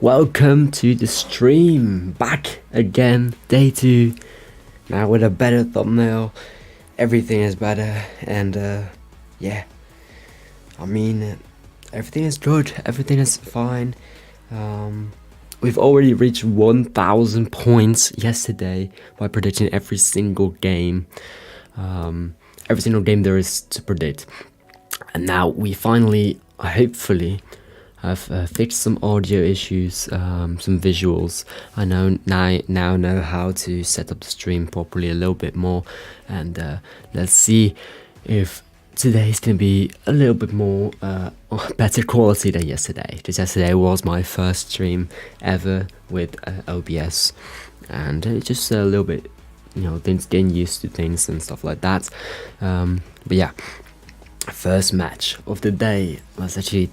Welcome to the stream. Back again, day 2. Now with a better thumbnail. Everything is better, and yeah. I mean, everything is good. Everything is fine. We've already reached 1,000 points yesterday by predicting every single game. Every single game there is to predict. And now we finally, hopefully, I've fixed some audio issues, some visuals. I now know how to set up the stream properly a little bit more, and let's see if today's gonna be a little bit more better quality than yesterday. Because yesterday was my first stream ever with OBS, and it's just a little bit, things getting used to things and stuff like that. But yeah, first match of the day. Let's actually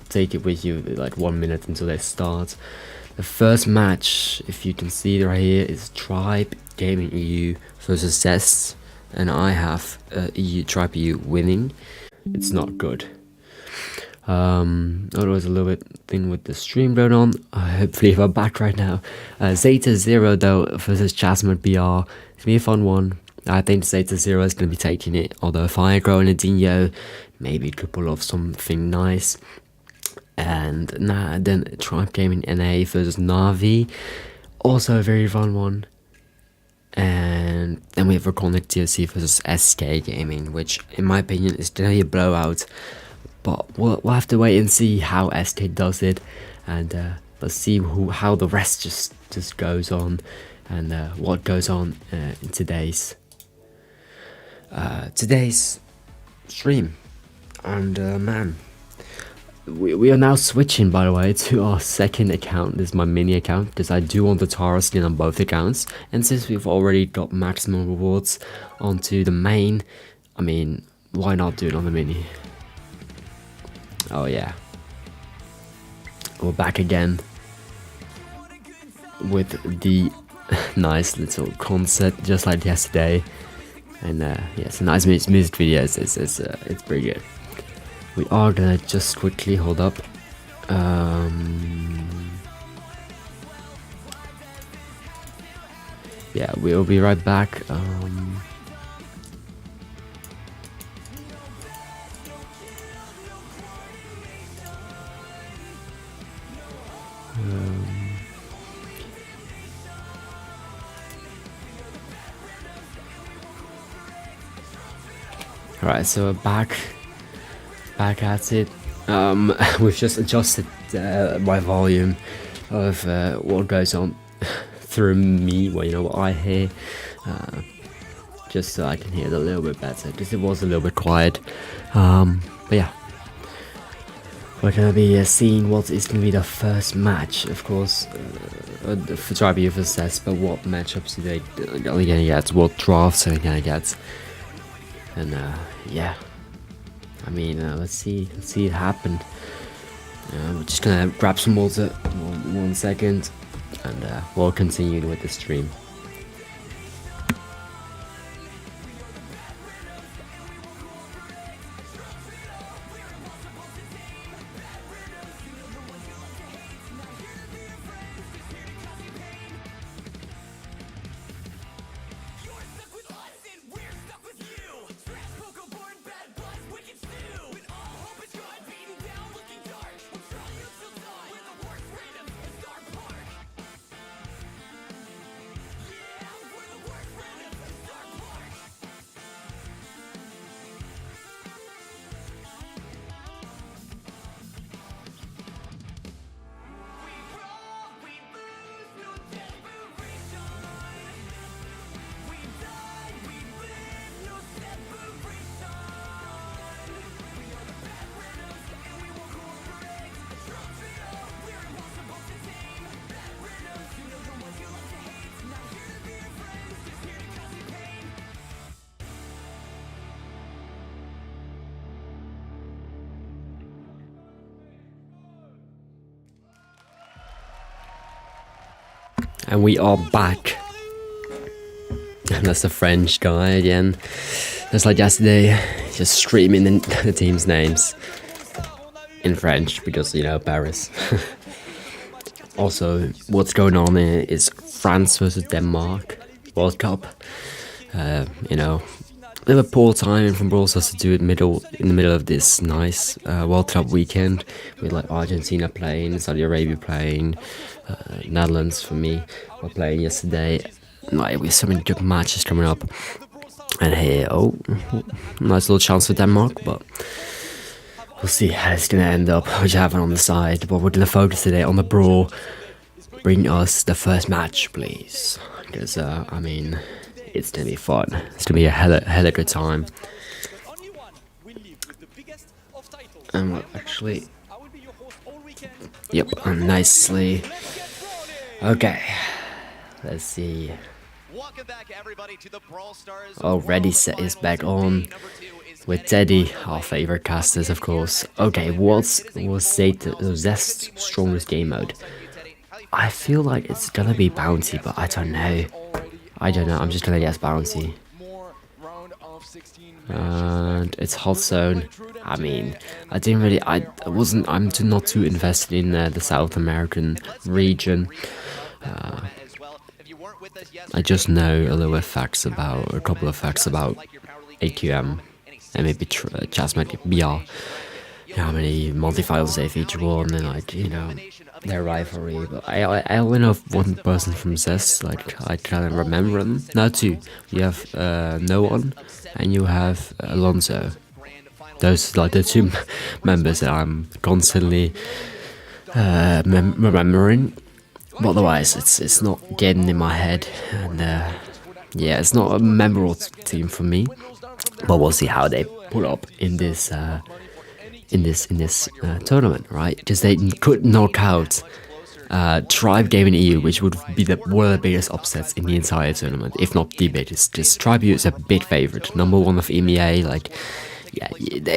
take it with you like 1 minute until they start. The first match, if you can see right here, is Tribe Gaming EU versus Zest, and I have Tribe EU winning. It's not good. There was a little bit thing with the stream going on. Hopefully we're back right now. Zeta Zero though versus Jasmine BR. It's gonna be a fun one. I think Zeta Zero is gonna be taking it, although Firegrow and Adinho maybe could pull off something nice. And then Tribe Gaming NA versus Navi, also a very fun one. And then we have Reconic TLC versus SK Gaming, which in my opinion is definitely a blowout. But we'll have to wait and see how SK does it, and let's see how the rest just goes on, and what goes on in today's stream. And man. We are now switching, by the way, to our second account. This is my mini account, because I do want the Tara skin on both accounts. And since we've already got maximum rewards onto the main, I mean, why not do it on the mini? Oh yeah. We're back again with the nice little concert, just like yesterday. And yeah, it's a nice music video. It's pretty good. We are gonna just quickly hold up. Yeah, we'll be right back. Alright, so we're back at it. We've just adjusted my volume of what goes on through me, what I hear, just so I can hear it a little bit better, because it was a little bit quiet. But yeah, we're gonna be seeing what is gonna be the first match, of course, for Tribe EU versus Zest. But what matchups are they gonna get? What drafts are they gonna get? And yeah. I mean, let's see it happen. We're just gonna grab some water, 1 second, and we'll continue with the stream. And we are back. And that's the French guy again. Just like yesterday, just screaming the team's names in French, because, Paris. Also, what's going on here is France versus Denmark World Cup. You know, they have a poor timing from Brawl Stars to do it in the middle of this nice World Cup weekend with like Argentina playing, Saudi Arabia playing, Netherlands for me were playing yesterday. Like with so many good matches coming up, and here, oh, nice little chance for Denmark, but we'll see how it's gonna end up. Which I have on the side, but we're gonna focus today on the Brawl. Bring us the first match, please, because I mean, it's gonna be fun. It's gonna be a hella good time. And well, actually, yep, nicely. Okay, let's see. Oh, Ready Set is back on with Teddy, our favorite casters, of course. Okay, was Zest's strongest game mode? I feel like it's gonna be Bounty, but I don't know. I'm just gonna guess Bounty. And it's Hot Zone. I mean, I'm not too invested in the South American region. I just know a couple of facts about AQM and maybe Chasmatic BR. You know how many multi-files they feature on, and like, you know, their rivalry. But I only know of one person from Zest, like I can't remember them. No, two. You have No One, and you have Alonso. Those like the two members that I'm constantly remembering. But otherwise, it's not getting in my head, and yeah, it's not a memorable team for me. But we'll see how they put up in this tournament, right? Because they could knock out Tribe Gaming EU, which would be one of the biggest upsets in the entire tournament, if not the biggest. Just Tribe EU is a big favorite, #1 of EMEA. Like, yeah,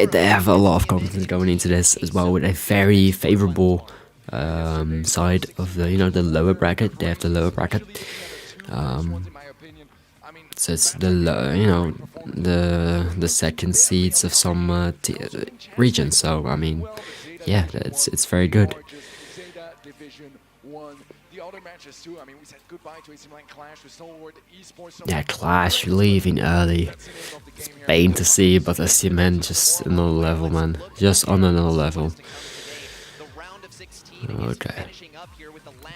they have a lot of confidence going into this as well, with a very favorable side of the lower bracket. They have the lower bracket. So it's the second seeds of some regions. So I mean, yeah, it's very good. Yeah, Clash leaving early. It's pain to see, but SCMN just another level, man. Just on another level. Okay.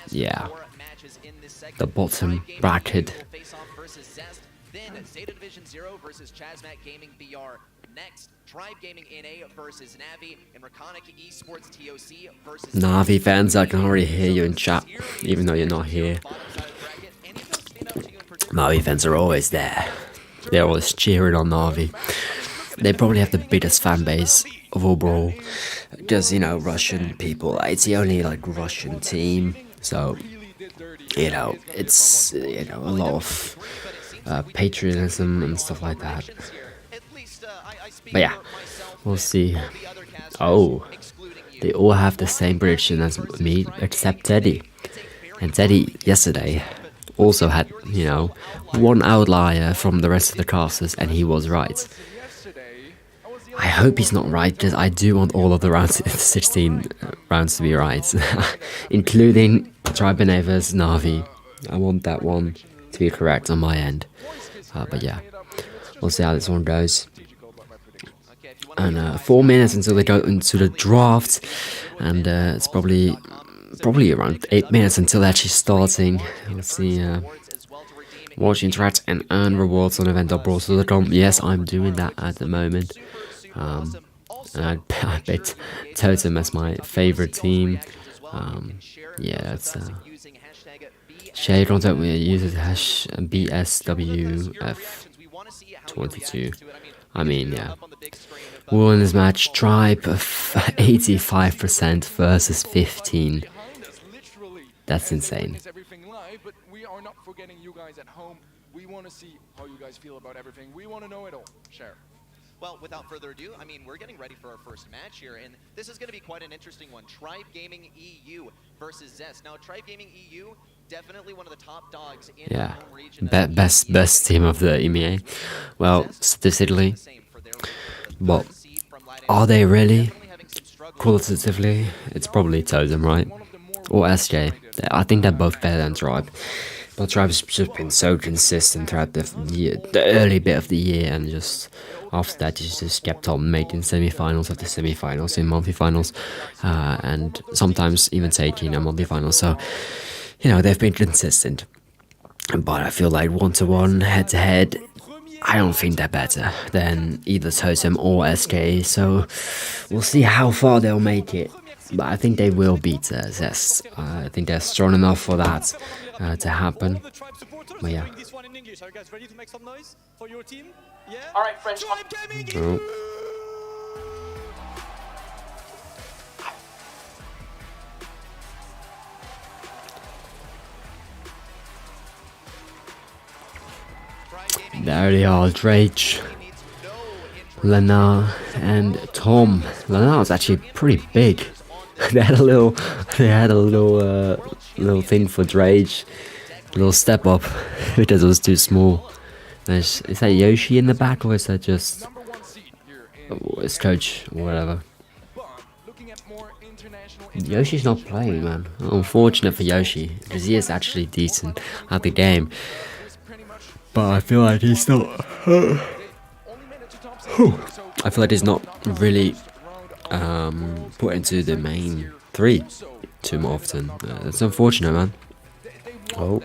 Yeah. The bottom bracket. Zeta Division 0 versus Chasmat Gaming BR. Next, Tribe Gaming NA versus Navi, and Reconic Esports TOC versus Navi fans. I can already hear you in chat, even though you're not here. Navi fans are always there. They're always cheering on Navi. They probably have the biggest fan base of all Brawl, because Russian people. It's the only like Russian team, so it's a lot of patriotism and stuff like that. But yeah, we'll see. Oh, they all have the same prediction as me, except Teddy. And Teddy yesterday also had, one outlier from the rest of the casters, and he was right. I hope he's not right, because I do want all of the 16 rounds to be right, including Tribe NA vs Navi. I want that one to be correct on my end. But yeah, we'll see how this one goes. And 4 minutes until they go into the draft, and it's probably around 8 minutes until actually starting. Let's see. Watch, interact, and earn rewards on event.brawlstars.com. Yes, I'm doing that at the moment. And I picked Totem as my favorite team. Yeah, it's share content with users hash BSWF22. I mean, yeah. We won this match. Tribe of 85% versus 15. That's insane. Well, without further ado, I mean, we're getting ready for our first match here, and this is going to be quite an interesting one. Tribe Gaming EU versus Zest. Now, Tribe Gaming EU, definitely one of the top dogs in the home region. Best team of the EMEA. Well, statistically, but are they really? Qualitatively, it's probably Totem, right? or SJ. I think they're both better than Tribe. But Tribe's just been so consistent throughout the year, the early bit of the year, and just after that, just kept on making semi-finals after semi-finals in monthly finals, and sometimes even taking a monthly final. So, you know, they've been consistent. But I feel like 1-to-1, head-to-head, I don't think they're better than either Totem or SK. So we'll see how far they'll make it. But I think they will beat Zest. I think they're strong enough for that to happen. But yeah. Alright, French. Oh. There they are, Drake, Lena, and Tom. Lena was actually pretty big. they had a little thing for Drake, a little step up because it was too small. Is that Yoshi in the back, or is that just his coach or whatever? Yoshi's not playing, man. Unfortunate for Yoshi, because he is actually decent at the game. But I feel like he's not. I feel like he's not really put into the main 3 too often. It's unfortunate, man. Oh.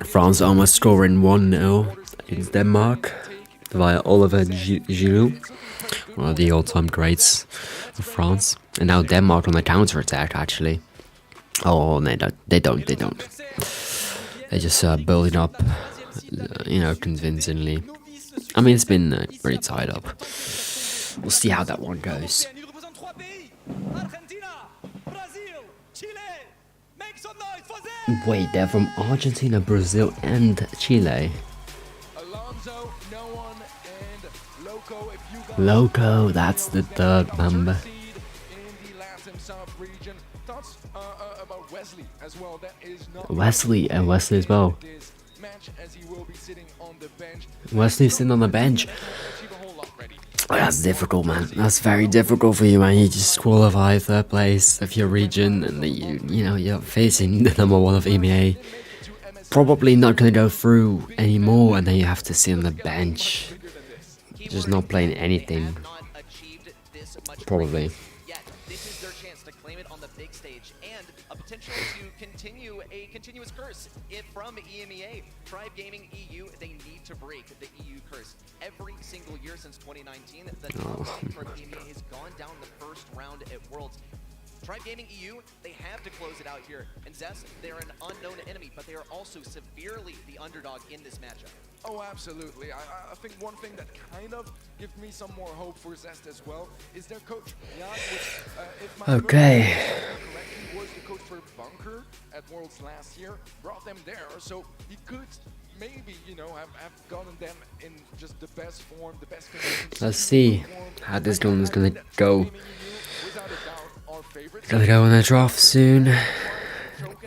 France almost scoring 1-0 against Denmark via Oliver Giroud, one of the all-time greats of France. And now Denmark on the counter-attack, actually. Oh, they don't. They just building up, you know, convincingly. I mean, it's been pretty tied up. We'll see how that one goes. Wait, they're from Argentina, Brazil, and Chile. Loco, that's the third member. Wesley as well. Wesley's sitting on the bench. Oh, that's difficult, man. That's very difficult for you, man. You just qualify 3rd place of your region, and you're facing the number 1 of EMEA. Probably not gonna go through anymore, and then you have to sit on the bench, just not playing anything. Probably. Potentially to continue a continuous curse from EMEA. Tribe Gaming EU, they need to break the EU curse. Every single year since 2019, the top dog from EMEA has gone down the first round at Worlds. Tribe Gaming EU, they have to close it out here. And Zest, they're an unknown enemy, but they are also severely the underdog in this matchup. Oh, absolutely. I think one thing that kind of gives me some more hope for Zest as well is their coach. Yeah, which, if my okay. Correctly, was the coach for Bunker at Worlds last year, brought them there, so he could maybe, you know, have gotten them in just the best form, the best conditions. Let's see how this one is gonna go. Gonna go in a draft soon.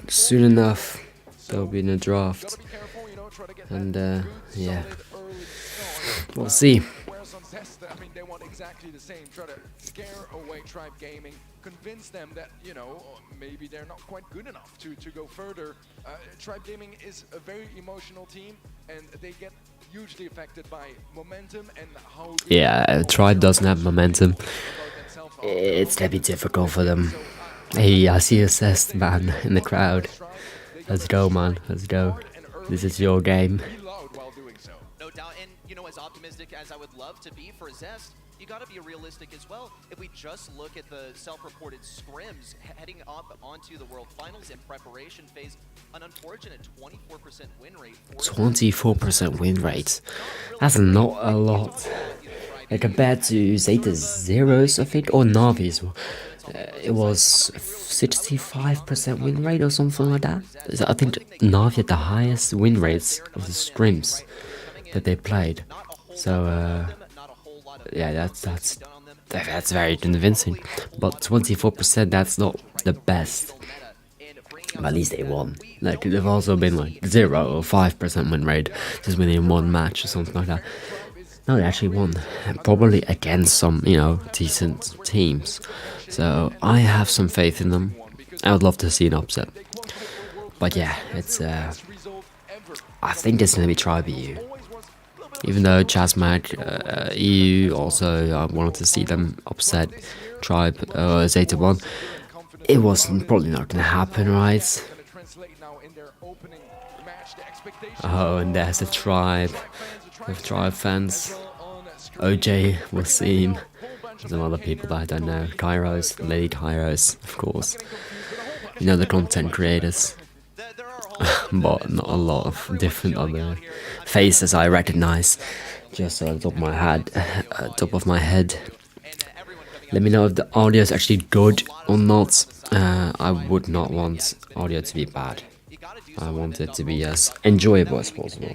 Soon enough, they'll be in a draft. And yeah, we'll see. I mean, they want exactly the same. Try to scare away Tribe Gaming, convince them that, you know, maybe they're not quite good enough to go further. Tribe Gaming is a very emotional team, and they get hugely affected by momentum and how. Yeah, Tribe doesn't have momentum. It's gonna be difficult for them. Hey, I see a Zest man in the crowd. Let's go, man. Let's go. This is your game. No doubt, and you know, as optimistic as I would love to be for Zest, you gotta be realistic as well. If we just look at the self-reported scrims heading up onto the World Finals in preparation phase, an unfortunate 24% win rate. 24% win rate. That's not a lot. Compared to Zeta Zeros, I think, or Navi's, it was 65% win rate or something like that. I think Navi had the highest win rates of the scrims that they played. So yeah, that's very convincing. But 24%, that's not the best. But at least they won. Like, they've also been like 0 or 5% win rate, just winning one match or something like that. No, they actually won. Probably against some, decent teams. So I have some faith in them. I would love to see an upset. But yeah, it's I think it's gonna be Tribe EU. Even though Chasmag EU also I wanted to see them upset Tribe Zeta 1. It was probably not gonna happen, right? Oh, and there's the Tribe. The Tribe fans. OJ, Wasim, some other people that I don't know. Kairos, Lady Kairos, of course. You know, the content creators. But not a lot of different other faces I recognize. Just on top of my head. Let me know if the audio is actually good or not. I would not want audio to be bad. I want it to be as enjoyable as possible.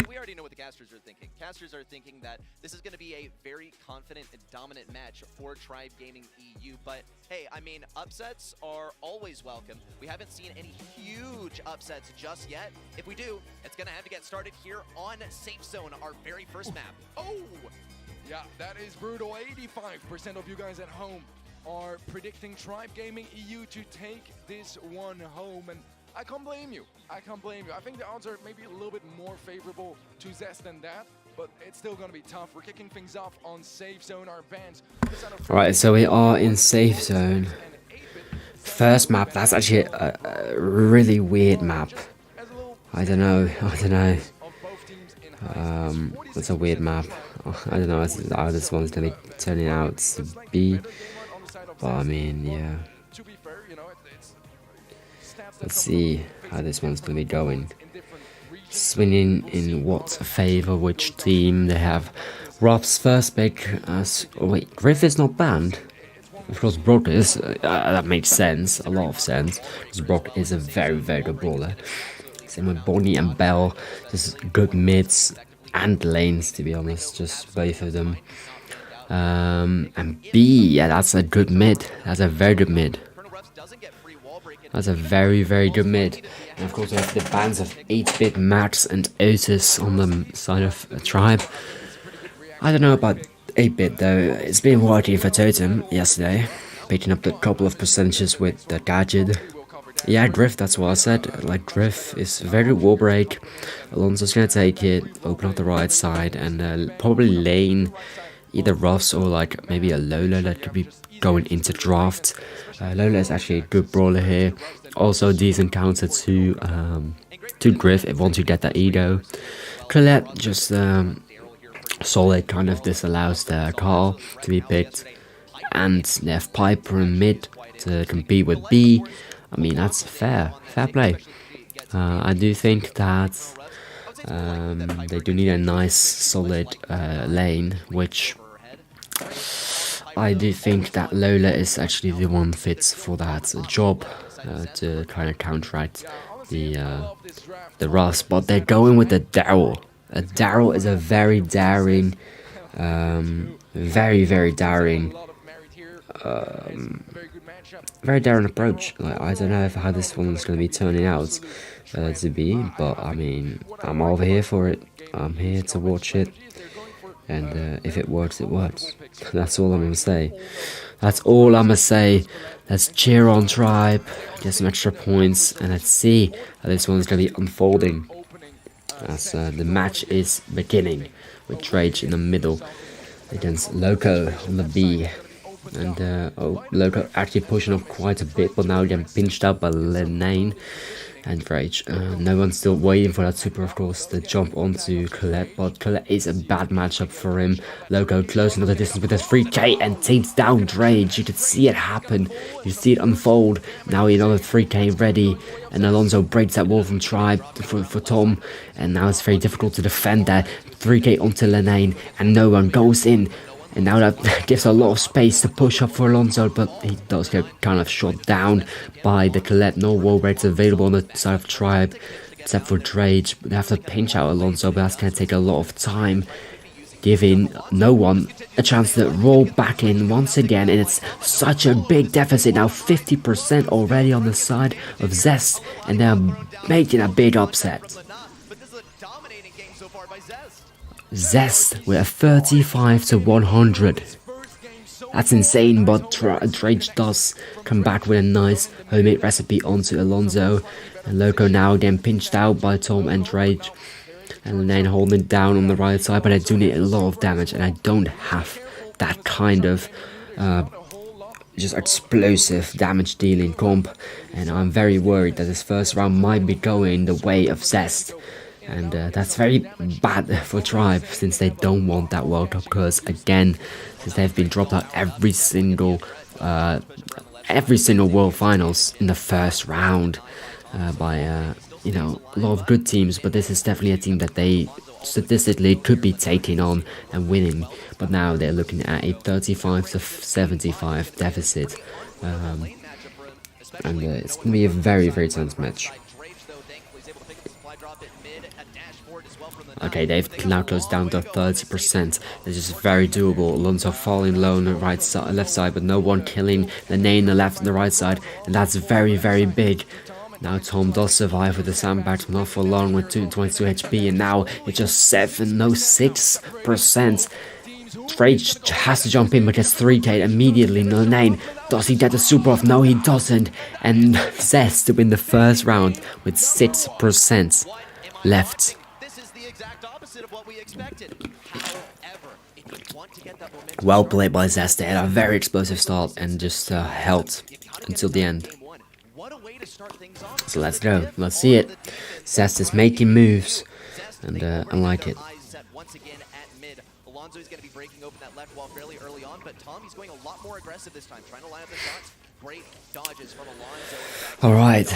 We already know what the casters are thinking. Casters are thinking that this is going to be a very confident and dominant match for Tribe Gaming EU. But hey, I mean, upsets are always welcome. We haven't seen any huge upsets just yet. If we do, it's going to have to get started here on Safe Zone, our very first map. Oh! Yeah, that is brutal. 85% of you guys at home are predicting Tribe Gaming EU to take this one home. And I can't blame you. I can't blame you. I think the odds are maybe a little bit more favorable to Zest than that, but it's still going to be tough. We're kicking things off on Safe Zone. Our bands. Alright, so we are in Safe Zone. First map, that's actually a really weird map. I don't know. It's a weird map. I don't know how this one's going to be turning out to be. But I mean, yeah. Let's see how this one's going to be going. Swinging in what favor which team. They have Ruff's first pick. Wait, Griff is not banned. Of course, Brock is. That makes sense. A lot of sense. Because Brock is a very, very good brawler. Same with Bonnie and Bell. Just good mids and lanes, to be honest. Just both of them. And B, yeah, that's a good mid. That's a very good mid. That's a very, very good mid. And of course, we have the bans of 8-Bit, Max, and Otis on the side of Tribe. I don't know about 8-Bit though. It's been working for Totem yesterday, picking up a couple of percentages with the gadget. Yeah, Griff, that's what I said. Like, Griff is very wall break. Alonso's gonna take it, open up the right side, and probably lane either Ruffs or like maybe a Lola that could be going into draft. Lola is actually a good brawler here. Also decent counter to Griff if once you get that ego. Colette just solid, kind of disallows the Carl to be picked. And they have Piper in mid to compete with B. I mean, that's fair play. I do think that they do need a nice solid lane, which I do think that Lola is actually the one fits for that job to kind of counteract the Rust. But they're going with the Daryl. Daryl is a very daring, very daring, approach. Like, I don't know how this one's going to be turning out to be, but I mean, I'm over here for it. I'm here to watch it. And if it works, it works. That's all I'm going to say. That's all I'm going to say. Let's cheer on Tribe, get some extra points, and let's see how this one's going to be unfolding. As the match is beginning with Drage in the middle against Loco on the B. And Loco actually pushing off quite a bit, but now getting pinched up by Lenane and Drage. No one's still waiting for that super, of course, to jump onto Colette, but Colette is a bad matchup for him. Loco closing the distance with his 3k and takes down Drage. You could see it happen, you see it unfold. Now another 3k ready, and Alonso breaks that wall from Tribe for Tom, and now it's very difficult to defend that 3k onto Lenane, and no one goes in. And now that gives a lot of space to push up for Alonso, but he does get kind of shot down by the Colette. No wall breaks available on the side of Tribe, except for Drage. They have to pinch out Alonso, but that's going to take a lot of time, giving no one a chance to roll back in once again. And it's such a big deficit now, 50% already on the side of Zest, and they're making a big upset. Zest with a 35 to 100. That's insane, but Drage does come back with a nice homemade recipe onto Alonso. And Loco now again pinched out by Tom and Drage. And then holding it down on the right side, but I do need a lot of damage, and I don't have that kind of just explosive damage dealing comp. And I'm very worried that this first round might be going the way of Zest. And that's very bad for Tribe, since they don't want that World Cup curse again, since they've been dropped out every single World Finals in the first round by you know, a lot of good teams. But this is definitely a team that they statistically could be taking on and winning. But now they're looking at a 35 to 75 deficit, and it's gonna be a very tense match. Okay, they've now closed down to 30%. This is very doable. Alonso falling low on the left side, but no one killing Lene on the left and the right side, and that's very big. Now Tom does survive with the sandbags, but not for long with 222 HP, and now it's just 6%. Drage has to jump in, but gets 3k immediately. Lene, does he get the super off? No, he doesn't. And Zest to win the first round with 6% left. Well played by Zest. They had a very explosive start and just held until the end. So let's go. Let's see it. Zest is making moves, and I like it. Alonso is going to be breaking open that left wall fairly early on, but Tom, he's going a lot more aggressive this time, trying to line up the shots. Great dodges from Alonso. Alright,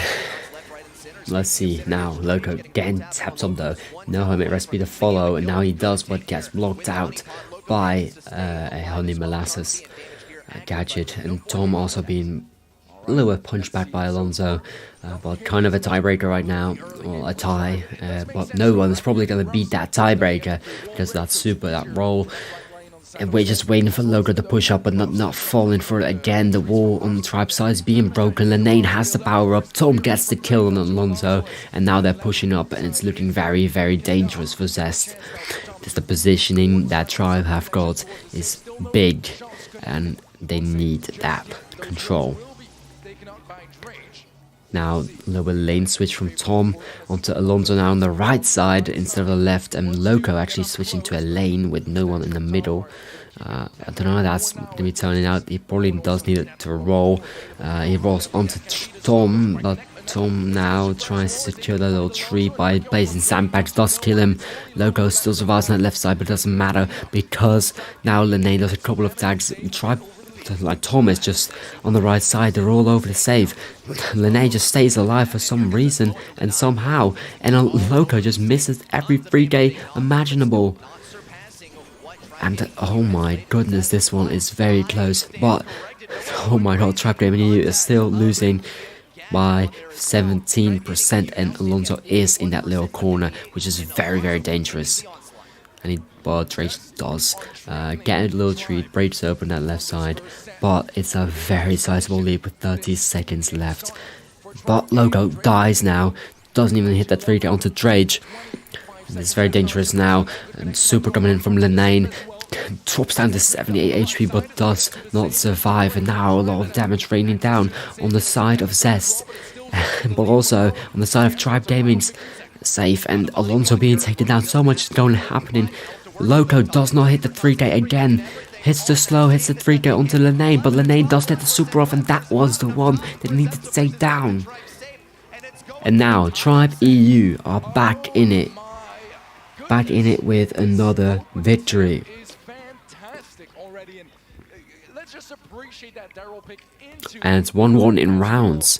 let's see now. Loco again taps on though. No hermit recipe to follow, and now he does, but gets blocked out by a honey molasses gadget. And Tom also being a little bit punched back by Alonso, but kind of a tiebreaker right now, or a tie, but no one is probably going to beat that tiebreaker because that super, that roll. And we're just waiting for Loco to push up, but not falling for it again. The wall on the Tribe side is being broken. Lene has the power up. Tom gets the kill on Alonso, and now they're pushing up, and it's looking very dangerous for Zest. Just the positioning that Tribe have got is big, and they need that control. Now, a little bit lane switch from Tom onto Alonso now on the right side instead of the left, and Loco actually switching to a lane with no one in the middle. I don't know how that's going to be turning out. He probably does need it to roll. He rolls onto Tom, but Tom now tries to secure the little tree by placing sandbags, does kill him. Loco still survives on that left side, but it doesn't matter because now Lene does a couple of tags. Like Tom is just on the right side, they're all over the save. Lene just stays alive for some reason and somehow, and Loco just misses every 3k imaginable. And oh my goodness, this one is very close, but oh my god, Trap Gaming EU is still losing by 17%, and Alonso is in that little corner, which is very dangerous. And Drage does get a little treat, breaks open that left side, but it's a very sizable lead with 30 seconds left. But Loco dies now, doesn't even hit that 3k onto Drage. It's very dangerous now, and super coming in from Lene, drops down to 78 HP but does not survive, and now a lot of damage raining down on the side of Zest, but also on the side of Tribe Gaming's safe, and Alonso being taken down. So much is going happening. Loco does not hit the 3k again, hits the slow, hits the 3k onto Lene, but Lene does get the super off, and that was the one they needed to take down. And now Tribe EU are back in it with another victory. And it's 1-1 in rounds.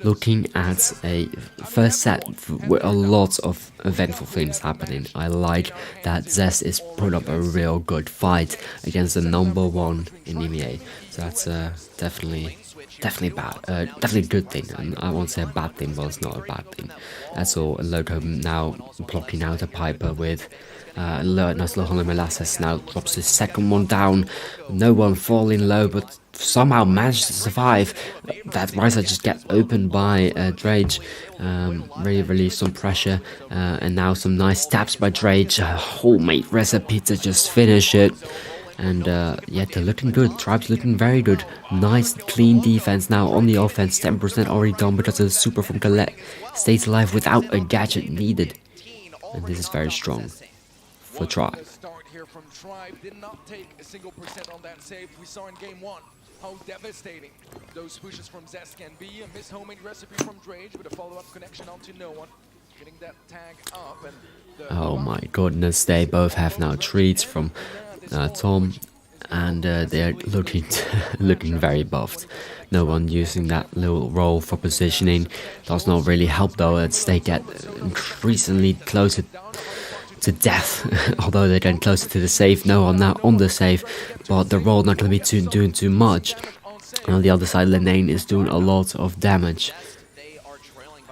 Looking at a first set with a lot of eventful things happening. I like that Zest is putting up a real good fight against the #1 in EMEA. So that's definitely bad. Definitely a good thing. And I won't say a bad thing, but it's not a bad thing. That's all. Loco now blocking out a Piper with nice little Honey Molasses. Now drops his second one down. No one falling low, but somehow managed to survive. That Riser just get opened by Drage, really released some pressure, and now some nice taps by Drage. Whole-mate recipe to just finish it. And yeah, they're looking good. Tribe's looking very good. Nice, clean defense now on the offense. 10% already done because of the super from Colette. Stays alive without a gadget needed. And this is very strong for Tribe. Start here from Tribe did not take a single percent on that save. We saw in game one how devastating those pushes from Zest can be. A missed homemade recipe from Drage with a follow-up connection onto no one. Getting that tag up and oh my goodness, they both have now treats from Tom, and they're looking looking very buffed. No one using that little roll for positioning. Does not really help though, as they get increasingly closer to death. Although they're getting closer to the save. No one now on the save, but the roll not going to be doing too much. And on the other side, Lenane is doing a lot of damage.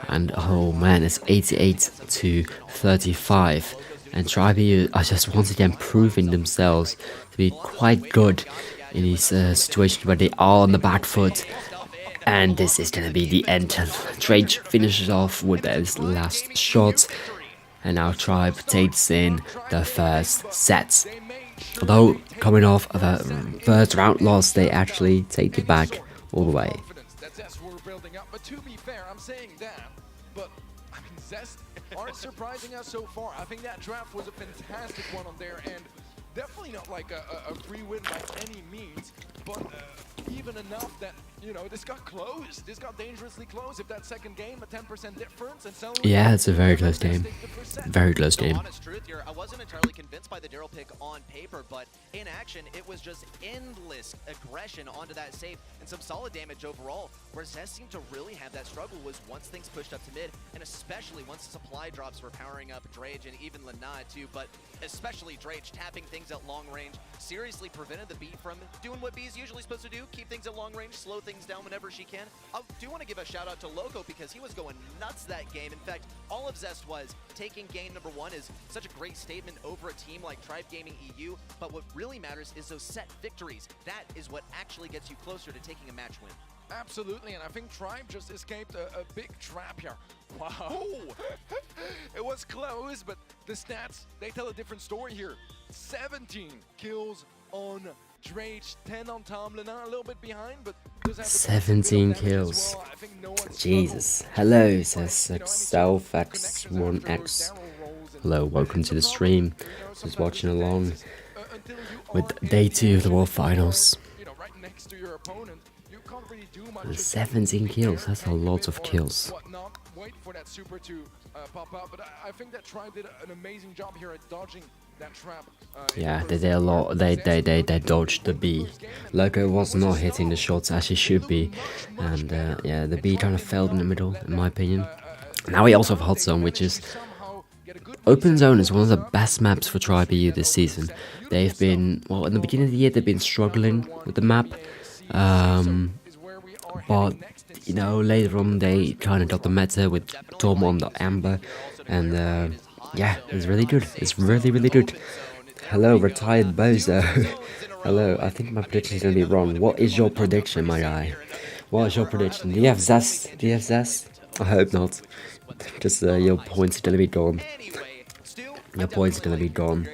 And oh man, it's 88 to 35. And Tribe are just once again proving themselves to be quite good in these situations where they are on the back foot. And this is going to be the end. Drage finishes off with those last shots. And now Tribe takes in the first set. Although coming off of a first round loss, they actually take it back all the way. But to be fair, I'm saying that, but I mean, Zest aren't surprising us so far. I think that draft was a fantastic one on there, and definitely not like a free win by any means, but even enough that, you know, this got close. This got dangerously close. If that second game, a 10% difference, and so yeah, it's a very close game. Very close game. Honest truth here, I wasn't entirely convinced by the Daryl pick on paper, but in action, it was just endless aggression onto that save and some solid damage overall. Where Zest seemed to really have that struggle was once things pushed up to mid, and especially once the supply drops were powering up Drage and even Lanai too, but especially Drage tapping things at long range seriously prevented the B from doing what B is usually supposed to do, keep things at long range, slow things down whenever she can. I do want to give a shout out to Loco because he was going nuts that game. In fact, all of Zest was taking game number one is such a great statement over a team like Tribe Gaming EU, but what really matters is those set victories. That is what actually gets you closer to taking a match win. Absolutely, and I think Tribe just escaped a big trap here. Wow. It was close, but the stats, they tell a different story here. 17 kills on Drage, 10 on Tom. Lena a little bit behind, but does have 17 kills. Well. Jesus. Hello, says Self-X1X. Hello, welcome to the stream. Just watching along with day 2 of the World Finals. You know, right next to your opponent, you can't really do much. 17 kills, that's a lot of kills. Whatnot. Wait for that super to pop up, but I think that Tribe did an amazing job here at dodging that trap. Yeah, they did a lot. They dodged the B. Loco was not hitting the shots as he should be, and yeah, the B kind of failed in the middle, in my opinion. Now we also have Hot Zone, which is Open Zone is one of the best maps for Tribe EU this season. They've been, well, in the beginning of the year they've been struggling with the map, but you know, later on they kind of got the meta with Tom on the Amber, and yeah, it's really good. It's really, really good. Hello, retired Bozo. Hello, I think my prediction is going to be wrong. What is your prediction, my guy? What is your prediction? Do you have Zest? Do you have Zest? I hope not. Just your points are going to be gone. Your points are going to be gone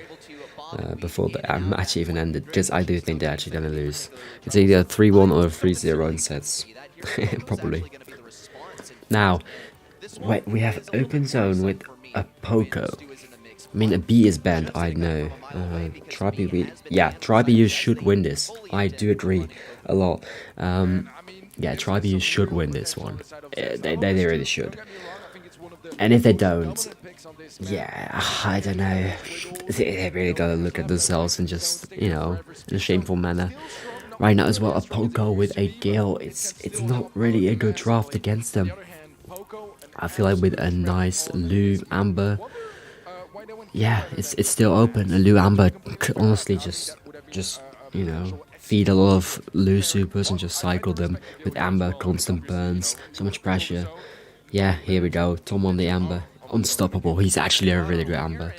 before the match even ended. Because I do think they're actually going to lose. It's either 3-1 or 3-0 in sets. Probably. Now, wait, we have Open Zone with a Poco. I mean, a B is banned, I know. Tribe EU should win this. I do agree a lot. Yeah, Tribe EU should win this one. They really should. And if they don't, yeah, I don't know. They really gotta look at themselves and just, you know, in a shameful manner. Right now as well, a Poco with a Gale, it's not really a good draft against them. I feel like with a nice Lu Amber, yeah, it's still open. A Lu Amber could honestly just you know, feed a lot of Lu supers and just cycle them with Amber, constant burns, so much pressure. Yeah, here we go, Tom on the Amber, unstoppable. He's actually a really good Amber,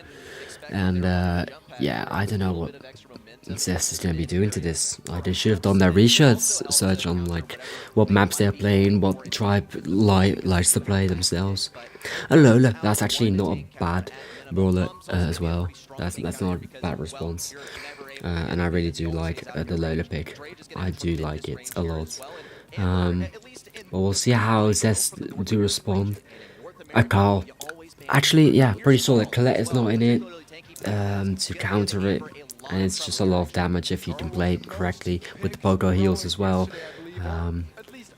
and yeah, I don't know Zest is gonna be doing to this. Like, they should have done their research search on like what maps they're playing, what tribe likes to play themselves. A Lola, that's actually not a bad brawler as well. That's not a bad response. And I really do like the Lola pick. I do like it a lot. But we'll see how Zest do respond. Carl. Actually, yeah, pretty solid. Colette is not in it to counter it, and it's just a lot of damage if you can play it correctly with the pogo heals as well.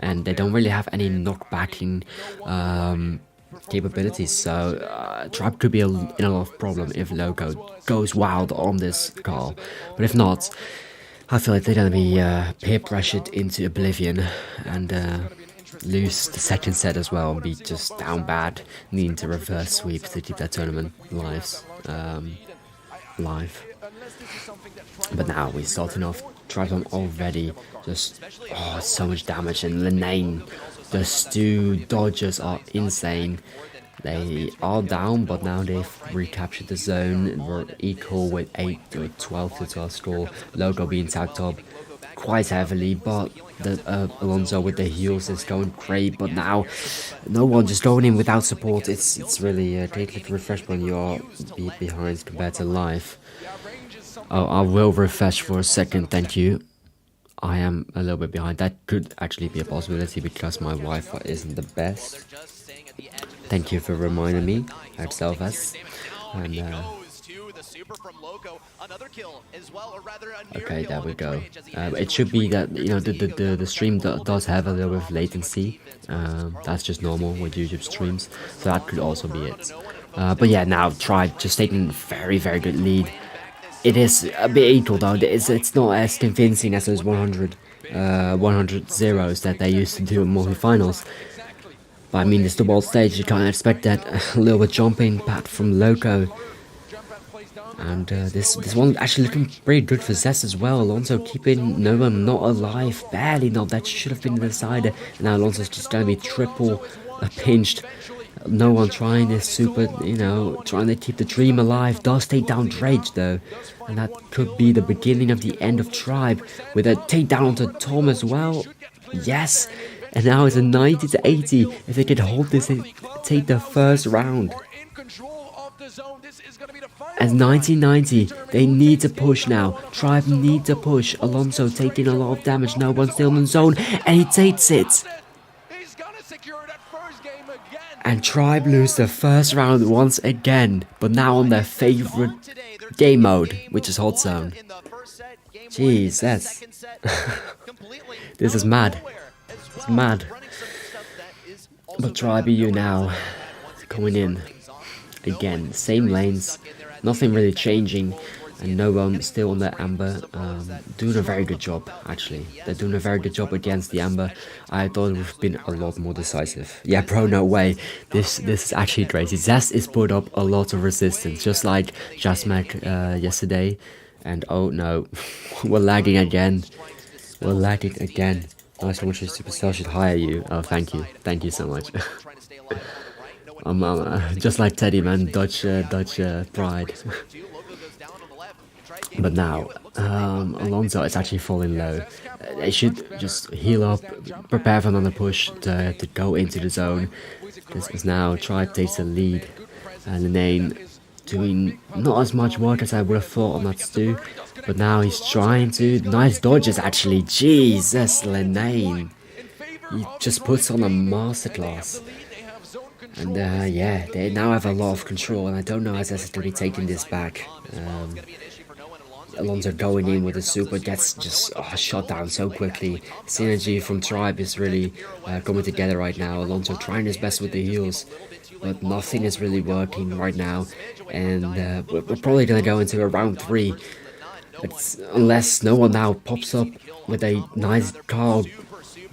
And they don't really have any knockbacking capabilities, so Tribe could be in a lot of problem if Loco goes wild on this Carl. But if not, I feel like they're gonna be peer pressured into oblivion and lose the second set as well and be just down bad, needing to reverse sweep to keep that tournament live. But now we're starting off. Triton already just so much damage, and Linane, the Stu dodgers are insane. They are down, but now they've recaptured the zone. We're equal with 12 to 12 score. Logo being tagged up quite heavily, but the Alonso with the heals is going great. But now no one just going in without support. It's really take a refresh when you are behind compared to live. Oh, I will refresh for a second, thank you. I am a little bit behind. That could actually be a possibility because my Wi-Fi isn't the best. Thank you for reminding me, Selfas. And okay, there we go. It should be that, you know, the stream does have a little bit of latency. That's just normal with YouTube streams, so that could also be it. But yeah, now Tribe just taking a very good lead. It is a bit equal though. It's not as convincing as those 100 zeros that they used to do in multi-finals. But I mean, it's the world stage, you can't expect that. A little bit jumping back from Loco. And this one actually looking pretty good for Zest as well. Alonso keeping no one not alive, barely not. That should have been the decider. And now Alonso's just going to be triple pinched. No one trying this super, you know, trying to keep the dream alive. Does take down Drage though. And that could be the beginning of the end of Tribe. With a takedown to Tom as well. Yes. And now it's a 90 to 80. If they could hold this and take the first round. As 90-90, they need to push now. Tribe need to push. Alonso taking a lot of damage. No one's still in the zone. And he takes it. And Tribe lose the first round once again. But now on their favorite game mode, which is Hot Zone. Jeez, that's... this is mad. It's mad. But Tribe EU now coming in. Again, same lanes. Nothing really changing. And no one still on the Amber. Doing a very good job, actually. They're doing a very good job against the Amber. I thought it would have been a lot more decisive. Yeah, bro, no way. This is actually crazy. Zest is put up a lot of resistance, just like Jasmac yesterday. And oh no, we're lagging again. We're lagging again. Nice one, Supercell should hire you. Oh, thank you. Thank you so much. I'm just like Teddy, man. Dutch pride. But now, Alonso is actually falling low. They should just heal up, prepare for another push to go into the zone. This is now Tribe takes the lead. And Linane doing not as much work as I would have thought on that Stu. But now he's trying to. Nice dodges actually. Jesus, Linane. He just puts on a masterclass. And yeah, they now have a lot of control. And I don't know how Zest is going to be taking this back. Alonso going in with a super gets just shot down so quickly. Synergy from Tribe is really coming together right now. Alonso trying his best with the heals, but nothing is really working right now. And we're probably going to go into a round 3. Unless no one now pops up with a nice Carl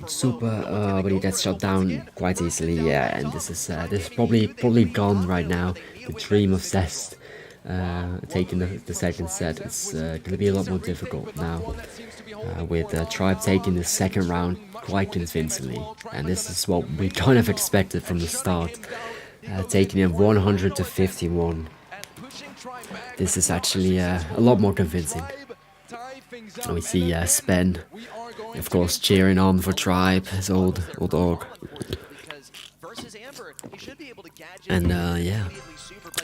super, but he gets shot down quite easily. Yeah, and this is probably gone right now. The dream of Zest. Taking the second set, it's going to be a lot more difficult now, with Tribe taking the second round quite convincingly, and this is what we kind of expected from the start, taking it 100 to 51. This is actually a lot more convincing. And we see Spen, of course, cheering on for Tribe, his old dog. And yeah,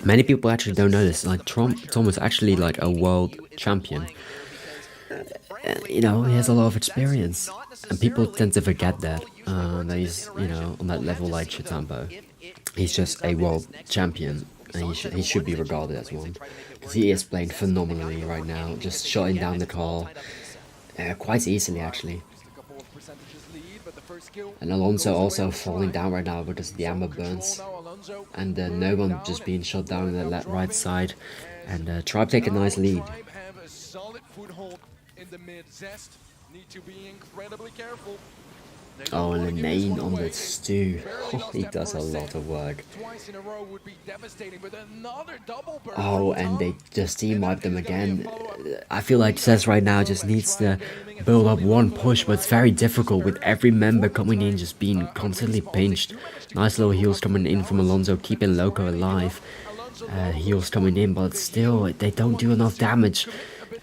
many people actually don't know this. Like Tom was actually like a world champion. You know, he has a lot of experience, and people tend to forget that. That he's, you know, on that level like Chitambo. He's just a world champion, and he should be regarded as one, because he is playing phenomenally right now, just shutting down the call quite easily actually. And Alonso also falling down right now because of the amber burns, and no one just being shot down on the right side, and Tribe take a nice lead. Oh, and Lane on the stew. Oh, he does a lot of work. Oh, and they just team wipe them again. I feel like Cess right now just needs to build up one push, but it's very difficult with every member coming in just being constantly pinched. Nice little heals coming in from Alonso, keeping Loco alive. Heals coming in, but still, they don't do enough damage.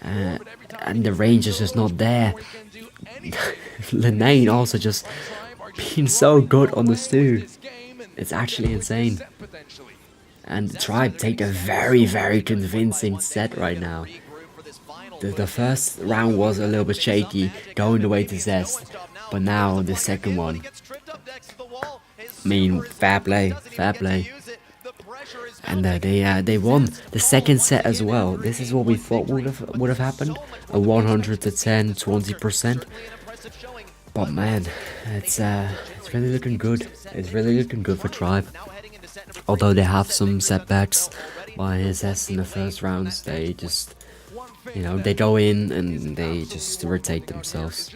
And the range is just not there. Lane also just being so good on the stew. It's actually insane. And Tribe take a very, very convincing set right now. The first round was a little bit shaky, going the way to Zest. But now the second one. I mean, fair play, fair play. And they won the second set as well. This is what we thought would have happened, a 100 to 10, 20%. But man, it's really looking good. It's really looking good for Tribe. Although they have some setbacks by SS in the first rounds, they just, you know, they go in and they just rotate themselves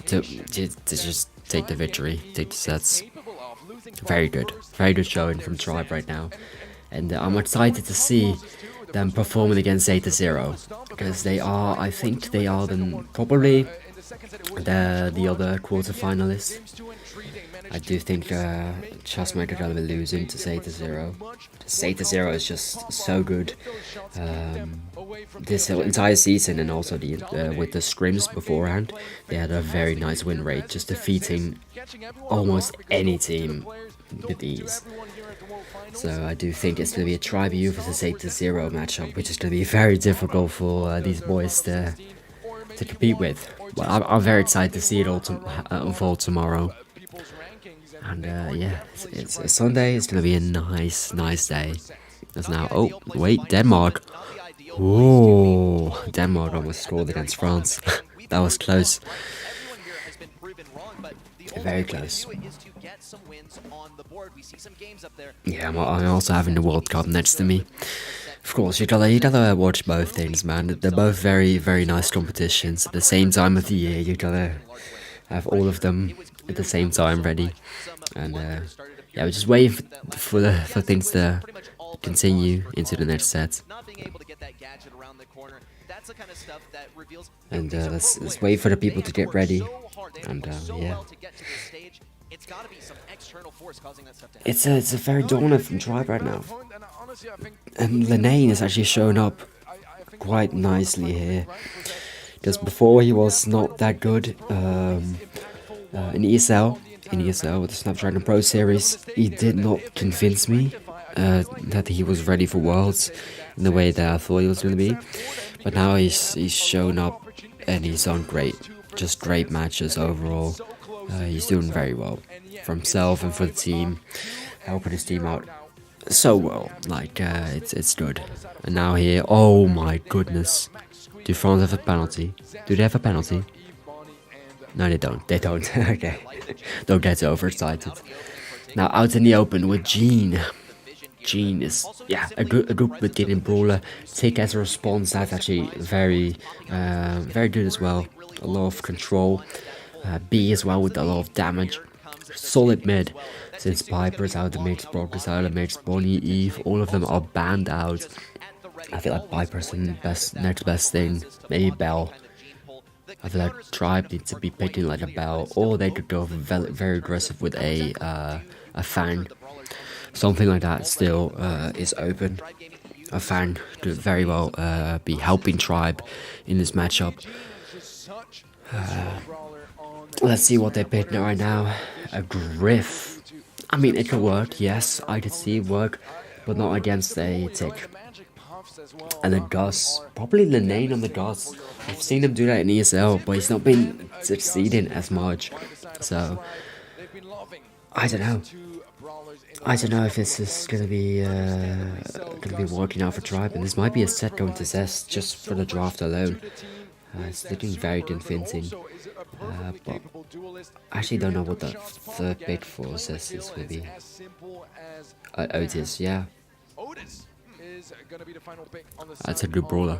to just take the victory, take the sets. Very good showing from Tribe right now. And I'm excited to see them performing against Zeta Zero, because they are, I think they are probably the other quarterfinalists. I do think Chessmaker gonna be losing to Zeta Zero. Zeta Zero is just so good this entire season, and also with the scrims beforehand, they had a very nice win rate, just defeating almost any team with ease. So I do think it's going to be a Tribe U versus Zeta Zero matchup, which is going to be very difficult for these boys to compete with. But I'm very excited to see it all unfold tomorrow. And yeah, it's Sunday. It's going to be a nice day. There's now, oh wait, Denmark. Whoa, Denmark almost scored against France. That was close. Very close. Yeah, I'm also having the World Cup next to me. Of course, you gotta watch both things, man. They're both very nice competitions. At the same time of the year, you gotta have all of them at the same time ready. And yeah, we're just waiting for things to continue into the next set. And let's wait for the people to get ready. And yeah. It's a very dominant from Tribe right now. And Lane is actually showing up quite nicely here. Just before he was not that good in ESL with the Snapdragon Pro Series. He did not convince me that he was ready for Worlds in the way that I thought he was going to be. But now he's shown up and he's done great. Just great matches overall. He's doing very well for himself and for the team, helping his team out so well. Like it's good. And now here, oh my goodness, do France have a penalty? Do they have a penalty? No, they don't. They don't. Okay, don't get so overexcited. Now out in the open with Gene. Gene is, yeah, a good beginning brawler. Tick as a response, that's actually very good as well. A lot of control. B as well with a lot of damage. Solid mid, since Piper's out of the mix, Brock is out of the mix, Bonnie, Eve, all of them are banned out. I feel like Piper's the next best thing. Maybe Bell. I feel like Tribe needs to be picking like a Bell, or they could go very aggressive with a Fang. Something like that still is open. A Fang could very well be helping Tribe in this matchup. such a strong brawler on the Let's see team. what they picked right now. A Griff. I mean, it could work, yes, I could see it work, but not against a Tick. And a Gus. Probably Linane on the Gus. I've seen him do that in ESL, but he's not been succeeding as much. So, I don't know. I don't know if this is gonna be working out for Tribe, and this might be a set going to Zest just for the draft alone. It's looking very convincing, but I actually don't know what the third pick for Zest is gonna be. Otis, yeah. That's a good brawler,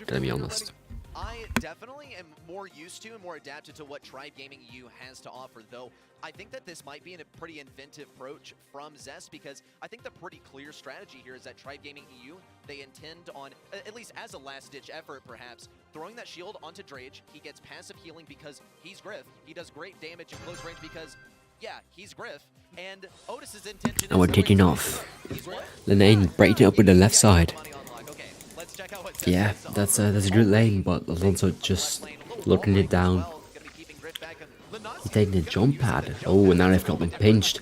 to be honest. I definitely am more used to and more adapted to what Tribe Gaming EU has to offer, though I think that this might be a pretty inventive approach from Zest, because I think the pretty clear strategy here is that Tribe Gaming EU, they intend on, at least as a last-ditch effort perhaps, throwing that shield onto Drage. He gets passive healing because he's Griff. He does great damage in close range because, yeah, he's Griff. And Otis's intention And we're kicking off. Linane breaking up with the left side. Yeah, that's a good lane, but Alonso just looking it down. He's taking a jump pad. Oh, and now they've got been pinched.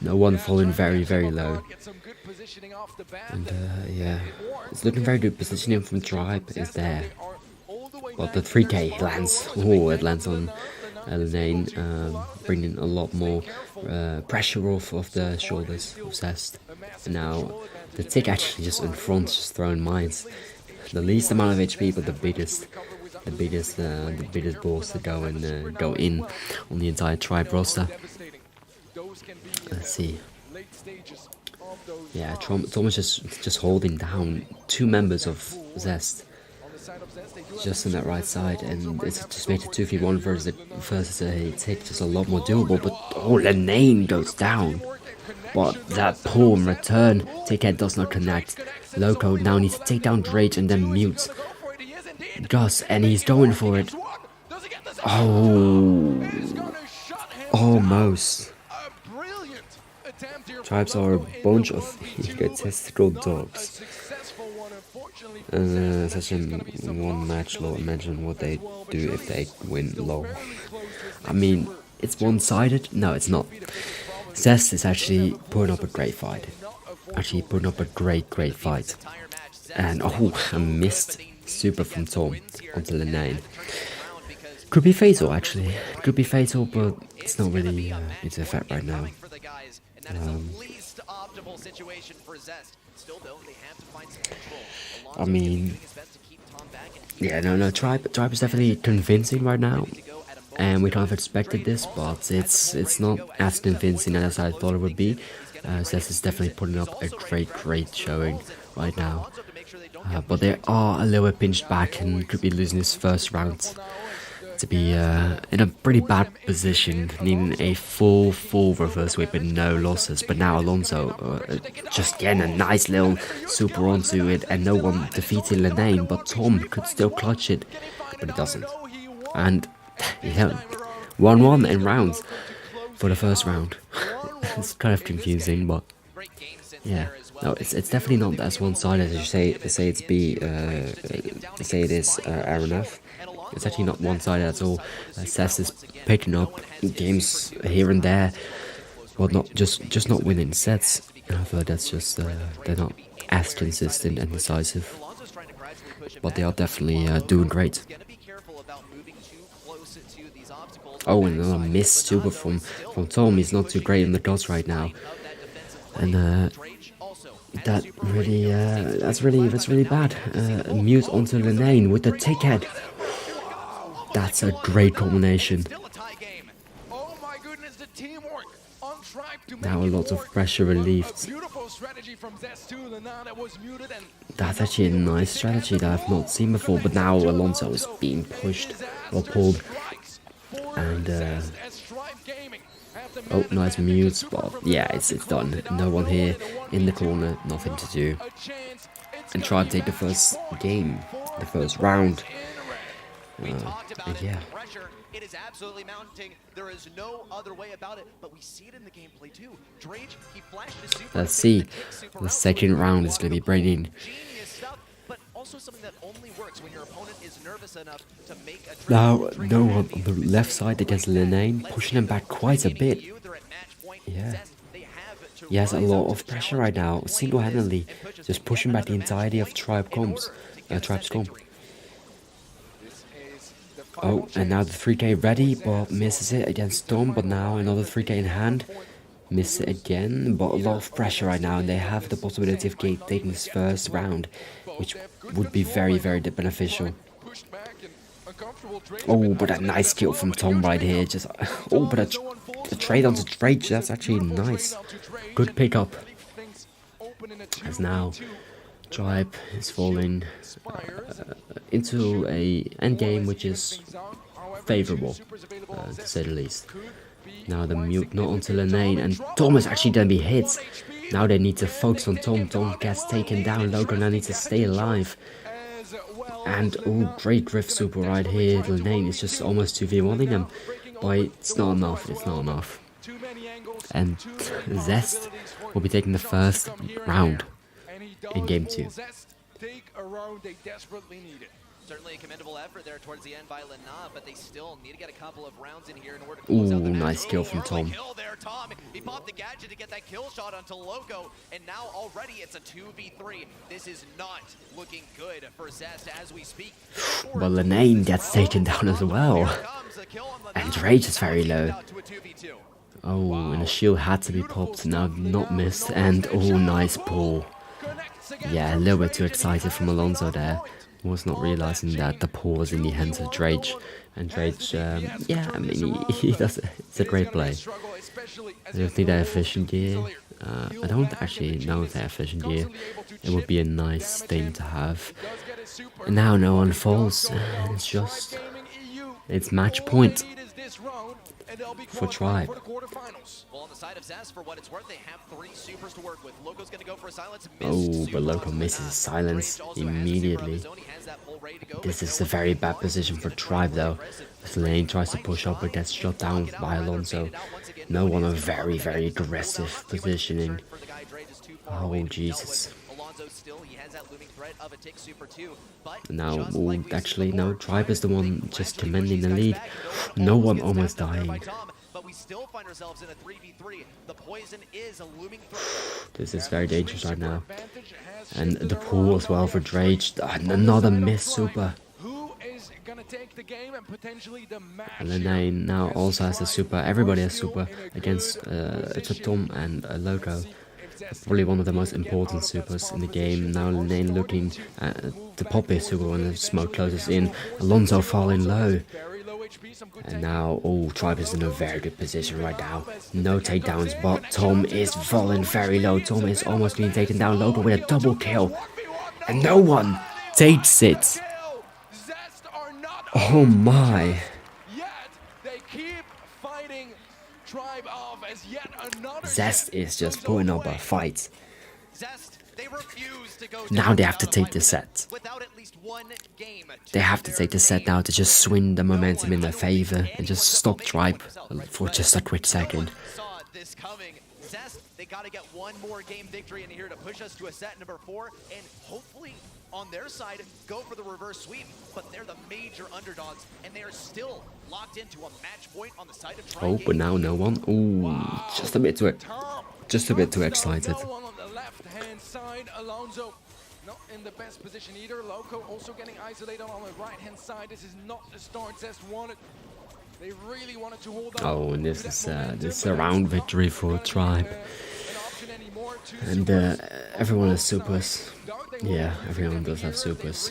No one falling very, very low. And yeah, it's looking very good. Positioning from Tribe is there. But the 3K lands. Oh, it lands on Linane, bringing a lot more pressure off of the shoulders of Zest. And now the Tick actually just in front, just throwing mines. The least amount of HP, but the biggest balls to go in on the entire Tribe roster. Let's see. Yeah, Thomas just holding down two members of Zest, just on that right side, and it's just made it 2v1 versus a Tick, just a lot more doable. But oh, Linane goes down. But that pull in return, Tickhead does not connect. Loco now needs to take down Drage and then mute Gus, and he's going for it. Oh, almost. Tribes are a bunch of egotistical dogs. Such a one match lol. Imagine what they do if they win lol. I mean, it's one-sided? No, it's not. Zest is actually putting up a great fight. Great fight. And oh, I missed super from Tom onto Linane. Could be fatal actually. Could be fatal, but it's not really into effect right now. I mean, yeah, no, Tribe is definitely convincing right now. And we kind of expected this, but it's not as convincing as I thought it would be. Zest is definitely putting up a great showing right now. But they are a little bit pinched back and could be losing his first round to be in a pretty bad position, needing a full reverse sweep with no losses. But now Alonso just getting a nice little super onto it, and no one defeated Linane, but Tom could still clutch it, but he doesn't. And yeah, 1-1 in rounds for the first round. It's kind of confusing, but yeah, no, it's definitely not as one-sided as you say it is RNF. It's actually not one-sided at all. Zest is picking up games here and there, but not just not winning sets. And I feel like that's just they're not as consistent and decisive, but they are definitely doing great. Oh, and another miss super from Tom. He's not too great in the dots right now, and that's really bad. Mute onto Linane with the Tickhead. That's a great combination. Now a lot of pressure relieved. That's actually a nice strategy that I've not seen before, but now Alonso is being pushed or pulled. And oh, nice mute, but yeah, it's done. No one here in the corner, nothing to do. And try to take the first game, the first round. Yeah. It is absolutely mounting. There is no other way about it, but we see it in the gameplay too. Drage, he flashed his super. Let's see. The second round is going to be bringing but also something that only works when your opponent is nervous enough to make a Now, no one on the left side against Linane, pushing him back quite a bit. Yeah. He has a lot of pressure right now, single-handedly, just pushing back the entirety of Tribe's comp. Oh, and now the 3k ready, but misses it against Storm, but now another 3k in hand. Miss it again, but a lot of pressure right now, and they have the possibility of taking this first round, which would be very, very beneficial. Oh, but a nice kill from Tom right here. Just but a trade onto Drake. That's actually nice. Good pickup. As now, Tribe is falling into a endgame which is favorable, to say the least. Now the mute not onto Linane, and Tom is actually gonna be hit. Now they need to focus on Tom. Tom gets taken down. Loco now needs to stay alive. And oh, great drift super right here. Linane is just almost 2v1ing them, but it's not enough. It's not enough. And Zest will be taking the first round in game 2. Certainly a commendable effort there towards the end by Lena, but they still need to get a couple of rounds in here in order to close out the match. Nice kill from Tom. Kill there, Tom. He popped the gadget to get that kill shot onto Loco, and now already it's a 2v3. This is not looking good for Zest as we speak. But Linane gets taken down as well. And Rage is very low. Oh, and the shield had to be popped, now not missed, and oh, nice pull. Yeah, a little bit too excited from Alonso there. Was not realizing that the pull was in the hands of Drake. And Drake, yeah, I mean, he does, it's a great play. I don't think they're efficient here. I don't actually know if they're efficient here. It would be a nice thing to have. And now no one falls. It's just, it's match point for Tribe. Well, on the side of Zest, for what it's worth, they have 3 supers to work with. Loco's gonna go for a silence. Oh, but Loco misses silence immediately. This is a very bad position for Tribe though. As Lane tries to push up but gets shot down by Alonso. No one a very, very aggressive positioning. Oh, Jesus. Now, actually, no, Tribe is the one just commanding the lead. No one almost dying. But we still find ourselves in a 3v3. The poison is a looming threat. This is very dangerous right now. And the pull as well for Drake. Another miss super. And Linane now also has a super. Everybody has super against Tom and Loco. Probably one of the most important supers in the game. Now Linane looking to pop his super when the smoke closes in. Alonso falling low. And now, oh, Tribe is in a very good position right now. No takedowns, but Tom is falling very low. Tom is almost being taken down. Loco with a double kill. And no one takes it. Oh my. Zest is just putting up a fight. Now they have to take the set. They have to take the set now to just swing the momentum in their favor and just stop Tribe for just a quick second. They got to get one more game victory in here to push us to a set number 4 and hopefully on their side go for the reverse sweep, but they're the major underdogs and they are still locked into a match point on the side of Tribe. Oh, but now no one. Ooh, just a bit too excited. Alonso not in the best position either. Loco also getting isolated on the right hand side. This is not the start Zest wanted. They really wanted to hold on. Oh, and this is a round victory for Tribe. And everyone has supers. Yeah, everyone does have supers.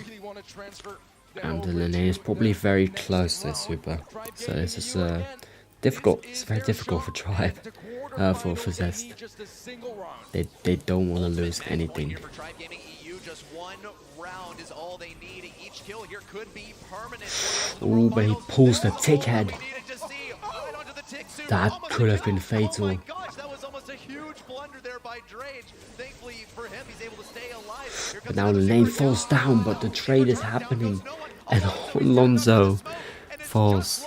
And Linane is probably very close to super. So this is difficult. It's very difficult for Tribe. For Zest. They don't want to lose anything. Oh, but he pulls the tick head. That could have been fatal. But now Linane falls down, but the trade is happening. And Alonso falls.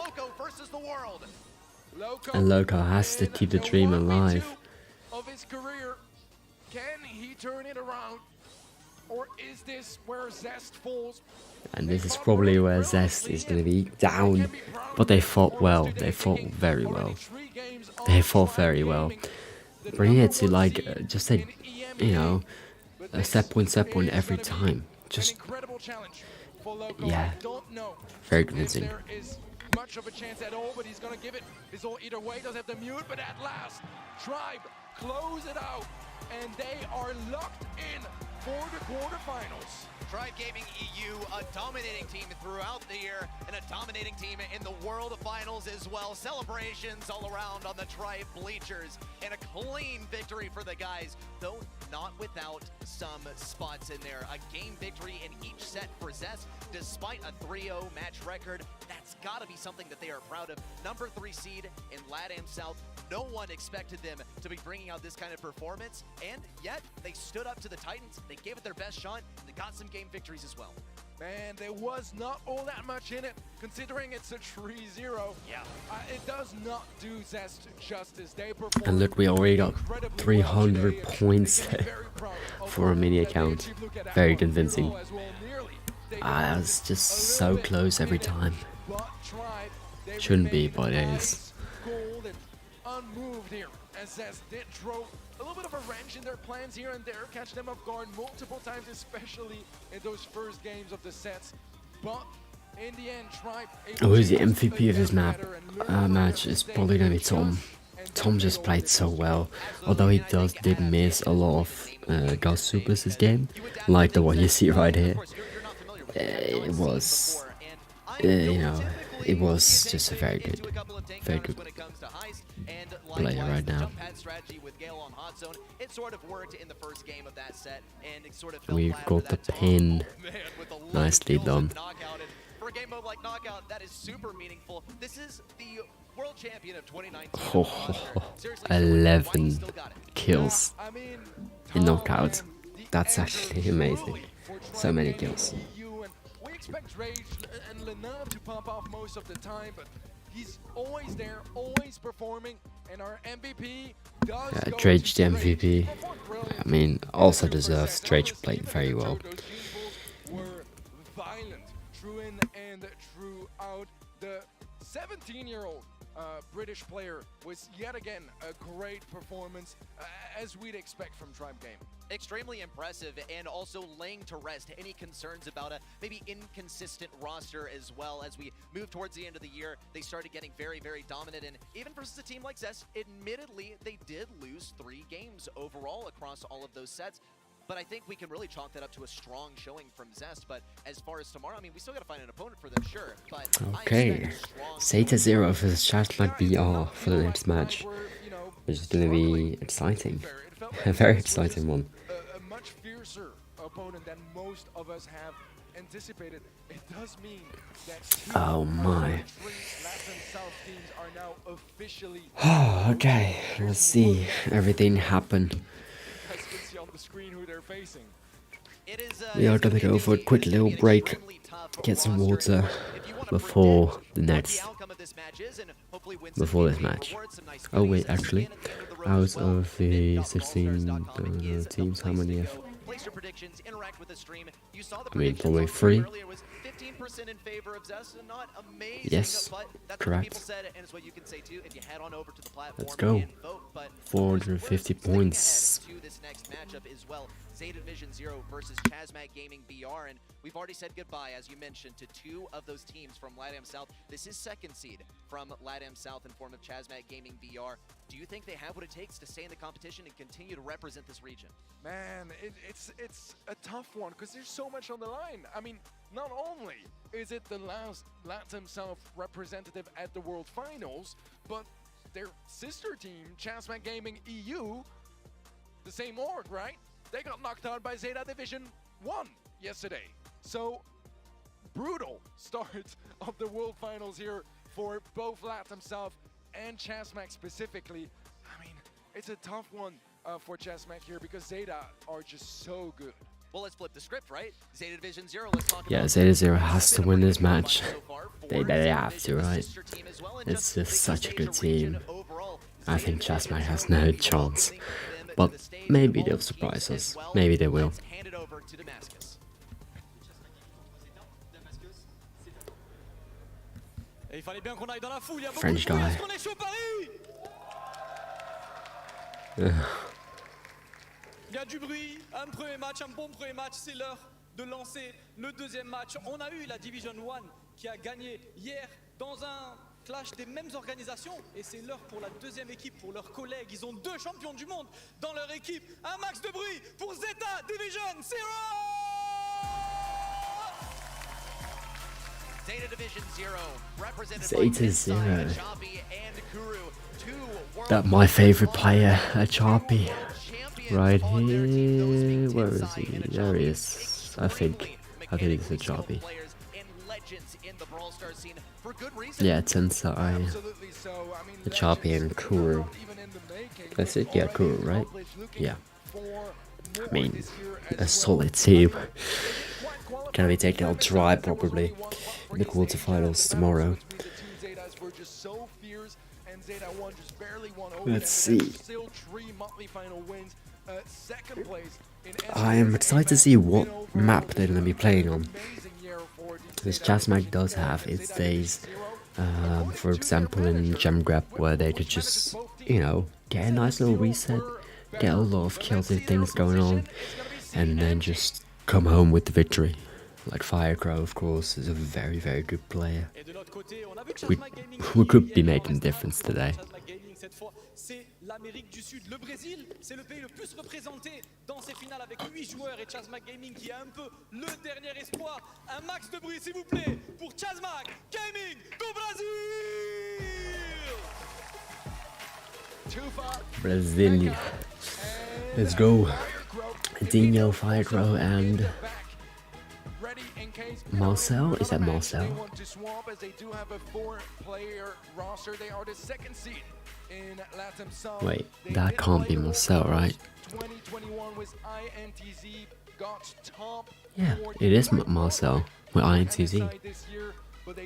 And Loco has to keep the dream alive. Of his career, can he turn it around, or is this where Zest And this is probably where Zest is going to be down. But they fought well. They fought very well. They fought very well. Bringing it to like just a, you know, a set point every time. Just, yeah, very convincing. Much of a chance at all, but he's gonna give it his all either way. Does have the mute, but at last, Tribe close it out, and they are locked in for the quarterfinals. Tribe Gaming EU, a dominating team throughout the year, and a dominating team in the World Finals as well. Celebrations all around on the Tribe bleachers, and a clean victory for the guys, though not without some spots in there. A game victory in each set for Zest, despite a 3-0 match record. That's got to be something that they are proud of. Number 3 seed in LATAM South. No one expected them to be bringing out this kind of performance, and yet they stood up to the Titans. They gave it their best shot, and they got some game victories as well. Man, there was not all that much in it, considering it's a 3-0. Yeah. It does not do Zest justice. They And look, we already got 300 points for a mini account. Very convincing. That was just so close every time. Shouldn't be, but it is. Unmoved here, as Zest did throw a little bit of a wrench in their plans here and there, catch them off guard multiple times, especially in those first games of the sets. But in the end, Tribe. Who's the MVP of this match is probably gonna be Tom. Tom just played so well, although he did miss a lot of Ghost Supers this game, like the one you see right here. It was, you know, it was just a very good player right now. We've got the pin. Nicely done. For a game mode like Knockout, that is super meaningful. This is the world champion of 2019. Oh, 11 kills in Knockout. That's actually amazing. So many kills. We expect Rage and Lena to pop off most of the time, but he's always there, always performing, and our MVP does go Drage the to MVP. I mean, also deserves. Drage played very well. Were violent, true in and true out. The 17-year-old British player was yet again a great performance, as we'd expect from Tribe Game. Extremely impressive, and also laying to rest any concerns about a maybe inconsistent roster as well. As we move towards the end of the year, they started getting very, very dominant, and even versus a team like Zest, admittedly, they did lose 3 games overall across all of those sets. But I think we can really chalk that up to a strong showing from Zest. But as far as tomorrow, I mean, we still got to find an opponent for them, sure. But okay, Zeta 0 versus Chatmac BR for the next match, which is going to be exciting. A very exciting one. A much fiercer opponent than most of us have anticipated. It does mean that oh my. LATAM South teams are now officially. Okay, let's see everything happen. On the screen who they're facing. We are gonna go for a quick little break, get some water before this match. Oh wait, actually, out of the 16 teams, how many have? I mean, probably 3. Yes, correct. Let's go. 450 points. Zeta Division 0 versus Chasmac Gaming BR, and we've already said goodbye, as you mentioned, to 2 of those teams from LATAM South. This is second seed from LATAM South in form of Chasmac Gaming BR. Do you think they have what it takes to stay in the competition and continue to represent this region? Man, it's a tough one, because there's so much on the line. I mean, not only is it the last LATAM South representative at the World Finals, but their sister team, Chasmac Gaming EU, the same org, right? They got knocked out by Zeta Division 1 yesterday. So, brutal start of the World Finals here for both LATAM South and Chasmac specifically. I mean, it's a tough one for Chasmac here, because Zeta are just so good. Well, let's flip the script, right? Zeta Division 0, let's talk about Zeta 0 has to win this match. They have to, right? It's just such a good team. I think Chasmac has no chance. But maybe they'll surprise us. Maybe they will. Et il fallait bien qu'on aille dans la foule, il y a beaucoup French de bruit, guy. est-ce qu'on est chaud Paris? Il y a du bruit, un premier match, un bon premier match, c'est l'heure de lancer le deuxième match. On a eu la Division 1 qui a gagné hier dans un clash des mêmes organisations et c'est l'heure pour la deuxième équipe, pour leurs collègues. Ils ont 2 champions du monde dans leur équipe. Un max de bruit pour Zeta Division 0! Zeta Division 0, represented Zeta by Tensai, Zero. Achapi, and Kuru. 2 world That my favorite player, Achapi. champions Right on their team. Those being here. Where is Tensai he? and There he Achapi, is. I think it's mechanically skilled Achapi. players and legends in the Brawl Stars scene for good reason. Yeah, Tensai, Absolutely so. I mean, Achapi, and legends, Kuru. not even in the making, That's but it? Yeah, already Kuru, right? accomplished, looking Yeah. for I more mean, this year as a well. solid team. Quite qualified. Gonna be taking on Tribe probably in the quarterfinals tomorrow. Let's see. I am excited to see what map they're gonna be playing on. This Chasmag does have its days, for example in Gem Grab, where they could just, you know, get a nice little reset, get a lot of chaotic things going on, and then just come home with the victory. Like Firecrow, of course, is a very, very good player. Et de l'autre côté, on a vu que We- Chasma Gaming we could be hier, making on reste difference un peu today. Chasma Gaming, cette fois, c'est l'Amérique du Sud. Le Brésil, c'est le pays le plus représenté dans ces finales avec 8 joueurs et Chasma Gaming qui est un peu le dernier espoir. Un max de bruit, s'il vous plaît, pour Chasma Gaming do Brasil! Brazil. Let's go. Dino, Firecrow, and Marcel? Is that Marcel? Wait, that can't be Marcel, right? Yeah, it is Marcel with INTZ.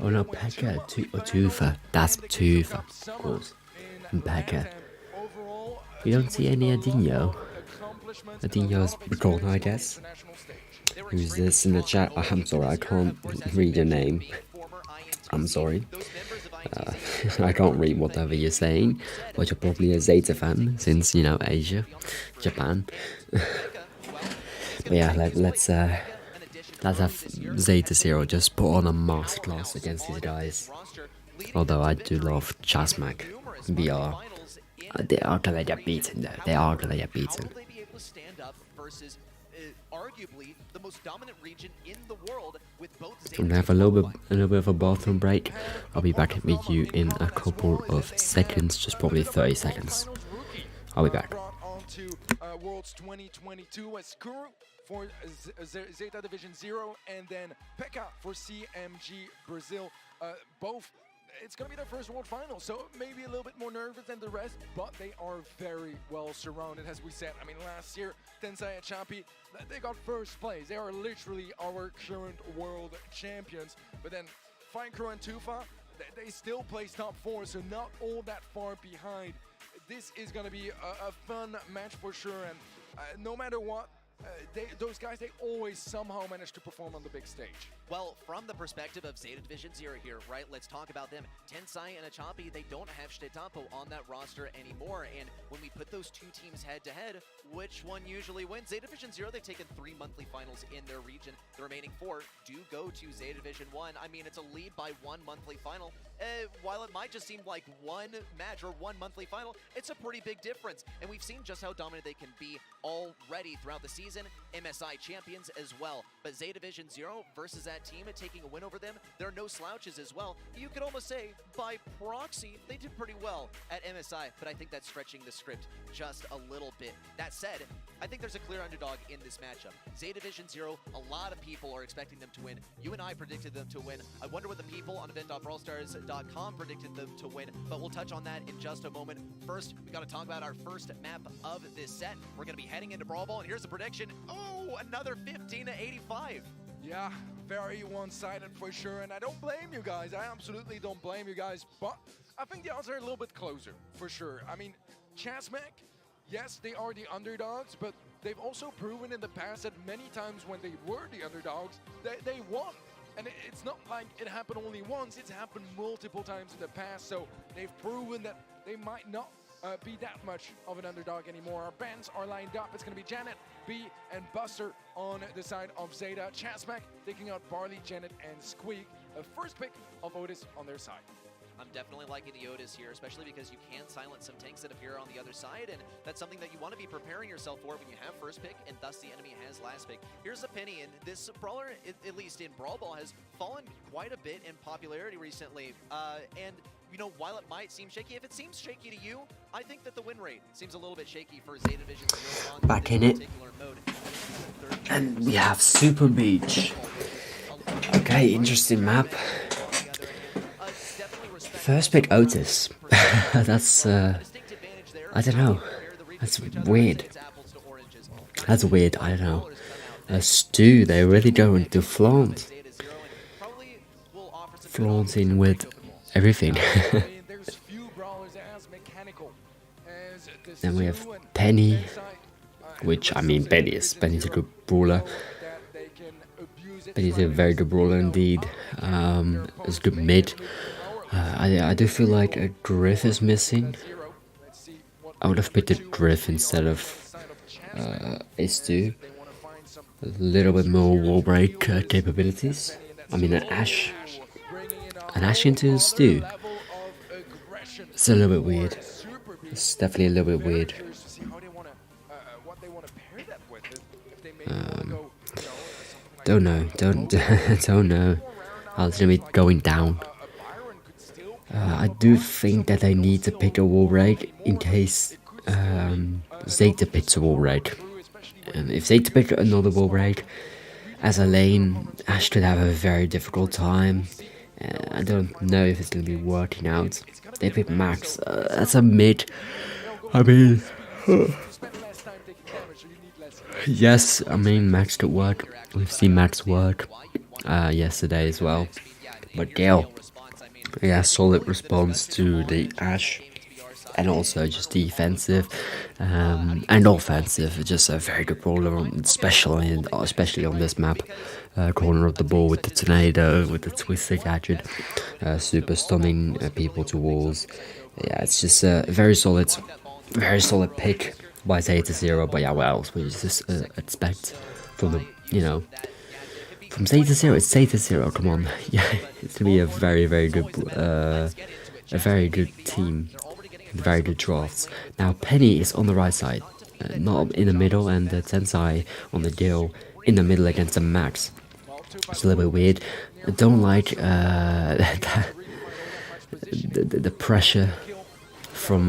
Oh no, Pekka or Tufa. That's Tufa, of course. And Pekka. You don't see any Adinho. Adinho's gone, I guess. Who's this in the chat? I'm sorry, I can't read your name. I'm sorry. I can't read whatever you're saying, but you're probably a Zeta fan, since, you know, Asia, Japan. But yeah, let's have Zeta Zero just put on a masterclass against these guys. Although I do love Chasmag, BR. They are gonna get beaten though, they are gonna get beaten. How will they be able to stand up versus arguably the most dominant region in the world with both I'm gonna have a little bit of a bathroom break. I'll be back with you in a couple of seconds, just probably 30 seconds. I'll be back. Brought on to Worlds 2022 as Kuru for Zeta Division 0 and then Pekka for CMG Brazil. Both, it's going to be their first World Final, so maybe a little bit more nervous than the rest, but they are very well surrounded, as we said. I mean, last year, Tensai and Champi, they got first place. They are literally our current world champions. But then Firecrow and Tufa, they still place top 4, so not all that far behind. This is going to be a fun match for sure, and no matter what, those guys, they always somehow manage to perform on the big stage. Well, from the perspective of Zeta Division 0 here, right, let's talk about them. Tensai and Achapi, they don't have Shtetapo on that roster anymore, and when we put those two teams head-to-head, which one usually wins? Zeta Division 0, they've taken 3 monthly finals in their region. The remaining 4 do go to Zeta Division 1. I mean, it's a lead by 1 monthly final. While it might just seem like 1 match or 1 monthly final, it's a pretty big difference, and we've seen just how dominant they can be already throughout the season. MSI champions as well, but Zeta Division 0 versus that team and taking a win over them, there are no slouches as well. You could almost say, by proxy, they did pretty well at MSI, but I think that's stretching the script just a little bit. That said, I think there's a clear underdog in this matchup. Zeta Division 0, a lot of people are expecting them to win. You and I predicted them to win. I wonder what the people on event.brawlstars.com predicted them to win, but we'll touch on that in just a moment. First, we got to talk about our first map of this set. We're going to be heading into Brawl Ball, and here's the prediction. Oh, another 15-85. Yeah, very one-sided for sure, and I don't blame you guys. I absolutely don't blame you guys, but I think the odds are a little bit closer, for sure. I mean, Chasmag, yes, they are the underdogs, but they've also proven in the past that many times when they were the underdogs, they won. And it's not like it happened only once, it's happened multiple times in the past, so they've proven that they might not be that much of an underdog anymore. Our bands are lined up. It's going to be Janet, B, and Buster on the side of Zeta. Chasmac taking out Barley, Janet, and Squeak. A first pick of Otis on their side. I'm definitely liking the Otis here, especially because you can silence some tanks that appear on the other side, and that's something that you want to be preparing yourself for when you have first pick, and thus the enemy has last pick. Here's a Penny, and this brawler, at least in Brawl Ball, has fallen quite a bit in popularity recently, and you know, while it might seem shaky, if it seems shaky to you, I think that the win rate seems a little bit shaky for Zeta Vision's Back in it. And we have Super Beach. Okay, interesting map. First pick Otis. That's, I don't know. That's weird. That's weird, I don't know. Stu, they're really going to flaunt. Flaunting with everything. Then we have Penny, which, I mean, Penny's a good brawler. Penny's a very good brawler indeed. It's good mid. I do feel like a Griff is missing. I would have picked a Griff instead of S2. A little bit more wall break capabilities. I mean, an Ash into a Stu. It's a little bit weird. It's definitely a little bit weird. Don't know. Don't know how it's gonna be going down. I do think that I need to pick a wall break in case Zeta picks a wall break. And if Zeta picks another wall break as a lane, Ash could have a very difficult time. I don't know if it's going to be working out. They pick Max. That's a mid. I mean, yes, I mean Max could work. We've seen Max work yesterday as well. But Gale, yeah, solid response to the Ash, and also just defensive and offensive. Just a very good brawler, especially on this map. Corner of the ball with the tornado, with the twister gadget, super stunning people to walls. Yeah, it's just a very solid pick by Zeta Zero. But yeah, what else would you just expect from the, you know, from Zeta Zero? It's Zeta Zero. Come on, yeah, it's gonna be a very good team, very good drafts. Now Penny is on the right side, not in the middle, and Tensai on the deal in the middle against the Max. It's a little bit weird. I don't like the pressure from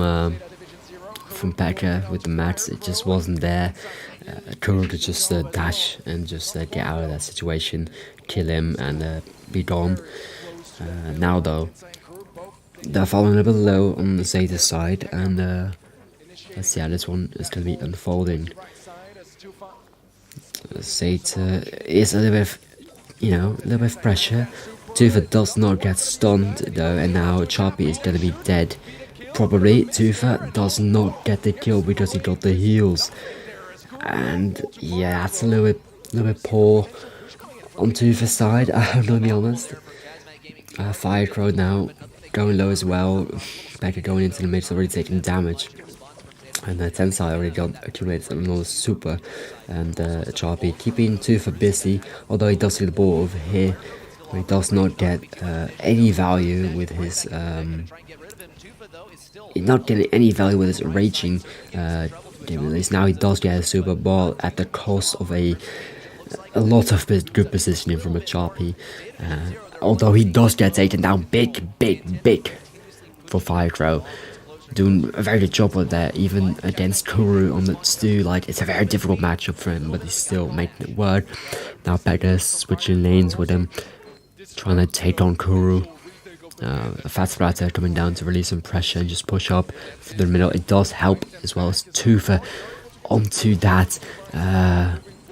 Becca with the Max. It just wasn't there. Kuro could just dash and just get out of that situation, kill him and be gone. Now though, they're falling a bit low on the Zeta side, and let's see how this one is going to be unfolding. Zeta is a little bit of, a little bit of pressure. Tufa does not get stunned though, and now Choppy is going to be dead. Probably Tufa does not get the kill because he got the heals. And yeah, that's a little bit poor on Tufa's side, I'm going to be honest. Firecrow now going low as well. Becca going into the mid, already taking damage. And Tensai already accumulated another super. And Choppy keeping Tufa busy, although he does see the ball over here. But he does not get any value with his not getting any value with his raging game release. Now he does get a super ball at the cost of a lot of good positioning from a Choppy. Although he does get taken down big for Firecrow. Doing a very good job with that, even against Kuru on the Stu. Like, it's a very difficult matchup for him, but he's still making it work. Now Becca's switching lanes with him, trying to take on Kuru. A fast splatter coming down to release some pressure and just push up for the middle. It does help as well as Tufa onto that,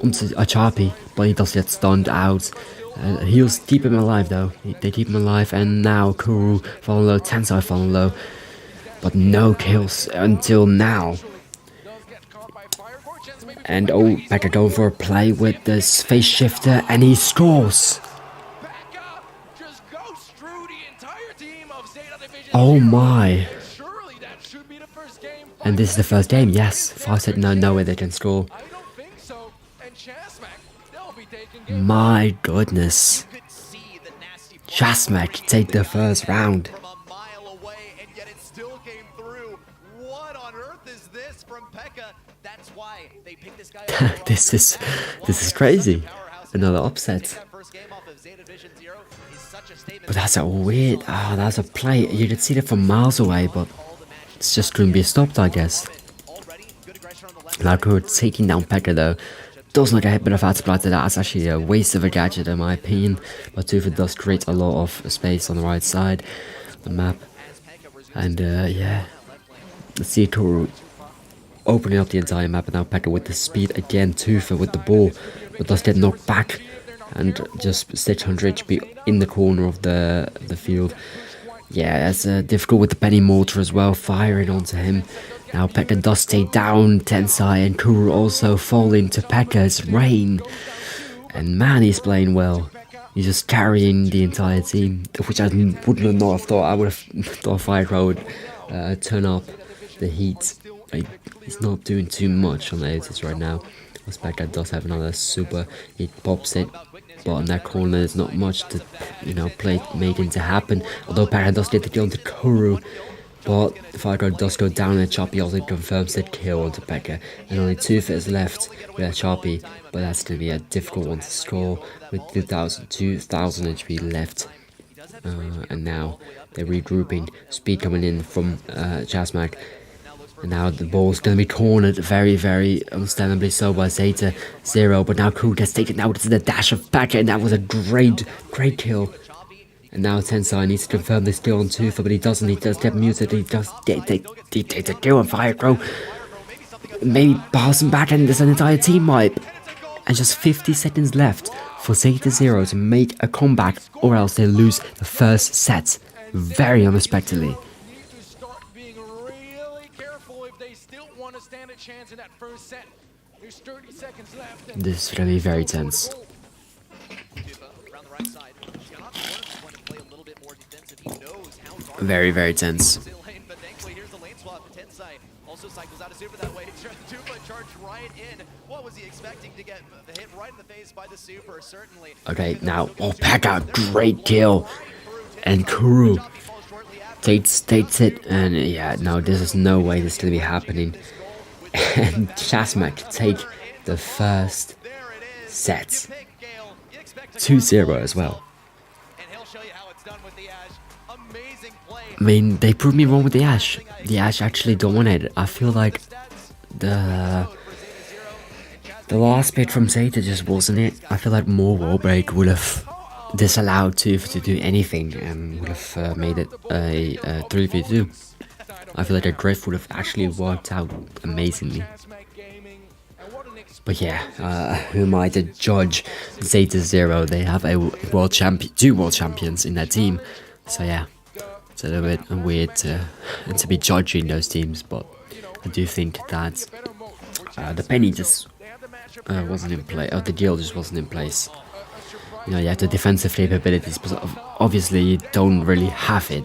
onto a Choppy, but he does get stunned out. Heals keep him alive though. They keep him alive, and now Kuru falling low, Tensai falling low. But no kills until now. And oh, Becca going for a play with this face shifter, and he scores. Oh my. Surely that should be the first game. And this is the first game, yes. 5 set, no way they can score. I don't think so. And Chasmack, they'll be taking game. My goodness. Chasmack take the first round. From a mile away, and yet it still came through. What on earth is this from Pekka? That's why they picked this guy up. This is crazy. Another upset. But that's a weird, that's a play. You could see that from miles away, but it's just couldn't be stopped, I guess. Like we're taking down Pekka though. Does not get hit with a fat splatter. That's actually a waste of a gadget in my opinion. But Tufa does create a lot of space on the right side of the map. And yeah. Let's see Kuru opening up the entire map, and now Pekka with the speed again. Tufa with the ball, but does get knocked back and just sits 100 HP in the corner of the field. Yeah, that's difficult with the Penny Mortar as well, firing onto him. Now Pekka does stay down, Tensai and Kuru also fall into Pekka's rain. And man, he's playing well. He's just carrying the entire team, which I wouldn't have thought. I would have thought Firecrow would turn up the heat. He's not doing too much on the Otis right now. Pekka does have another super, he pops it, but in that corner there's not much to, play making to happen. Although Pekka does get the kill onto Kuru, but Firecrow does go down and Choppy also confirms the kill onto Pekka. And only 2 is left with a Choppy, but that's going to be a difficult one to score with 2,000 HP left. And now they're regrouping, speed coming in from Chasmack. And now the ball's going to be cornered very, very understandably so by Zeta 0. But now Kuru gets taken out to the dash of Pekka, and that was a great kill. And now Tensai needs to confirm this kill on Tufa, but he doesn't. He does get muted. He does take the kill on Firecrow. Maybe pass him back, and there's an entire team wipe. And just 50 seconds left for Zeta 0 to make a comeback, or else they lose the first set. Very unexpectedly. This is going to be very tense. Very, very tense. Also cycles out of super that way. Tufa charged right in. What was he expecting to get hit right in the face by the super? Certainly. Okay, now Pekka, great kill. And Kuru takes it, and yeah, no, this is no way this is gonna be happening. And Chasmack take the first set. 2-0 as well. I mean, they proved me wrong with the Ashe. The Ashe actually dominated. I feel like the last bit from Zeta just wasn't it. I feel like more wall break would have disallowed Tufa to do anything and would have made it a 3v2. I feel like a Griff would have actually worked out amazingly. But yeah, who am I to judge Zeta 0? They have a two world champions in their team. So yeah. It's a little bit weird to be judging those teams, but I do think that the penny just wasn't in place, or the deal just wasn't in place. You have the defensive capabilities, but obviously you don't really have it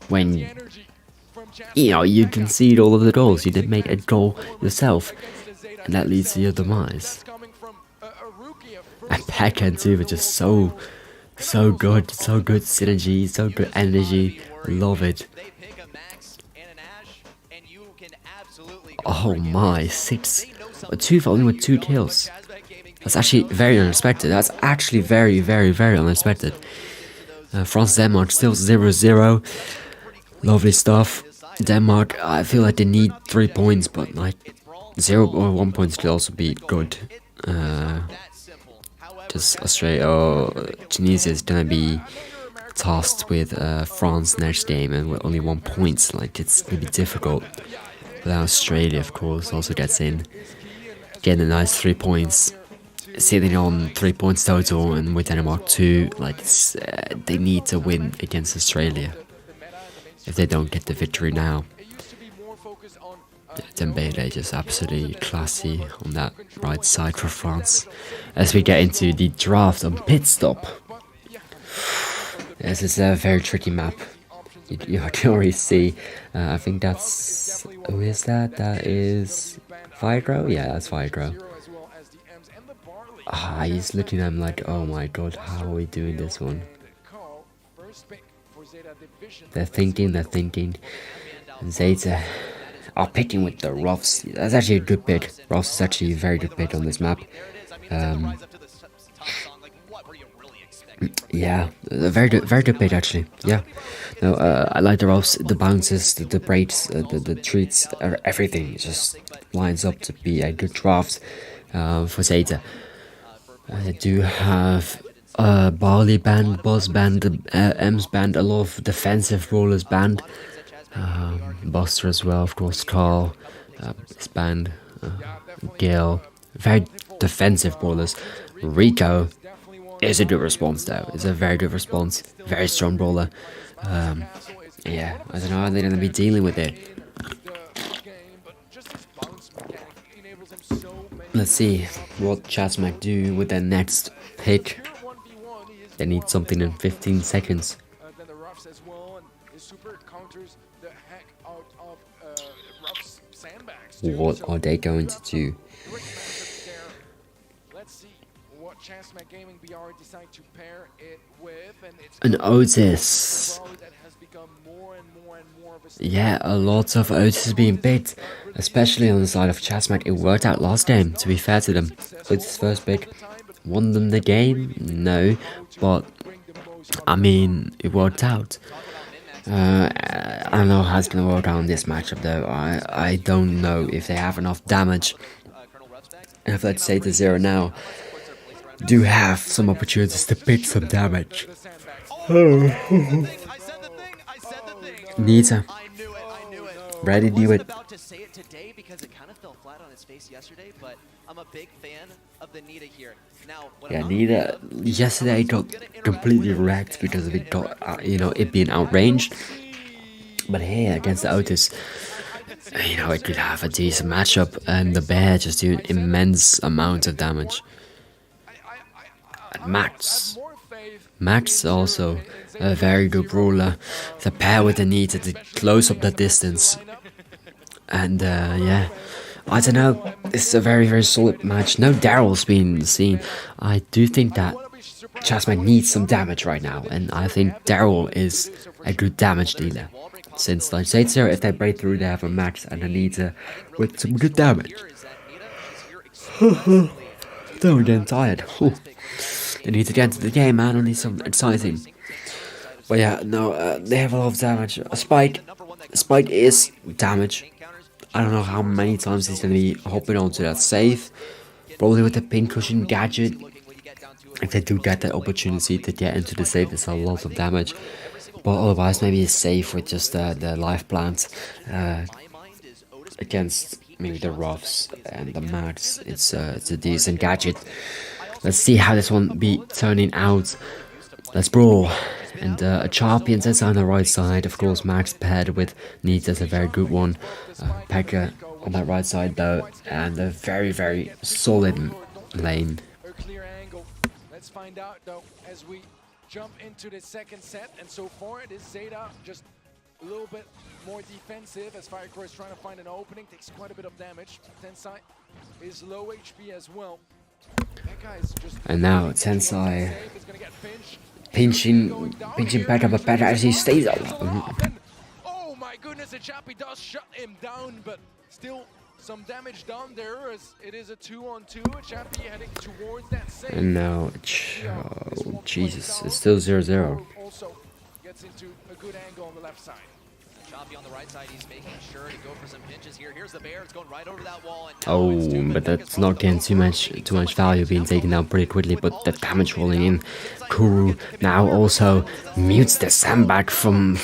when you concede all of the goals. You didn't make a goal yourself, and that leads to your demise. And Pekka and Tufa just so good synergy, so good energy. Love it. Oh my, 6. Tufa only with 2 kills. That's actually very unexpected. That's actually very, very, very unexpected. France Denmark still 0-0. Lovely stuff. Denmark, I feel like they need 3 points, but like 0 or 1 points could also be good. Just Australia or Tunisia is gonna be tasked with France next game, and with only 1 point, like it's gonna be difficult. But Australia, of course, also gets in, getting a nice 3 points, sitting on 3 points total, and with Denmark 2, like they need to win against Australia if they don't get the victory now. Dembele just absolutely classy on that right side for France. As we get into the draft on pit stop. This is a very tricky map. You can already see. I think that's, who is that? That is Figro? Yeah, that's Figro. Ah, he's looking at him like, oh my god, how are we doing this one? They're thinking. And Zeta are picking with the Ruffs. That's actually a good pick. Ruffs is actually a very good pick on this map. Yeah, a very good pick actually. Yeah, no, I like the Ruffs, the bounces, the breaks, the treats, everything just lines up to be a good draft for Zeta. I do have Barley banned, Buzz banned, M's banned, a lot of defensive brawlers banned. Buster as well, of course, Carl is banned, Gil, very defensive brawlers. Rico is a good response though, it's a very good response, very strong brawler. Yeah, I don't know how they're going to be dealing with it. Let's see what Chasmac do with their next pick. They need something in 15 seconds. What are they going to do? An Otis. Yeah, a lot of Otis being picked, especially on the side of Chasmac. It worked out last game, to be fair to them. Otis' first pick won them the game? No, but I mean, it worked out. I don't know how it's gonna work out in this matchup though. I don't know if they have enough damage. And if let's say the 0 now do have some opportunities to pick some damage. Nita. Ready to do it. About to say it today because it kind of fell flat on its face yesterday, but I'm a big fan of the Nita here. Now, yeah, Nita yesterday got completely wrecked because of it got it being outranged. But here against the Otis, it could have a decent matchup, and the bear just doing immense amounts of damage. And Max also a very good brawler. The pair with the Nita to close up the distance. And yeah, I don't know. This is a very, very solid match. No Daryl's been seen. I do think that Chasmac needs some damage right now, and I think Daryl is a good damage dealer. Since, like say so, if they break through, they have a Max and a Nita with some good damage. Though we're getting tired. They need to get into the game, man. I need something exciting. But yeah, no, they have a lot of damage. Spike is damage. I don't know how many times he's going to be hopping onto that save. Probably with the pincushion gadget. If they do get that opportunity to get into the save, it's a lot of damage. But otherwise, maybe it's safe with just the life plant against maybe the Ruffs and the Max. It's a decent gadget. Let's see how this one be turning out. Let's brawl. And a champion sits on the right side. Of course, Max paired with Nita is a very good one. Pekka on that right side though, and a very, very solid lane. Let's find out though as we jump into the second set, and so far it is Zeta just a little bit more defensive as Firecrow is trying to find an opening, takes quite a bit of damage. Tensai is low HP as well. And now Tensai pinching Pekka, but Pekka actually stays up. Oh my goodness, the Chappie does shut him down, but still some damage done there as it is a 2-on-2. Chappie heading towards that save. And now, oh, Jesus, it's still 0-0. Also gets into a good angle on the left side. Choppy on the right side, he's making sure to go for some pinches here. Here's the bear, it's going right over that wall. And oh, but that's not getting too much value, being taken down pretty quickly, but the damage rolling in. Kuru now also mutes the sandbag from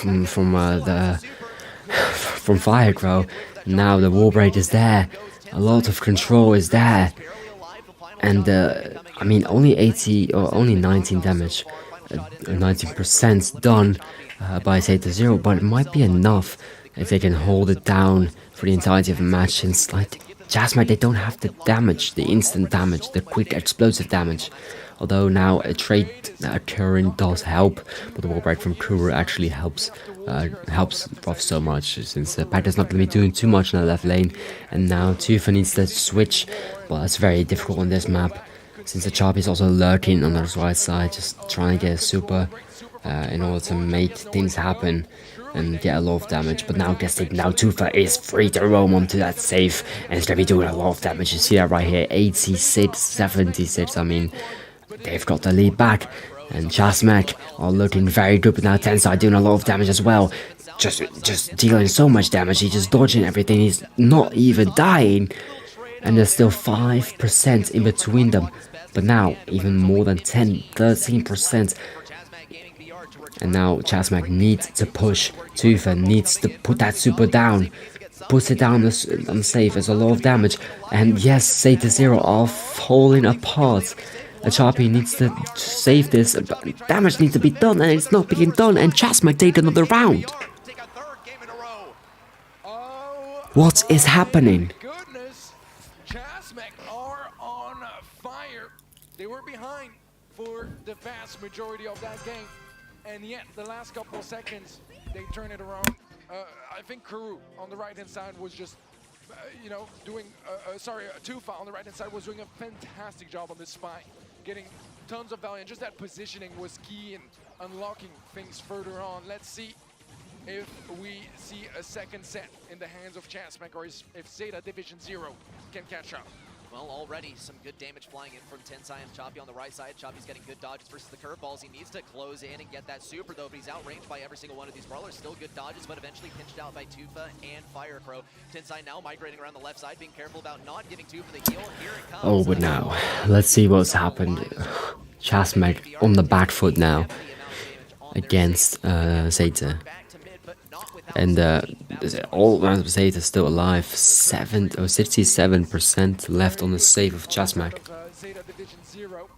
Firecrow. Now the wall break is there, a lot of control is there, and I mean only 80 or only 19 damage, 19% done by Zeta 0, but it might be enough if they can hold it down for the entirety of the match. Since like Jasmine, they don't have the damage, the instant damage, the quick explosive damage. Although now a trade occurring does help, but the wall break from Kuro actually helps Ruff so much, since Pekka's not going to be doing too much in the left lane. And now Tufa needs to switch, but it's very difficult on this map, since the Choppy is also lurking on the right side, just trying to get a super in order to make things happen and get a lot of damage. But now Tufa is free to roam onto that safe, and it's going to be doing a lot of damage. You see that right here, 86, 76, I mean, they've got the lead back, and Chasmac are looking very good, but now Tensai doing a lot of damage as well. Just dealing so much damage, he's just dodging everything, he's not even dying, and there's still 5% in between them. But now, even more than 10, 13%. And now Chasmac needs to push. Tufa needs to put that super down. Puts it down on the safe. There's a lot of damage. And yes, Zeta Zero are falling apart. A Choppy needs to save this. Damage needs to be done, and it's not being done. And Chasmac take another round. What is happening? Goodness, Chasmac are on fire. They were behind for the vast majority of that game. And yet, the last couple of seconds, they turn it around. I think Kuru on the right-hand side was just, doing, Tufa on the right-hand side was doing a fantastic job on this spy, getting tons of value, and just that positioning was key in unlocking things further on. Let's see if we see a second set in the hands of Chasmac, or if Zeta Division 0 can catch up. Well, already some good damage flying in from Tensai and Choppy on the right side. Choppy's getting good dodges versus the curveballs. He needs to close in and get that super, though, but he's outranged by every single one of these brawlers. Still good dodges, but eventually pinched out by Tufa and Fire Crow. Tensai now migrating around the left side, being careful about not giving Tufa the heal. Here it comes. Oh, but now, let's see what's happened. Chasmac on the back foot now against Zeta. And all rounds of Zeta still alive. 67% left on the save of Chasmac. Zeta Division 0.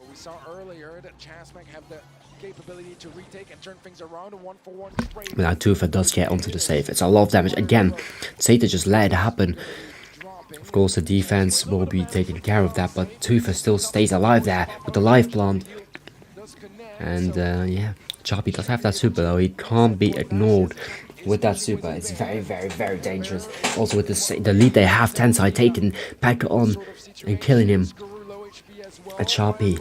We saw earlier that Chasmac have the capability to retake and turn things around. A 1-for-1 trade. Now Tufa does get onto the save. It's a lot of damage. Again, Zeta just let it happen. Of course, the defense will be taking care of that, but Tufa still stays alive there with the life plant. And yeah, Choppy does have that super, though. He can't be ignored. With that super, it's very, very, very dangerous. Also with the lead they have, Tensai taking Pekka on and killing him. A Choppy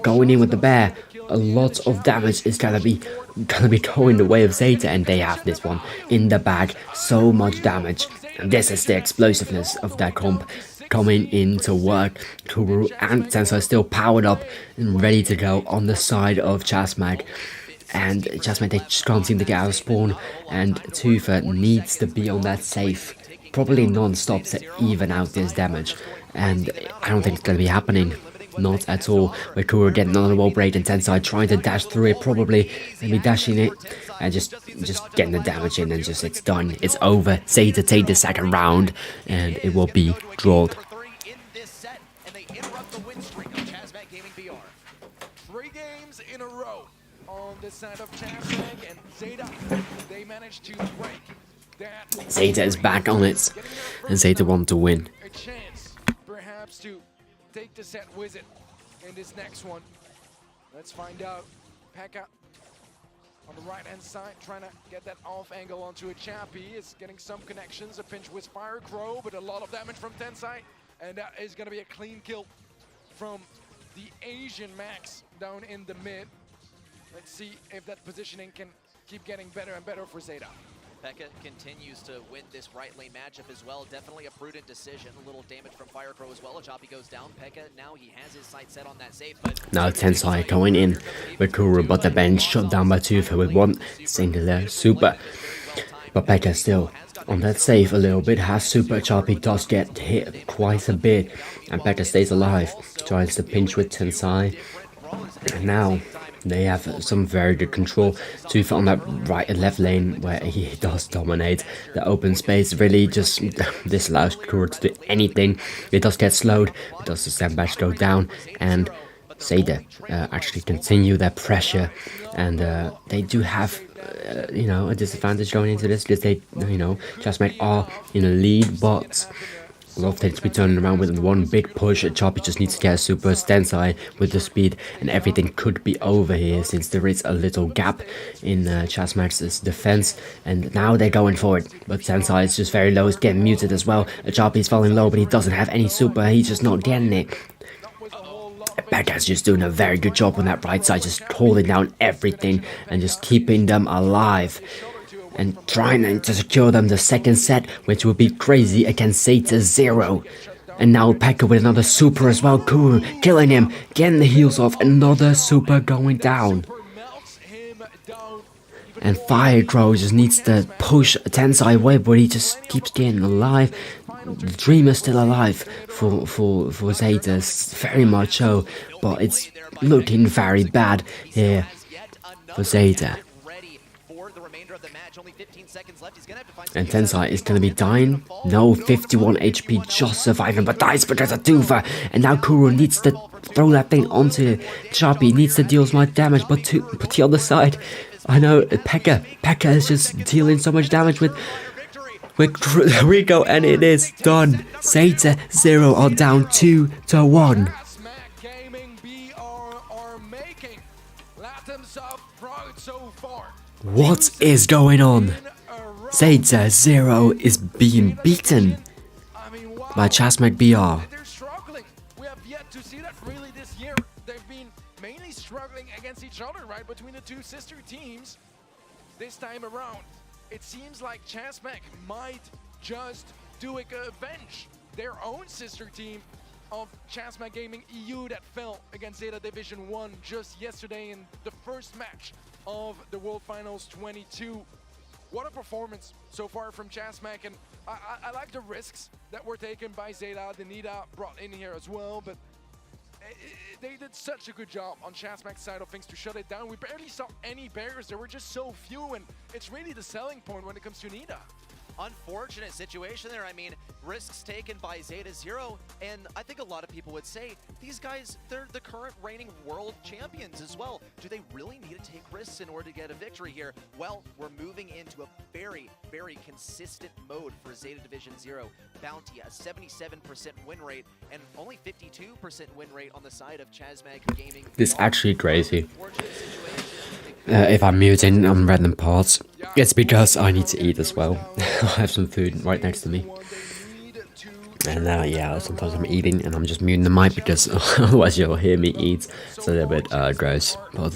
going in with the bear. A lot of damage is gonna be going the way of Zeta, and they have this one in the bag. So much damage. And this is the explosiveness of that comp coming into work. Kuru and Tensai still powered up and ready to go on the side of Chasmac. And Chasmac, they just can't seem to get out of spawn, and Tufa needs to be on that safe, probably non-stop, to even out this damage. And I don't think it's going to be happening, not at all. With Kuro getting on the wall break and Tensai trying to dash through it, probably maybe dashing it, and just getting the damage in, and just it's done, it's over. Zeta take the second round, and it will be drawn. 3 games in a row on the side of Chasmac, and Zeta, they managed to break that. Zeta is back on it, and Zeta want to win. A chance, perhaps, to take the set with it in this next one. Let's find out. Pekka on the right-hand side, trying to get that off angle onto a Chappy. Is getting some connections. A pinch with Fire Crow, but a lot of damage from Tensai, and that is going to be a clean kill from the Asian Max down in the mid. Let's see if that positioning can keep getting better and better for Zeta. Pekka continues to win this right lane matchup as well. Definitely a prudent decision. A little damage from Fire Crow as well. Choppy goes down. Pekka, now he has his sight set on that save. But now Tensai going in with Kuro, but the bench shot down by Tufa with one singular super. But Pekka still on that save a little bit. Has super. Choppy does get hit quite a bit, and Pekka stays alive. Tries to pinch with Tensai. And now they have some very good control. Tufa on that right and left lane, where he does dominate the open space. Really just disallows Kuro to do anything. It does get slowed. It does the stand back go down, and Zeta actually continue their pressure. And they do have a disadvantage going into this, because they Chasmac are in a lead, but A lot of things to be turning around with one big push. Choppy just needs to get a super Stensai with the speed, and everything could be over here since there is a little gap in Chasmax's defense. And now they're going for it, but Stensai is just very low. He's getting muted as well. Choppy's falling low, but he doesn't have any super. He's just not getting it. Becca's just doing a very good job on that right side, just holding down everything and just keeping them alive. And trying to secure them the second set, which would be crazy against Zeta 0. And now Pekka with another super as well. Kuru killing him, getting the heals off, another super going down. And Firecrow just needs to push Tensai away, but he just keeps getting alive. The Dream is still alive for Zeta, very much so, but it's looking very bad here for Zeta. And Tensai is going to be dying. No, 51 HP, just surviving, but dies because of Tufa. And now Kuro needs to throw that thing onto Choppy, needs to deal some damage, but the other side, I know, Pekka is just dealing so much damage with Rico, and it is done. Zeta 0 are down 2-1. What is going on? Zeta 0 is being beaten by Chasmac BR. They're struggling. We have yet to see that really this year. They've been mainly struggling against each other, right? Between the two sister teams. This time around, it seems like Chasmac might just do avenge their own sister team of Chasmac Gaming EU that fell against Zeta Division 1 just yesterday in the first match of the World Finals 22. What a performance so far from Chasmac, and I like the risks that were taken by Zeta. Danita brought in here as well, but they did such a good job on Chasmac's side of things to shut it down. We barely saw any barriers. There were just so few, and it's really the selling point when it comes to Nida. Unfortunate situation there. I mean, risks taken by Zeta 0, and I think a lot of people would say, these guys, they're the current reigning world champions as well. Do they really need to take risks in order to get a victory here? Well, we're moving into a very, very consistent mode for Zeta Division 0. Bounty, a 77% win rate, and only 52% win rate on the side of Chasmac Gaming. This is actually crazy. If I'm muting on random parts, it's because I need to eat as well. I have some food right next to me. And yeah, sometimes I'm eating and I'm just muting the mic because otherwise you'll hear me eat. It's a little bit gross. But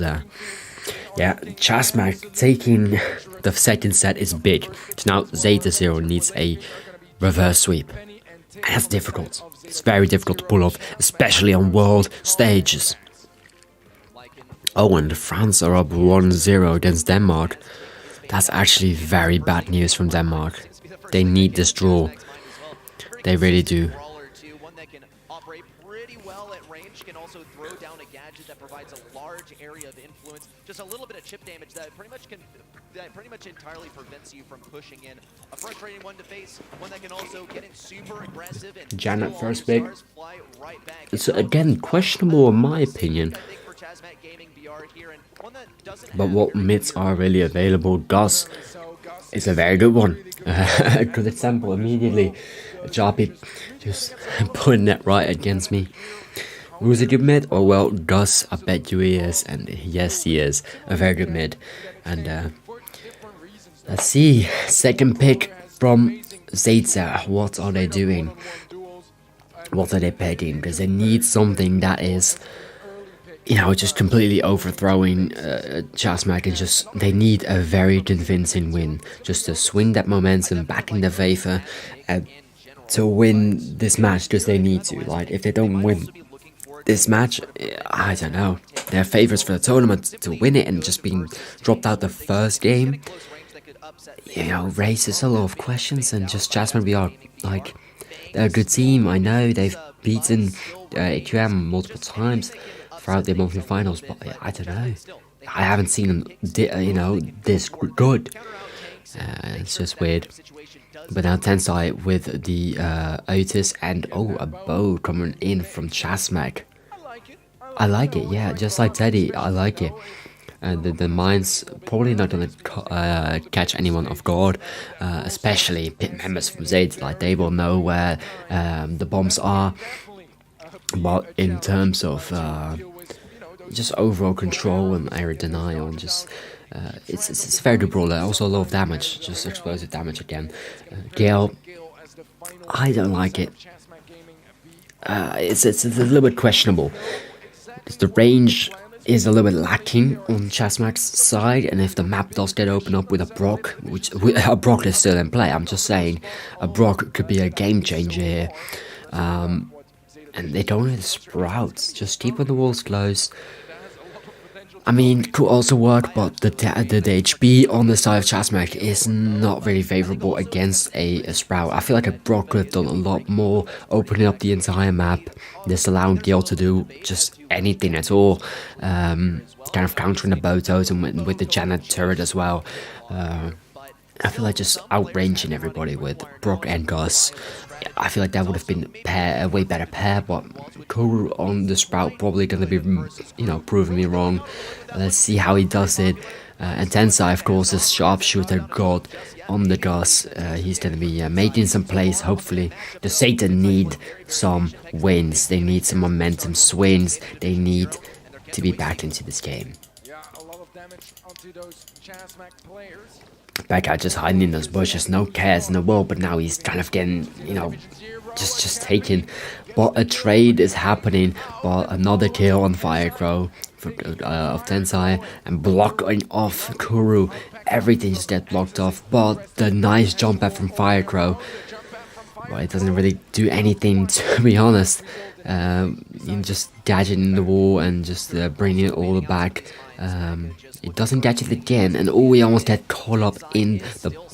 yeah, Chasmac taking the second set is big. So now Zeta 0 needs a reverse sweep. And that's difficult. It's very difficult to pull off, especially on world stages. Oh, and France are up 1-0 against Denmark. That's actually very bad news from Denmark. They need this draw. They really do. One that can operate pretty well at range, can also throw down a gadget that provides a large area of influence. Just a little bit of chip damage that pretty much entirely prevents you from pushing in. A frustrating one to face, one that can also get in super aggressive and Janet first pick. It's again questionable in my opinion. But what mids are really available? Gus is a very good one. A good example immediately. Choppy just putting it right against me. Who's a good mid? Oh well, Gus, I bet you he is. And yes, he is a very good mid. And let's see. Second pick from Zeta. What are they doing? What are they picking? Because they need something that is, you know, just completely overthrowing Chasmac, and just they need a very convincing win just to swing that momentum back in their favor to win this match, because they need to. Like, if they don't win this match, I don't know, they're favorites for the tournament to win it, and just being dropped out the first game, you know, raises a lot of questions. And just Chasmac, we are like, they're a good team. I know they've beaten AQM multiple times throughout the monthly finals, but I don't know. I haven't seen them, you know, this good. It's just weird. But now Tensai with the Otis, and oh, a bow coming in from Chasmac. I like it, yeah, just like Teddy, I like it. The mines probably not gonna catch anyone off guard, especially pit members from Zaid. Like, they will know where the bombs are. But in terms of just overall control and area denial, and just it's a very good brawler. Also a lot of damage, just explosive damage again. Gale, I don't like it. It's a little bit questionable. The range is a little bit lacking on Chasmac's side, and if the map does get opened up with a Brock, which a Brock is still in play, I'm just saying, a Brock could be a game changer here. And they don't have the sprouts, just keeping the walls close. I mean, could also work, but the HP on the side of Chasmac is not very favorable against a Sprout. I feel like a Brock could have done a lot more, opening up the entire map, just allowing Gil to do just anything at all, kind of countering the Botos and with the Janet turret as well. I feel like just outranging everybody with Brock and Gus. I feel like that would have been a way better pair, but Kuru on the Sprout probably going to be, proving me wrong. Let's see how he does it. And Tensai, of course, is sharpshooter god on the Gus. He's going to be making some plays, hopefully. The Satan need some wins. They need some momentum swings. They need to be back into this game. Yeah, a lot of damage onto those Chasmac players. Back out just hiding in those bushes, no cares in the world, but now he's kind of getting, just taken. But a trade is happening, but another kill on Firecrow of Tensai, and blocking off Kuru. Everything just gets blocked off, but the nice jump back from Firecrow, well, it doesn't really do anything, to be honest. Just gadgeting the wall and just bringing it all back. It doesn't gadget again, and we almost get caught up in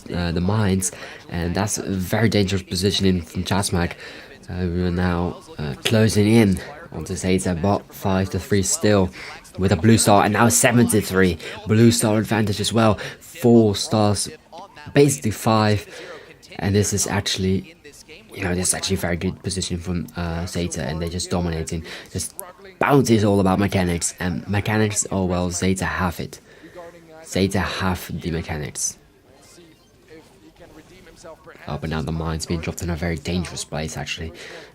the mines, and that's a very dangerous positioning from Chasmac. We are now closing in onto Zeta, but 5-3 still with a blue star, and now 7-3. Blue star advantage as well. 4 stars, basically 5, and this is actually, this is actually a very good position from Zeta, and they're just dominating. Just Bounty is all about mechanics, and mechanics, oh well, Zeta have it. Zeta have the mechanics. Oh, but now the mine's being dropped in a very dangerous place, actually.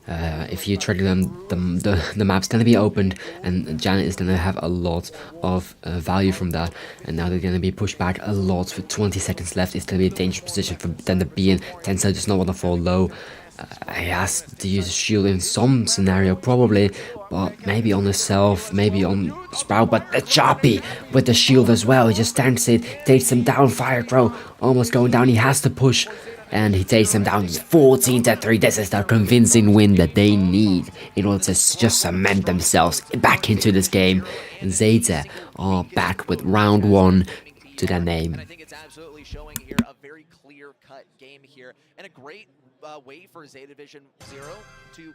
If you trigger them, the map's going to be opened, and Janet is going to have a lot of value from that. And now they're going to be pushed back a lot with 20 seconds left. It's going to be a dangerous position for them to be in. Tensai does not want to fall low. He has to use a shield in some scenario, probably, but maybe on himself, maybe on Sprout, but the Choppy with the shield as well. He just tanks it, takes him down. Firecrow almost going down. He has to push, and he takes him down. 14-3. This is the convincing win that they need in order to just cement themselves back into this game. And Zeta are back with round 1 to their name. And I think it's absolutely showing here a very clear-cut game here, and a great way for Zeta Division 0 to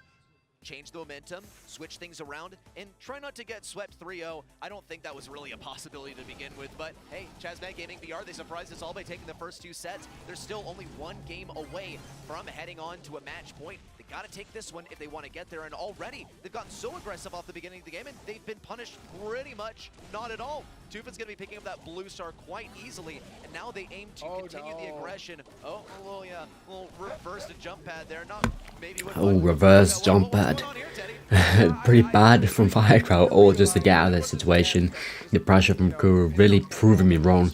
change the momentum, switch things around, and try not to get swept 3-0. I don't think that was really a possibility to begin with, but hey, Chasmac Gaming VR, they surprised us all by taking the first 2 sets. They're still only 1 game away from heading on to a match point. They gotta take this one if they want to get there, and already they've gotten so aggressive off the beginning of the game, and they've been punished pretty much not at all. Tufa's gonna be picking up that blue star quite easily, and now they aim to continue the aggression. Oh, a little reverse jump pad there, not maybe with reverse jump pad. Pretty bad from Firecrow, all just to get out of the situation. The pressure from Kuru really proving me wrong.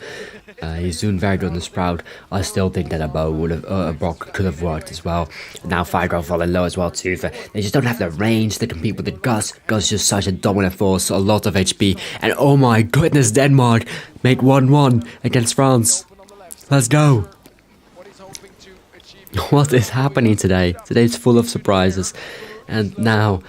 He's doing very good on the Sprout. I still think that a bow would have, a Brock could have worked as well. Now Firecrow falling low as well too. They just don't have the range to compete with the Gus. Gus is just such a dominant force, a lot of HP, and oh my goodness, Denmark make 1-1 against France. Let's go. What is happening today? Today's full of surprises, and now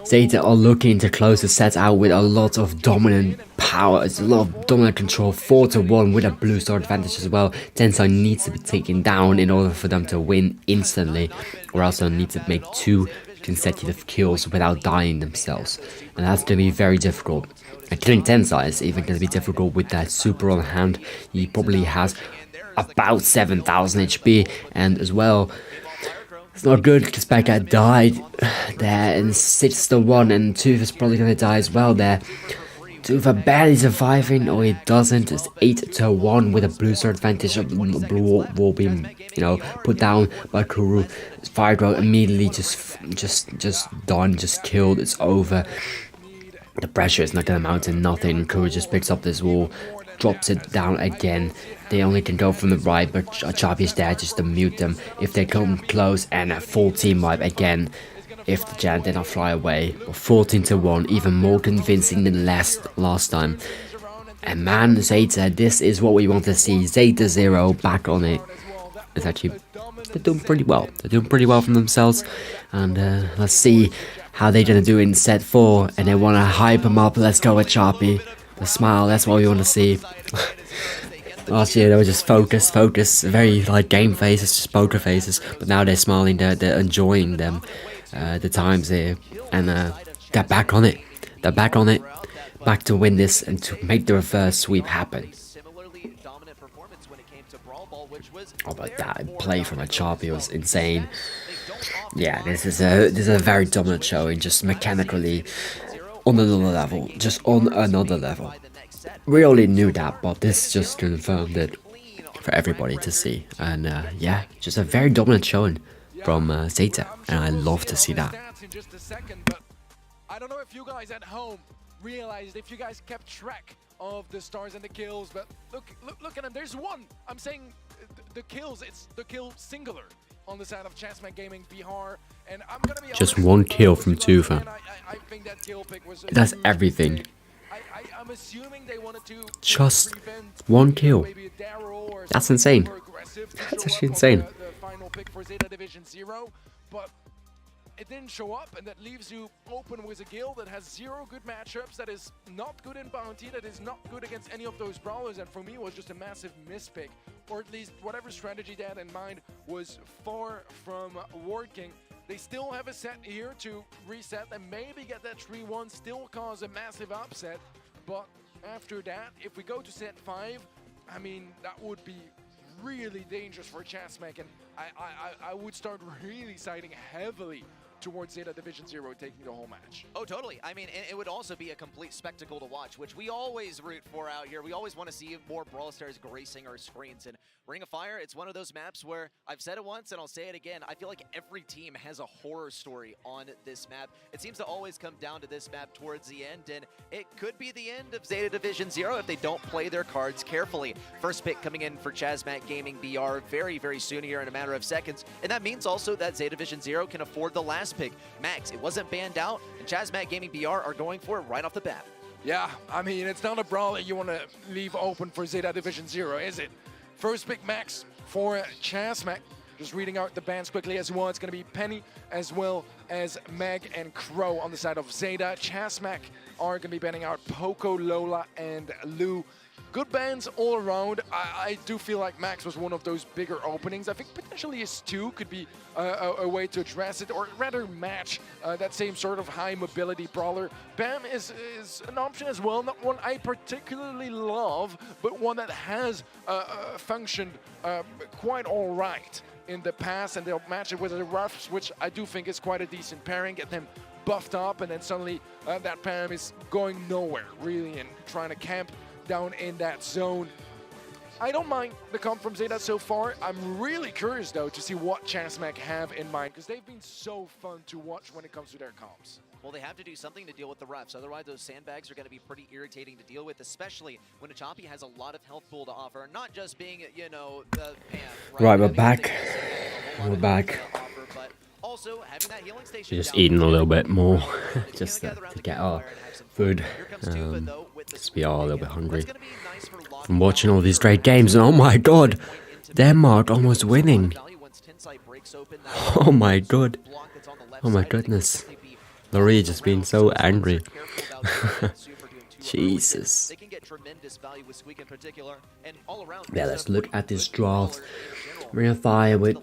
Zeta are looking to close the set out with a lot of dominant power. It's a lot of dominant control, 4-1 with a blue star advantage as well. Tensai needs to be taken down in order for them to win instantly, or else they'll need to make 2 consecutive kills without dying themselves, and that's going to be very difficult. And killing Tensai is even going to be difficult with that super on hand. He probably has about 7,000 HP, and as well, it's not good because Becca died there, and 6-1, and Tooth is probably going to die as well there. Tuva barely surviving, or he doesn't. It's 8-1 with a blue star advantage. Blue will be, put down by Kuru. Fire Drill immediately just done, just killed. It's over. The pressure is not gonna amount to nothing. Kuru just picks up this wall, drops it down again. They only can go from the right, but Chavi's there just to mute them if they come close, and a full team wipe again. If the Jan did not fly away, 14-1, even more convincing than last time. And man, Zeta, this is what we want to see. Zeta 0 back on it. It's actually, they're doing pretty well. They're doing pretty well for themselves. And let's see how they're gonna do in set 4. And they want to hype them up. Let's go with Chappie. The smile, that's what we want to see. Last year they were just focus, very like game faces, just poker faces. But now they're smiling, they're enjoying them. The times here, and they're back on it. They're back on it, back to win this and to make the reverse sweep happen. Oh, but that play from a Chappie was insane. Yeah, this is a very dominant showing, just mechanically on another level, just on another level. We already knew that, but this just confirmed it for everybody to see. And yeah, just a very dominant showing from Zeta, and I love to see that. I don't know if you guys at home realized, if you guys kept track of the stars and the kills, but look at them. There's one. I'm saying the kills. It's the kill singular on the side of Chessman Gaming Bihar, and I'm gonna be just one kill from Tuva. I think that kill pick was that's everything. I'm assuming they wanted to just one kill. That's insane. That's actually insane. Pick for Zeta Division 0, but it didn't show up, and that leaves you open with a guild that has 0 good matchups, that is not good in Bounty, that is not good against any of those brawlers, and for me it was just a massive mispick, or at least whatever strategy they had in mind was far from working. They still have a set here to reset and maybe get that 3-1, still cause a massive upset, but after that, if we go to set 5, I mean, that would be really dangerous for Chasmak, and I would start really siding heavily towards Zeta Division 0 taking the whole match. Oh, totally. I mean, it would also be a complete spectacle to watch, which we always root for out here. We always want to see more Brawl Stars gracing our screens. And Ring of Fire, it's one of those maps where I've said it once and I'll say it again. I feel like every team has a horror story on this map. It seems to always come down to this map towards the end, and it could be the end of Zeta Division 0 if they don't play their cards carefully. First pick coming in for Chazmat Gaming BR very, very soon here in a matter of seconds. And that means also that Zeta Division 0 can afford the last pick. Max, it wasn't banned out, and Chazmat Gaming BR are going for it right off the bat. Yeah, I mean, it's not a brawl that you want to leave open for Zeta Division 0, is it? First pick Max for Chazmat. Just reading out the bans quickly as well. It's going to be Penny as well as Meg and Crow on the side of Zeta. Chazmak are going to be banning out Poco, Lola, and Lou. Good bans all around. I do feel like Max was one of those bigger openings. I think potentially his 2 could be a way to address it, or rather match that same sort of high mobility brawler. Bam is an option as well, not one I particularly love, but one that has functioned quite all right in the past, and they'll match it with the Ruffs, which I do think is quite a decent pairing. Get them buffed up, and then suddenly that Pam is going nowhere, really, and trying to camp down in that zone. I don't mind the comp from Zeta so far. I'm really curious, though, to see what Chazmak have in mind, because they've been so fun to watch when it comes to their comps. Well, they have to do something to deal with the refs. Otherwise, those sandbags are going to be pretty irritating to deal with, especially when a Choppy has a lot of health pool to offer. Not just being, you know, the Pam. Right, we're back. We're back. Also, having that healing station just eating a little bit more, just to get our food. We are a little bit hungry from watching all these great games. And oh my god, Denmark almost winning. Oh my god. Oh my goodness. Laurie just being so angry. Jesus. Yeah, let's look at this draft. Ring of Fire with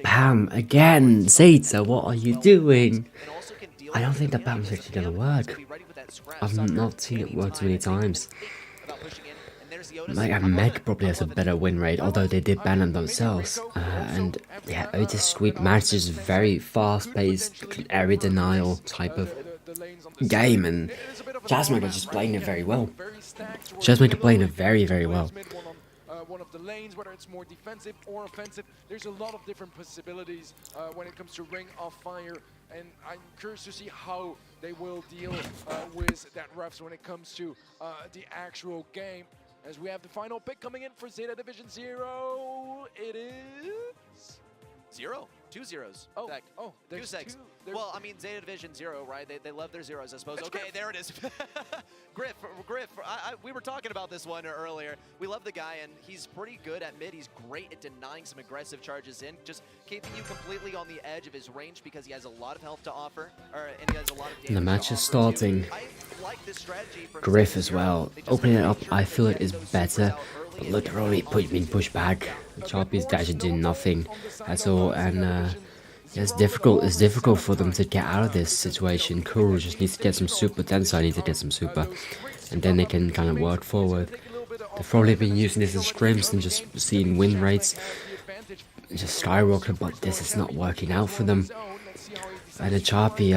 Pam again. Zeta, what are you doing? I don't think that Pam's actually gonna work. I've not seen it work too many times. Like, Meg probably has a better win rate, although they did ban them themselves. And yeah, Otis Sweep Match is very fast-paced, area denial type of game, and Jasmine are just playing it very well. Jasmine are playing it very, very well. One of the lanes, whether it's more defensive or offensive, there's a lot of different possibilities when it comes to Ring of Fire, and I'm curious to see how they will deal with that refs when it comes to the actual game. As we have the final pick coming in for Zeta Division 0, it is... 0? 2 zeros. Oh, in fact. oh, Two segs. Well, I mean, Zeta Division 0, right? They love their zeros, I suppose. It's Okay, Griff. there it is. Griff, we were talking about this one earlier. We love the guy, and he's pretty good at mid. He's great at denying some aggressive charges in, just keeping you completely on the edge of his range because he has a lot of health to offer, and he has a lot of damage. And the match to is offer, too. starting. I like this strategy from Griff Zeta as 0. well. They just Opening it make up, sure I that feel they it is get those better. supers out early But and literally being pushed back. Choppy's dash doing nothing at all, and it's difficult for them to get out of this situation. Kuro just needs to get some super, Tensai needs to get some super, and then they can kind of work forward. They've probably been using this in scrims and just seeing win rates just skyrocket, but this is not working out for them. And the Choppy,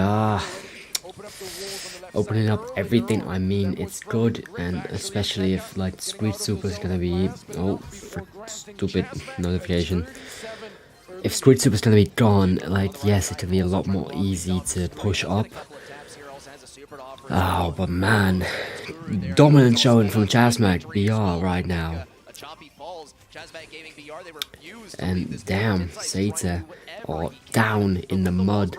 opening up everything, I mean, it's good, and especially if like Squid Super is gonna be, stupid notification. If Squid Super is gonna be gone, like, yes, it can be a lot more easy to push up. Oh, but man, dominant showing from Chasmac BR right now. And damn, Zeta are down in the mud.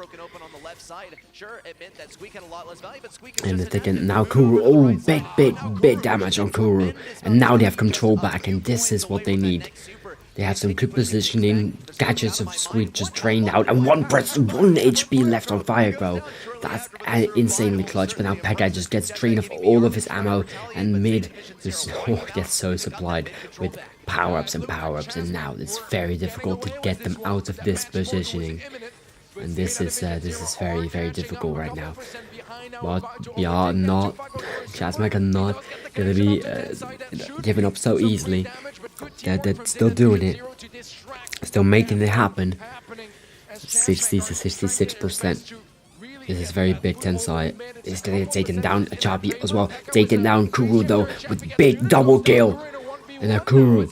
And they're taking now Kuru. Oh, big damage on Kuru. And now they have control back, and this is what they need. They have some good positioning, gadgets of Squid just drained out, and one HP left on Fire Grow. That's insanely clutch, but now Pekka just gets drained of all of his ammo, and mid just gets so supplied with power-ups, and now it's very difficult to get them out of this positioning. And this is very, very difficult right now. But yeah, Chasmac are not gonna be giving up so easily. They're still doing it, still making it happen. 60 to 66%. This is very big. Tensai is gonna taking down a Choppy as well, taking down Kuru though with big double kill. And now Kuru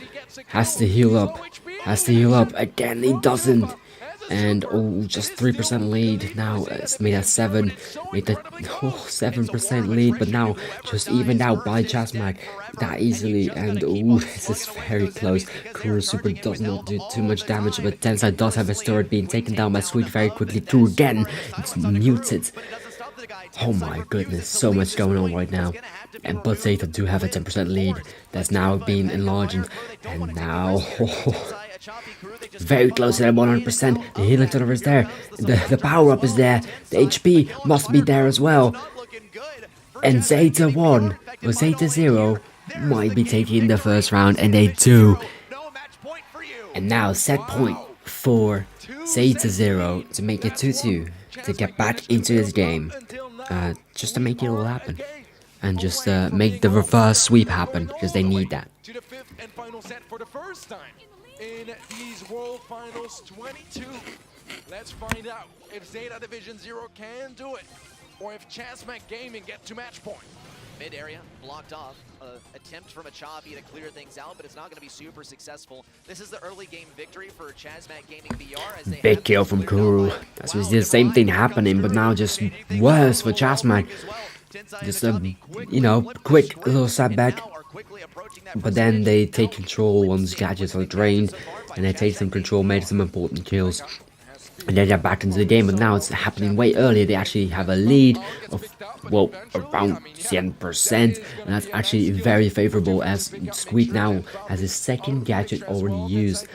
has to heal up again. He doesn't. And oh, just 3% lead now. It's made at 7, made that 7% lead, but now just evened out by Chasmac that easily. And oh, this is very close. Kuro Super does not do too much damage, but Tensai does have his turret being taken down by Squid very quickly. Kuro again, it's muted. Oh my goodness, so much going on right now. And but Zeta do have a 10% lead that's now being enlarged, and now. Very close to that 100%. The healing turret is there. The power up is there. The HP must be there as well. And Zeta 1 or Zeta 0 might be taking the first round, and they do. And now set point for Zeta 0 to make it 2-2 to get back into this game. Just to make it all happen. And just make the reverse sweep happen, because they need that. To the fifth and final set for the first time in these World Finals 22. Let's find out if Zeta Division 0 can do it, or if Chasmac Gaming get to match point. Mid area blocked off. Attempt from a Choppy to clear things out, but it's not going to be super successful. This is the early game victory for Chasmac Gaming BR. As they big kill from Kuru. That's the same thing happening, but now just worse for Chasmac. Just a, quick little setback. But then they take control once gadgets are drained, and they take some control, made some important kills, and then they're back into the game. But now it's happening way earlier. They actually have a lead of, well, around 10%, and that's actually very favorable, as Squeak now has his second gadget already used,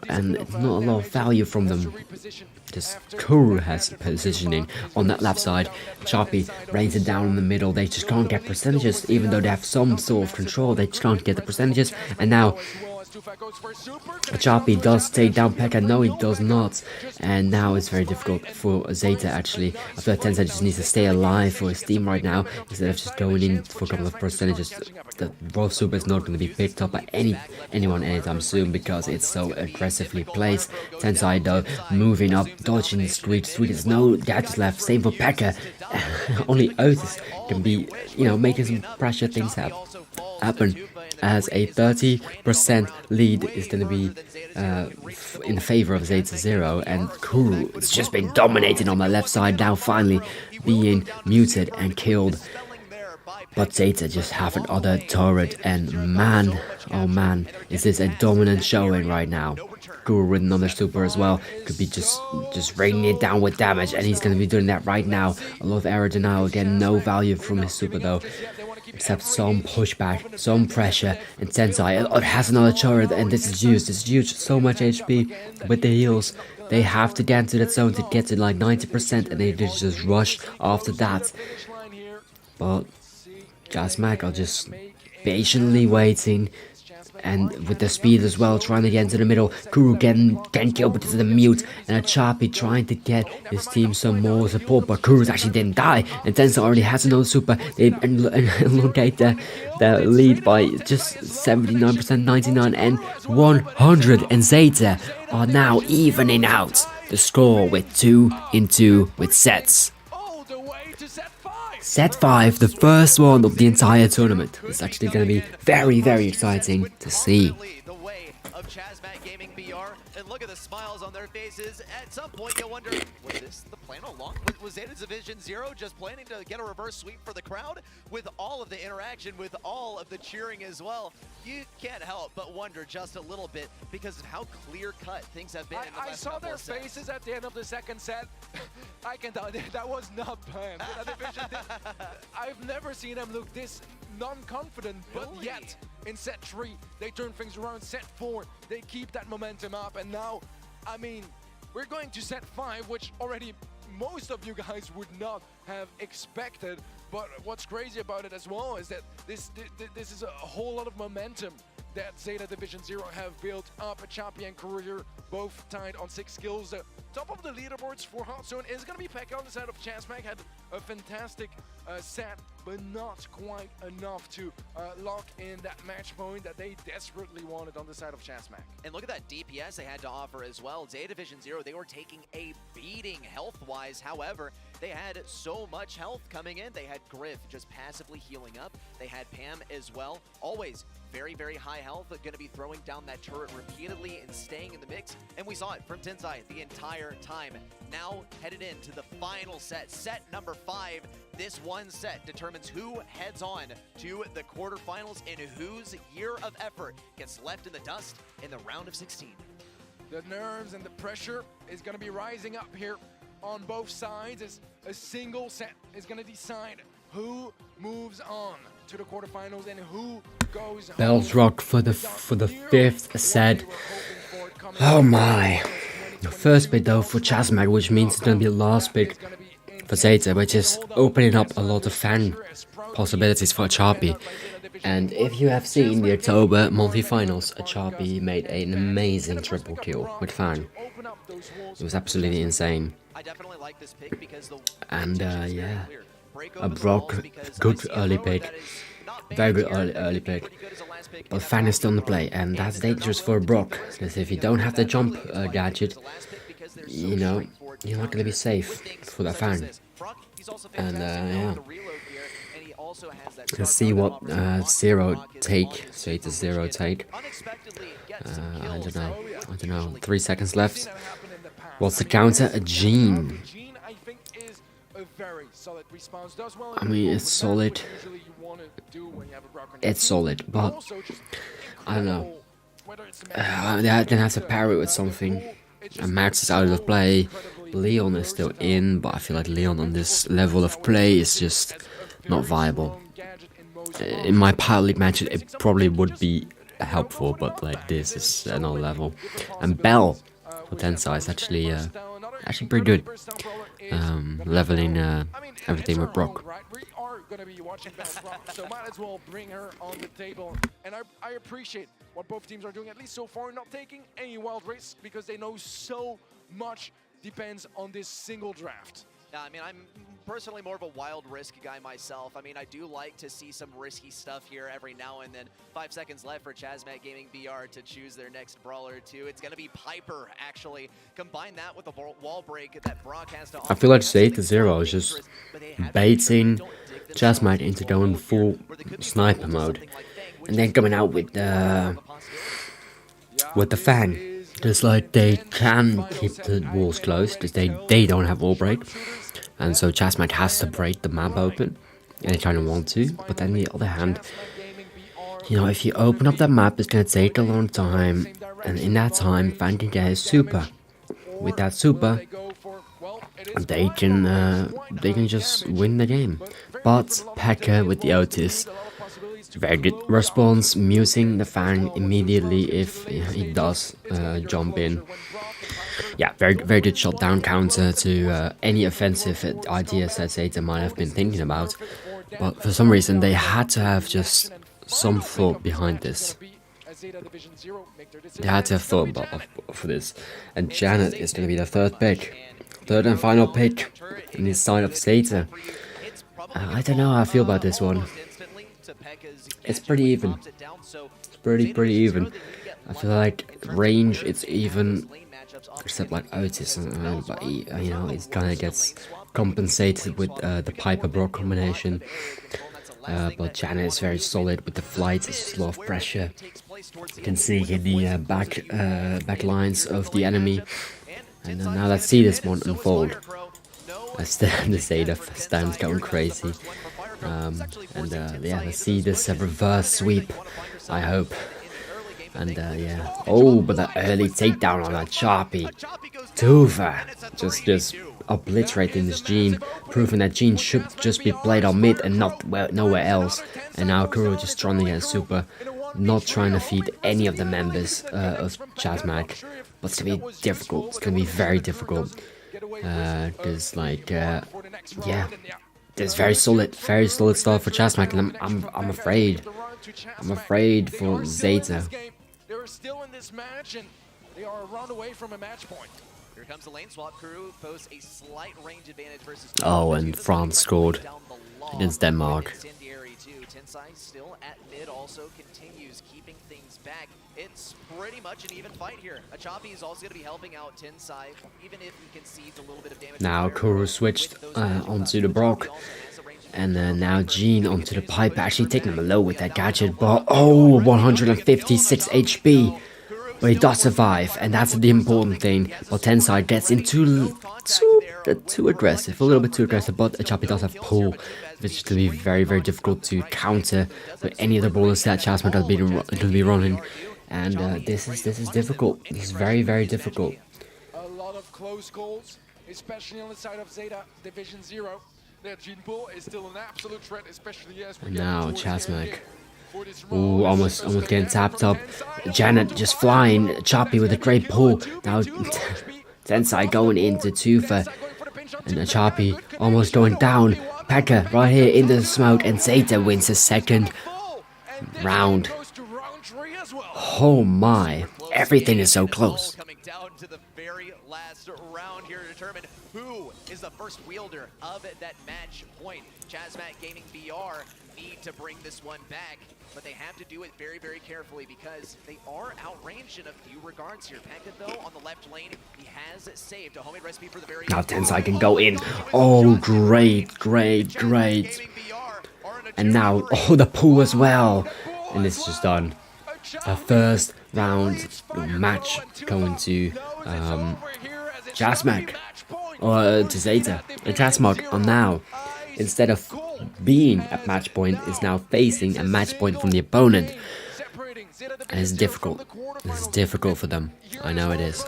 and it's not a lot of value from them. Just Kuru has positioning on that left side. Choppy rains it down in the middle. They just can't get percentages, even though they have some sort of control. They just can't get the percentages. And now Chapi does take down Pekka, no he does not, and now it's very difficult for Zeta actually. I feel like Tensai just needs to stay alive for his team right now, instead of just going in for a couple of percentages. The Brawl Super is not going to be picked up by anyone anytime soon, because it's so aggressively placed. Tensai though, moving up, dodging the Squeak. There's no gadgets left, same for Pekka. Only Otis can be, you know, making some pressure things happen, as a 30% lead is going to be in favor of Zeta Zero, and Kuru has just been dominating on the left side, now finally being muted and killed. But Zeta just have another turret, and man, oh man, is this a dominant showing right now. Kuru with another super as well, could be just raining it down with damage, and he's going to be doing that right now. A lot of error denial, again, no value from his super though, except some pushback, some pressure, and Tensai, it has another turret, and this is huge, so much HP with the heals. They have to get into that zone to get to like 90%, and they just rush after that. But Jasmac are just patiently waiting, and with the speed as well, trying to get into the middle. Kuru getting killed because of the mute, and a Chapi trying to get his team some more support, but Kuru actually didn't die, and Tensai already has another super. They elongate the lead by just 79%, 99 and 100, and Zeta are now evening out the score with 2-2 with sets. Set 5, the first one of the entire tournament. It's actually going to be very exciting to see. And look at the smiles on their faces. At some point, you'll wonder, was this the plan all along? Was Zeta Division Zero just planning to get a reverse sweep for the crowd? With all of the interaction, with all of the cheering as well, you can't help but wonder just a little bit because of how clear-cut things have been in the last couple of sets. I saw their faces at the end of the second set. I can tell that was not planned. I've never seen them look this non-confident, but yet in set 3 they turn things around. Set 4 they keep that momentum up, and now, I mean, we're going to set 5, which already most of you guys would not have expected. But what's crazy about it as well is that this is a whole lot of momentum that Zeta Division Zero have built up. A champion career, both tied on 6 kills. The top of the leaderboards for Hot Zone is going to be Pekka on the side of Jasmac. Had a fantastic set, but not quite enough to lock in that match point that they desperately wanted on the side of Jasmac. And look at that DPS they had to offer as well. Zeta Division Zero, they were taking a beating health-wise. However, they had so much health coming in. They had Griff just passively healing up. They had Pam as well. Always very high health, but going to be throwing down that turret repeatedly and staying in the mix. And we saw it from Tensai the entire time. Now headed into the final set, set number 5. This one set determines who heads on to the quarterfinals and whose year of effort gets left in the dust in the round of 16. The nerves and the pressure is going to be rising up here on both sides, as a single set is going to decide who moves on to the quarterfinals and who goes Bells rock for the 5th set. Oh my. The first pick though for Jasmac, which means it's going to be the last pick for Zeta, which is opening up a lot of fan possibilities for Chapi. And if you have seen the October monthly finals, Chapi made an amazing triple kill with fan. It was absolutely insane. And yeah, a Brock, good early pick, very good early pick, but fan is still on the play, and that's dangerous for Brock, because if you don't have the jump gadget, you know, you're not going to be safe for that fan. And yeah, let's see what Zeta take. I don't know, 3 seconds left. What's the counter? A Gene. I mean, it's solid. It's solid, but I don't know. They're gonna have to parry it with something. And Max is out of play. Leon is still in, but I feel like Leon on this level of play is just not viable. In my Power League match, it probably would be helpful, but like this is another level. And Bell for Tensai is actually pretty good. Leveling everything with Brock. Right? We are going to be watching that Brock, so might as well bring her on the table. And I appreciate what both teams are doing, at least so far, not taking any wild risks, because they know so much depends on this single draft. Yeah, I mean, I'm personally more of a wild risk guy myself. I mean, I do like to see some risky stuff here every now and then. 5 seconds left for Chazmat Gaming BR to choose their next brawler too. It's going to be Piper, actually. Combine that with the wall break that Brock has to offer. I feel like Zeta Zero is just baiting Chazmat into going full sniper mode, and then coming out with the fan. Just like they can keep the walls closed, because they don't have wall break, and so Chazmat has to break the map open, and they kind of want to. But then on the other hand, you know, if you open up that map, it's gonna take a long time, and in that time, Fan can get his super. With that super, they can just win the game. But Pekka with the Otis, very good response, muting the Fan immediately if he does jump in. Yeah, very good shutdown counter to any offensive ideas that Zeta might have been thinking about. But for some reason, they had to have just some thought behind this. They had to have thought about for this. And Janet is going to be the third pick. Third and final pick in the side of Zeta. I don't know how I feel about this one. It's pretty even. It's pretty even. I feel like range, it's even, except like Otis, but he, you know, it kind of gets compensated with the Piper Brock combination. But Janet is very solid with the flight. It's just a lot of pressure. You can see in the back lines of the enemy. And now let's see this one unfold. The Zeta stands going crazy. Yeah, let's see this reverse sweep, I hope. And yeah, oh, but that early takedown on that Choppy. Tufa just obliterating this Gene, proving that Gene should just be played on mid and not nowhere else. And now Kuro just trying to get a super, not trying to feed any of the members of Chazmat. But it's gonna be difficult. It's gonna be very difficult. Cause like yeah, it's very solid start for Chazmat, and I'm afraid. I'm afraid for Zeta. They're still in this match, and they are a round away from a match point. Here comes the lane swap. Kuro posts a slight range advantage versus. Oh, and France scored against Denmark. Tensai still at mid, also continues keeping things back. It's pretty much an even fight here. Achapi is also going to be helping out Tensai, even if he concedes a little bit of damage. Now Kuro switched onto the Brock. And now Gene onto the Piper, actually taking him low with that gadget, but oh, 156 HP. But he does survive, and that's the important thing. But Tensai gets into too aggressive, a little bit too aggressive, but Achapi does have pull, which is going to be very difficult to counter with any of the brawlers that Chazmat is going to be running. And this is difficult. This is very difficult. A lot of close calls, especially on the side of Zeta Division 0. Their Gene Pool is still an absolute threat, especially as we now Chazmat. Ooh, almost getting tapped up. Janet just flying. Choppy with a great pull. Now Tensai going into Tufa. And Choppy almost going down. Pekka right here in the smoke. And Zeta wins the second round. Oh my. Everything is so close. Coming down to the very last round here to determine who is the first wielder of that match point. Chazmat Gaming BR need to bring this one back, but they have to do it very carefully because they are outranged in a few regards here. Pekka, though, on the left lane, he has saved a homemade recipe for the very now Tensai can go in. Oh, great. And now, oh, the pull as well. And this is just done. A first round match going to Chazmat, or to Zeta. And Chazmat are now, instead of being at match point, is now facing a match point from the opponent. And it's difficult. This is difficult for them. I know it is.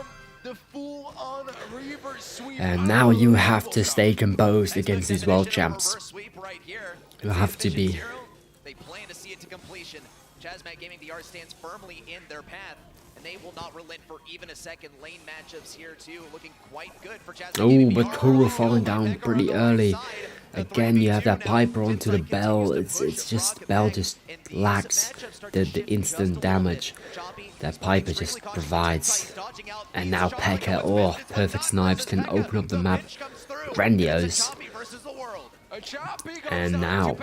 And now you have to stay composed against these world champs. You have to be. They plan to see it to completion. Chazmat Gaming BR stands firmly in their path. and they will not relent for even a second. Lane matchups here too, looking quite good for Chaz. Oh, but Kuro falling down pretty early. Again, you have that Piper onto the Bell. It's just Bell just lacks the instant damage that Piper just provides. And now P.E.K.K.A, oh, perfect snipes can open up the map. Grandiose. And now,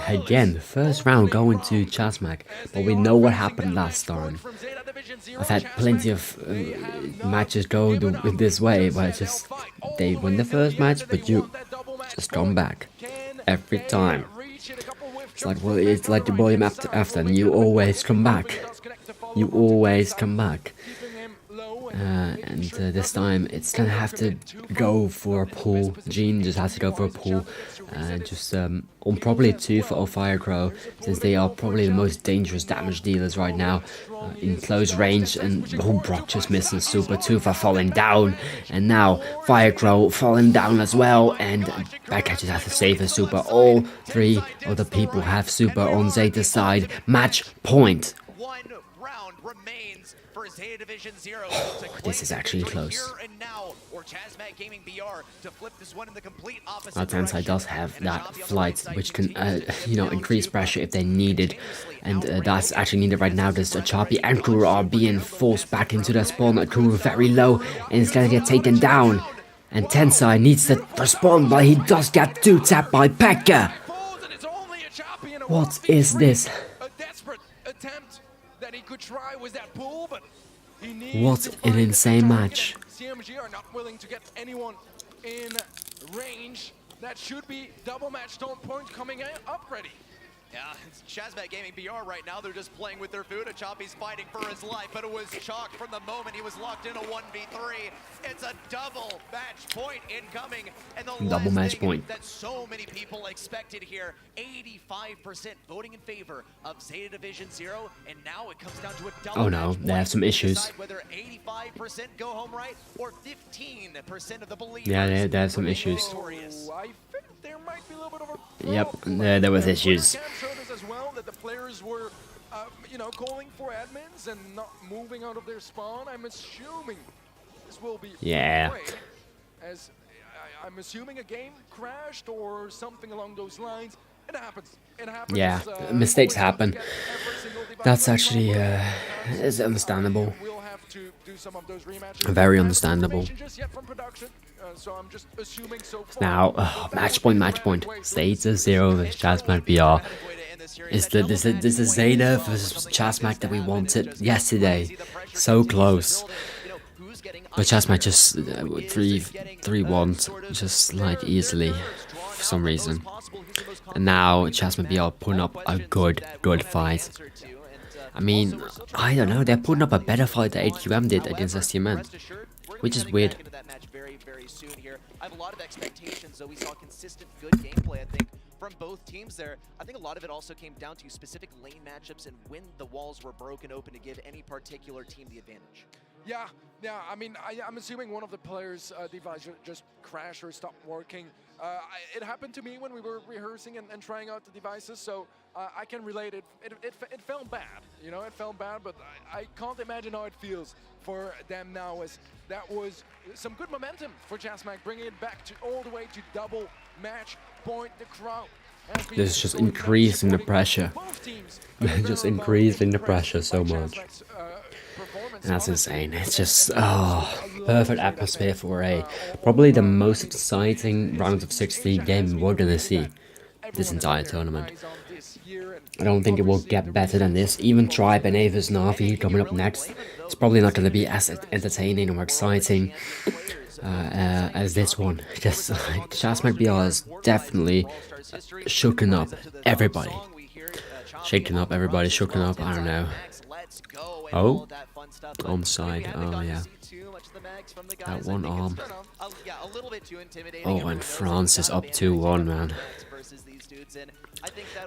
again, first round going to Chasmac, but we know what happened last time. I've had plenty of matches go this way, but just they win the first match, but you just come back every time. It's like, well, it's like the volume after, and you always come back. You always come back. And this time it's gonna have to go for a pull. Gene just has to go for a pull, just on probably 2 for Firecrow, since they are probably the most dangerous damage dealers right now in close range. And Brock just missing super. 2 for falling down, and now Firecrow falling down as well, and P.E.K.K.A just has to save a super. All 3 of the people have super on Zeta's side. Match point. This is actually close. Our Tensai does have that flight, which can, increase pressure if they need it, and that's actually needed right now. There's Chapi and Kuro are being forced back into their spawn. Kuro very low, and it's gonna get taken down. And Tensai needs to respond, but he does get 2-tapped by P.E.K.K.A. What is this? What an insane match. CMG are not willing to get anyone in range. That should be double match point coming up ready. Yeah, it's Chazmat Gaming BR right now. They're just playing with their food. Choppy's fighting for his life, but it was chalk from the moment he was locked in a 1v3. It's a double match point incoming, and the double match point that so many people expected here. 85% voting in favor of Zeta Division 0, and now it comes down to a double. Oh no, they have some issues. Whether 85% go home right or 15% of the believers. Yeah, they have some issues. I think there might be a little bit of a yep, there was issues. As well, that the players were, calling for admins and not moving out of their spawn. I'm assuming this will be great, as I'm assuming a game crashed or something along those lines. It happens. It happens. Yeah, mistakes happen. That's actually is understandable. We'll have to do some of those rematches. Very understandable. So I'm just assuming so far. Now, match point. Zeta 0 versus Chasmac BR. Is the Zeta versus Chasmac that we wanted yesterday. So close. But Chasmac just 3-1, just like easily for some reason. And now Chasmac BR putting up a good fight. I mean, I don't know, they're putting up a better fight than AQM did against STMN, which is weird. Very soon here. I have a lot of expectations, though. We saw consistent good gameplay, I think, from both teams there. I think a lot of it also came down to specific lane matchups and when the walls were broken open to give any particular team the advantage. Yeah. I mean, I'm assuming one of the players' device just crashed or stopped working. It happened to me when we were rehearsing and trying out the devices, so I can relate it. It felt bad, it felt bad, but I can't imagine how it feels for them now, as that was some good momentum for Chasmac, bringing it back to all the way to double match point. The crowd. This is just increasing the pressure. Just increasing the pressure so much. And that's insane. It's just, perfect atmosphere for probably the most exciting round of 16 game we're gonna see this entire tournament. I don't think it will get better than this. Even Tribe and Avis Na'Vi coming up next, it's probably not gonna be as entertaining or exciting as this one. Just Chasmac BR is definitely shooken up everybody. Shaking up everybody, shooken up, I don't know. Oh, onside, oh yeah. That one arm. Oh, and France is up 2-1, man.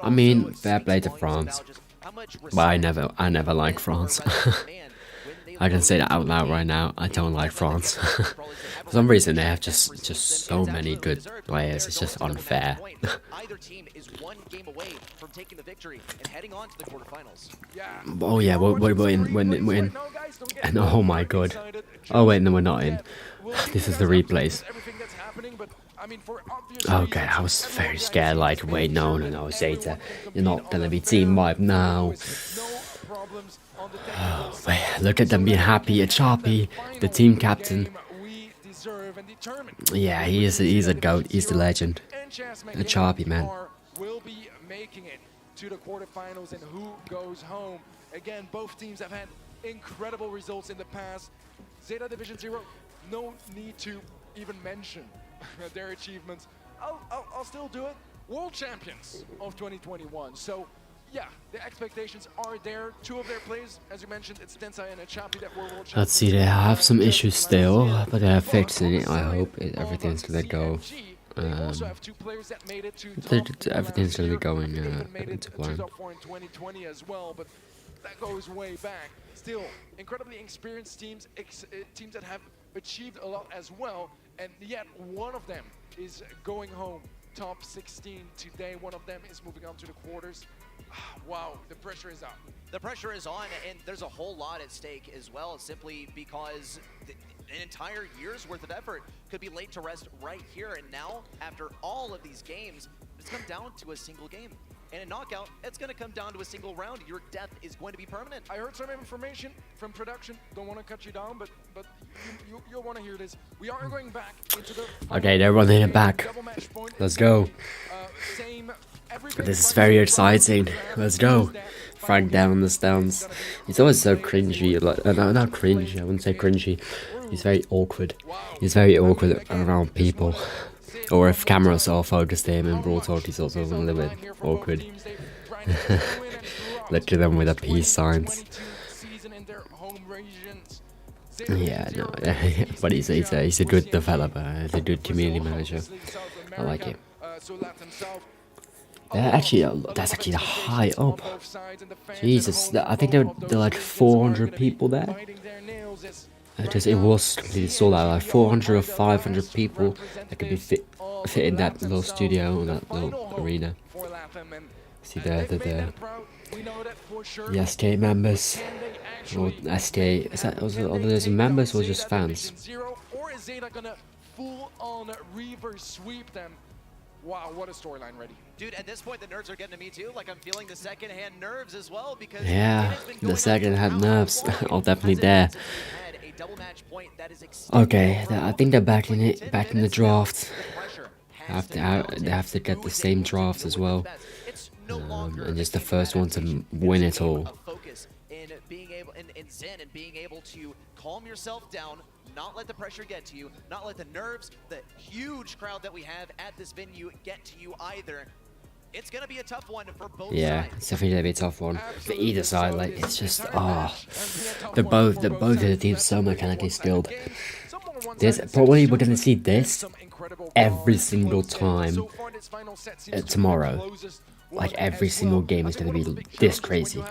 I mean, fair play to France, but I never like France. I can say that out loud right now. I don't like France. For some reason, they have just so many good players. It's just unfair. Either team is one game away from taking the victory and heading on to the quarterfinals. Oh yeah, we're in. And oh my god. Oh wait, no, we're not in. This is the replays. Okay, I was very scared. Like, wait, no, Zeta, you're not gonna be team wiped now. Oh, wait, look at them being happy. It's Sharpie, the team captain. Yeah, he's a goat. He's the legend. A Sharpie, man. Will be making it to the quarterfinals, and who goes home? Again, both teams have had incredible results in the past. Zeta Division 0, no need to even mention their achievements. I'll still do it. World champions of 2021. So yeah, the expectations are there. Two of their players, as you mentioned, it's Tensai and Chapi that were world champions. Let's see, they have some issues still, but they're fixing it. I hope everything's gonna go. Everything's gonna be going into plan. That goes way back. Still, incredibly experienced teams, teams that have achieved a lot as well, and yet one of them is going home. Top 16 today, one of them is moving on to the quarters. Wow, the pressure is on. The pressure is on, and there's a whole lot at stake as well, simply because an entire year's worth of effort could be laid to rest right here and now. After all of these games, it's come down to a single game. And in knockout, it's going to come down to a single round. Your death is going to be permanent. I heard some information from production. Don't want to cut you down, but you'll want to hear this. We are going back into the... Okay, they're running it back. Let's go. This is very exciting. Let's go. Frank down the stands. He's always so cringy. Like, no, not cringy. I wouldn't say cringy. He's very awkward. He's very awkward around people. Or if cameras are focused on him in Brawl Talk, he's also a little bit awkward. Look at them with the peace signs. Yeah, no, but he's a good developer. He's a good community manager. I like him. That's actually high up. Jesus, I think there are like 400 people there. It was completely sold out, like 400 or 500 people that could be fit in that little studio or that little arena. See there, the SK members, or SK, is that also are those members or just fans? Or is Zeta gonna full on reverse sweep them? Wow, what a storyline ready. Dude, at this point the nerves are getting to me too. Like I'm feeling the second-hand nerves as well because yeah, the second-hand nerves are definitely there. Okay, I think they're back in the draft. They have to get the same draft as well, and just the first one to win it all. In being able to calm yourself down, not let the pressure get to you, not let the nerves, the huge crowd that we have at this venue get to you either. It's gonna be a tough one for both sides. Yeah, it's definitely gonna be a tough one for either side. Like it's just they're both of the teams so mechanically skilled. We're gonna see this every single time tomorrow. Like every single game is gonna be this crazy.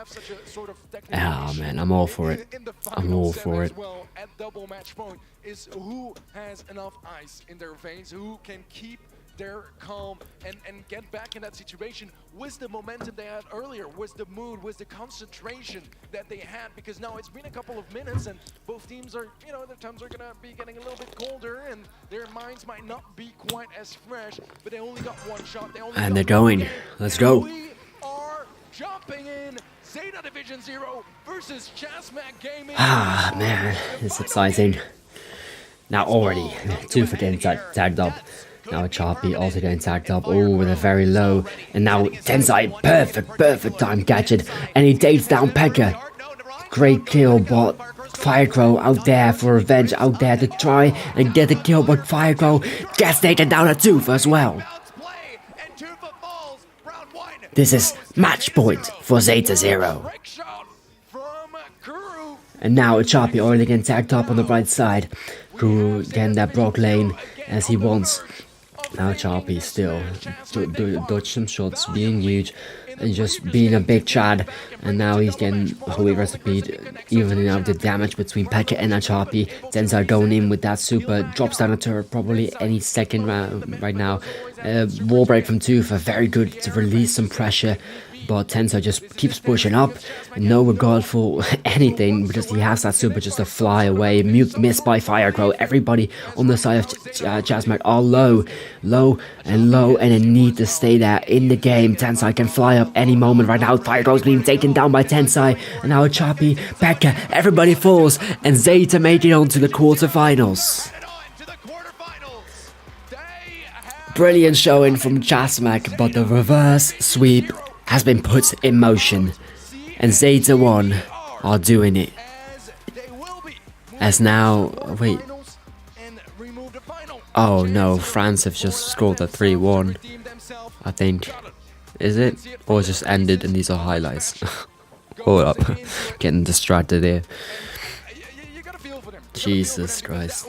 Oh man, I'm all for it. I'm all for it. At double match point is who has enough ice in their veins, who can keep their calm and get back in that situation with the momentum they had earlier, with the mood, with the concentration that they had, because now it's been a couple of minutes and both teams are, their tongues are gonna be getting a little bit colder and their minds might not be quite as fresh, but they only got one shot. And they're going. Let's go. We are jumping in. Zeta Division 0 versus Chasmac Gaming. Ah man, it's exciting. Now already, two for getting tagged up. Now Chapi also getting tagged up. Oh, they're very low. And now Tensai, perfect time gadget. And he takes down Pekka. Great kill, but Firecrow out there for revenge, out there to try and get the kill, but Firecrow gets taken down at Tooth as well. This is match point for Zeta 0. And now Chapi already getting tagged up on the right side. Guru getting that Brock lane as he wants. Now Choppy still dodge some shots, being huge and just being a big Chad, and now he's getting Holy Recipe, evening out the damage between Pekka and Choppy. Tensai going in with that super, drops down a turret probably any second right now. Wall break from Tooth, very good to release some pressure, but Tensai just keeps pushing up, no regard for anything, because he has that super just to fly away. Mute missed by Firecrow. Everybody on the side of Chasmac are low, and they need to stay there in the game. Tensai can fly up any moment right now. Firecrow's being taken down by Tensai, and now Choppy, Pekka, everybody falls, and Zeta make it on to the quarterfinals. Brilliant showing from Chasmac, but the reverse sweep has been put in motion, and Zeta 1 are doing it. As now, wait. Oh no, France have just scored a 3-1, I think. Is it? Or it just ended and these are highlights? Hold up, getting distracted here. Jesus Christ.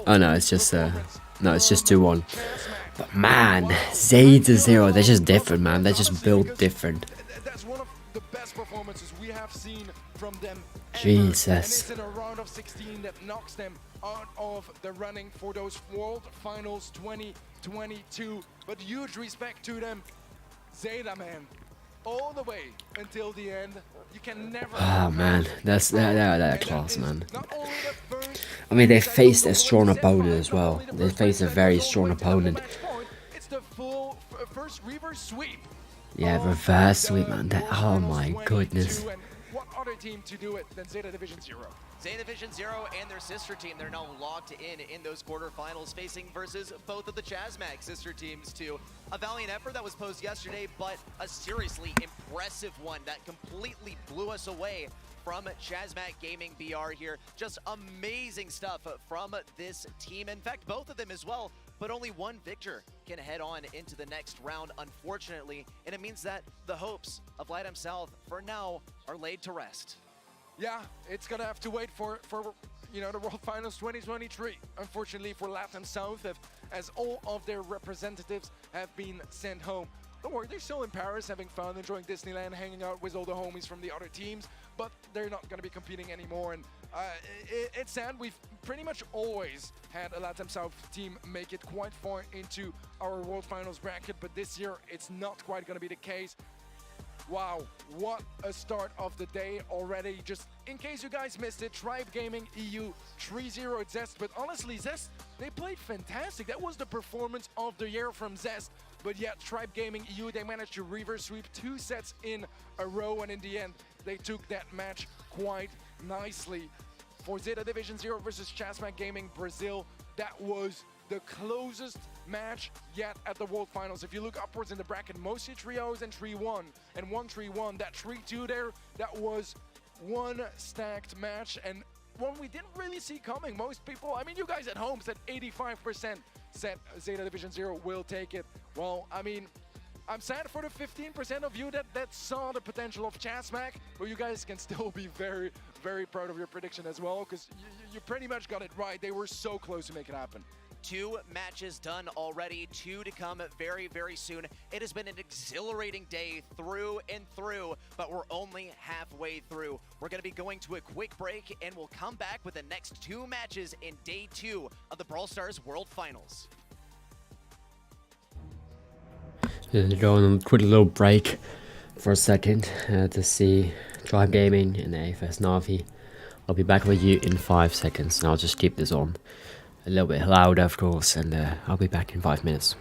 Oh no, it's just no, it's just 2-1. But man, Zeta 0, they're just different, man. They're just built different. That's one of the best performances we have seen from them. Jesus. And it's in a round of 16 that knocks them out of the running for those World Finals 2022. But huge respect to them. Zeta, man, all the way until the end. You can never. Oh man, that's that class, man. I mean, they faced a strong opponent as well. They faced a very strong opponent. It's the full first reverse sweep. Yeah, reverse sweep, man. That, oh my goodness. What other team to do it than Zeta Division 0? Zeta Division 0 and their sister team, they're now locked in those quarterfinals, facing versus both of the Chasmac sister teams too. A valiant effort that was posed yesterday, but a seriously impressive one that completely blew us away from Chasmac Gaming BR here. Just amazing stuff from this team. In fact, both of them as well, but only one victor can head on into the next round, unfortunately. And it means that the hopes of LATAM South, for now, are laid to rest. Yeah, it's gonna have to wait for you know, the World Finals 2023. Unfortunately for LATAM South, as all of their representatives have been sent home. Don't worry, they're still in Paris, having fun, enjoying Disneyland, hanging out with all the homies from the other teams, but they're not gonna be competing anymore. And it's sad. We've pretty much always had a LATAM South team make it quite far into our World Finals bracket, but this year it's not quite gonna be the case. Wow, what a start of the day already. Just in case you guys missed it, Tribe Gaming EU 3-0 at Zest. But honestly, Zest, they played fantastic. That was the performance of the year from Zest. But yet, Tribe Gaming EU, they managed to reverse sweep 2 sets in a row. And in the end, they took that match quite nicely. For Zeta Division 0 versus Chasmac Gaming Brazil, that was the closest match yet at the World Finals. If you look upwards in the bracket, mostly 3-0s and 3-1 and 1-3-1. That 3-2 there, that was one stacked match and one we didn't really see coming. Most people, I mean, you guys at home said 85% said Zeta Division 0 will take it. Well, I mean, I'm sad for the 15% of you that saw the potential of Chasmac, but you guys can still be very, very proud of your prediction as well, because you pretty much got it right. They were so close to make it happen. 2 matches done already, 2 to come very, very soon. It has been an exhilarating day through and through, but we're only halfway through. We're going to be going to a quick break, and we'll come back with the next 2 matches in day 2 of the Brawl Stars World Finals. Going on a quick little break for a second to see Tribe Gaming and AFS Navi. I'll be back with you in 5 seconds, and I'll just keep this on a little bit louder, of course, and I'll be back in 5 minutes.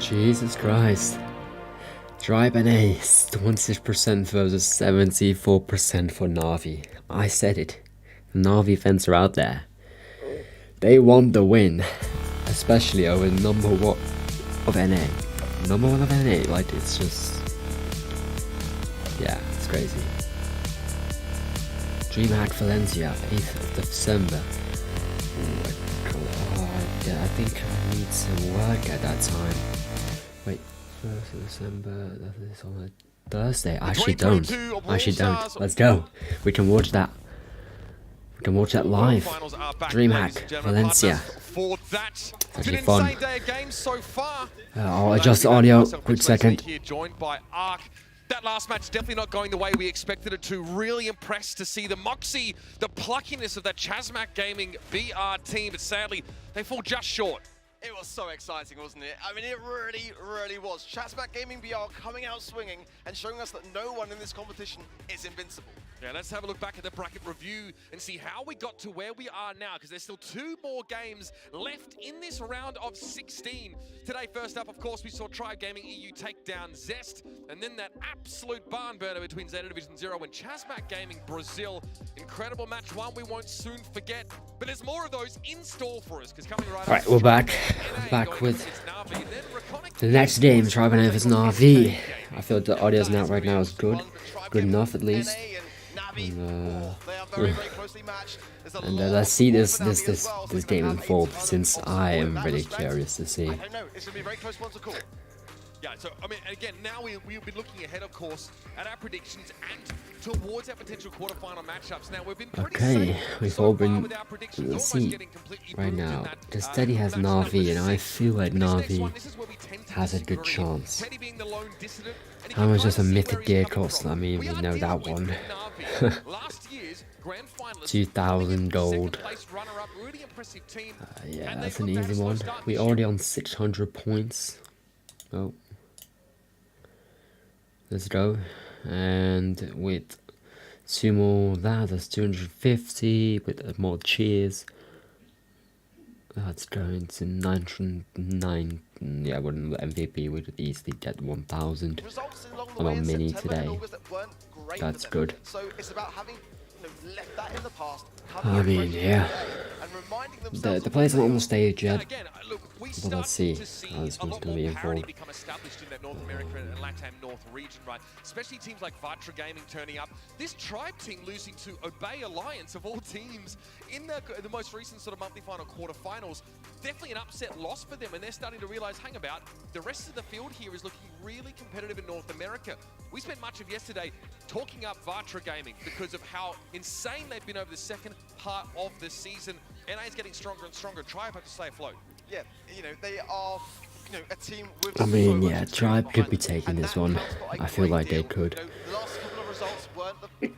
Jesus Christ. Tribe NA 26% versus 74% for Na'Vi. I said it. Na'Vi fans are out there. They want the win. Especially over number 1 of NA. Number 1 of NA, like it's just... yeah, it's crazy. DreamHack Valencia, 8th of December. Oh my god, yeah, I think I need to work at that time. Wait, 1st of December, that is on a Thursday. I actually don't. Let's go. We can watch that. We can watch that live. DreamHack Valencia. It's actually fun. I'll adjust the audio. Quick second. That last match definitely not going the way we expected it to. Really impressed to see the moxie, the pluckiness of that Chazmac Gaming VR team, but sadly, they fall just short. It was so exciting, wasn't it? I mean, it really, really was. Chazmac Gaming BR coming out swinging and showing us that no one in this competition is invincible. Yeah, let's have a look back at the bracket review and see how we got to where we are now, because there's still 2 more games left in this round of 16. Today, first up, of course, we saw Tribe Gaming EU take down Zest, and then that absolute barn burner between Zeta Division 0 and Chazmac Gaming Brazil. Incredible match, one we won't soon forget, but there's more of those in store for us, because coming right up... Alright, we're back. Back with the next game, Tribe NA vs Na'Vi. I feel the audio's now right now is good. Good enough, at least. And let's see this game unfold, since I am really curious to see. Yeah, so, I mean, again, now we've been looking ahead, of course, at our predictions and towards our potential quarterfinal matchups. Now, we've been pretty safe we've all been, with our predictions, let's see, right now, the Steady has Na'Vi, and I feel like Na'Vi has a good chance. How much does a mythic gear cost? I mean, we know that one. 2,000 gold. Yeah, that's an easy one. We're already on 600 points. Oh. Let's go. And with 2 more, that's 250. With more cheers, that's going to 909. Yeah, we're in the MVP. We could easily get 1,000. I'm on mini today. That's good. I mean, yeah. The players are not on the stage yet. But let's see how this one's going to be involved. Established in that North America and LATAM North region, right? Especially teams like Vatra Gaming turning up. This Tribe team losing to Obey Alliance of all teams in the most recent sort of monthly final quarterfinals. Definitely an upset loss for them, and they're starting to realize, hang about, the rest of the field here is looking really competitive in North America. We spent much of yesterday talking up Vatra Gaming because of how insane they've been over the second part of the season. NA is getting stronger and stronger. Tribe have to stay afloat. Yeah, you know, they are, you know, a team with... I mean, yeah, Tribe could be taking this one. I feel like they could.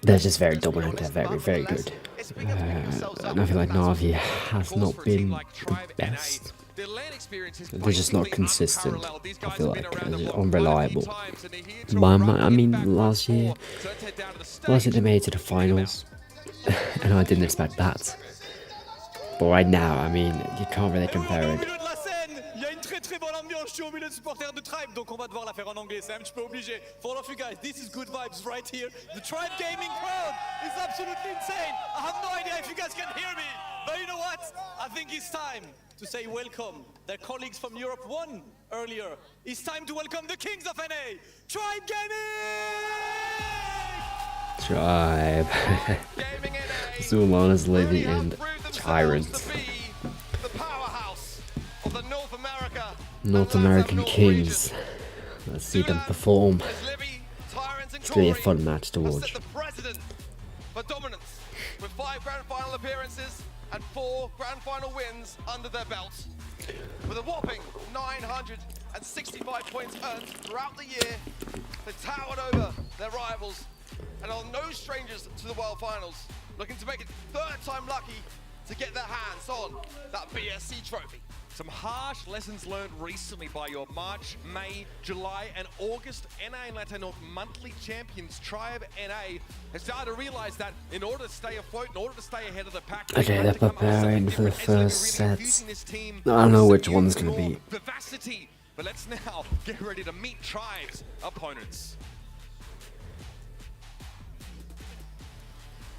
They're just very dominant. They're very, very good. And I feel like Na'Vi has not been the best. They're just not consistent. I feel like they're unreliable. But I mean, last year they made it to the finals, and I didn't expect that. But right now, I mean, you can't really compare it. Très bonne ambiance, je suis au milieu de supporters de Tribe, donc on va devoir la faire en anglais, c'est un petit peu obligé. For all of you guys, this is good vibes right here. The Tribe Gaming crowd is absolutely insane. I have no idea if you guys can hear me, but you know what? I think it's time to say welcome. Their colleagues from Europe won earlier. It's time to welcome the kings of NA, Tribe Gaming! Tribe. Zulana's Levy and Tyrant. North American Kings. Let's see them perform. It's gonna be a fun match to watch. For dominance, with 5 grand final appearances and 4 grand final wins under their belts. With a whopping 965 points earned throughout the year, they towered over their rivals and are no strangers to the World Finals, looking to make it 3rd time lucky to get their hands on that BSC trophy. Some harsh lessons learned recently by your March, May, July and August NA and LATAM North monthly champions. Tribe NA has started to realize that in order to stay afloat, in order to stay ahead of the pack... Okay, they're preparing for the first set. I don't know which one's going to be But let's now get ready to meet Tribe's opponents.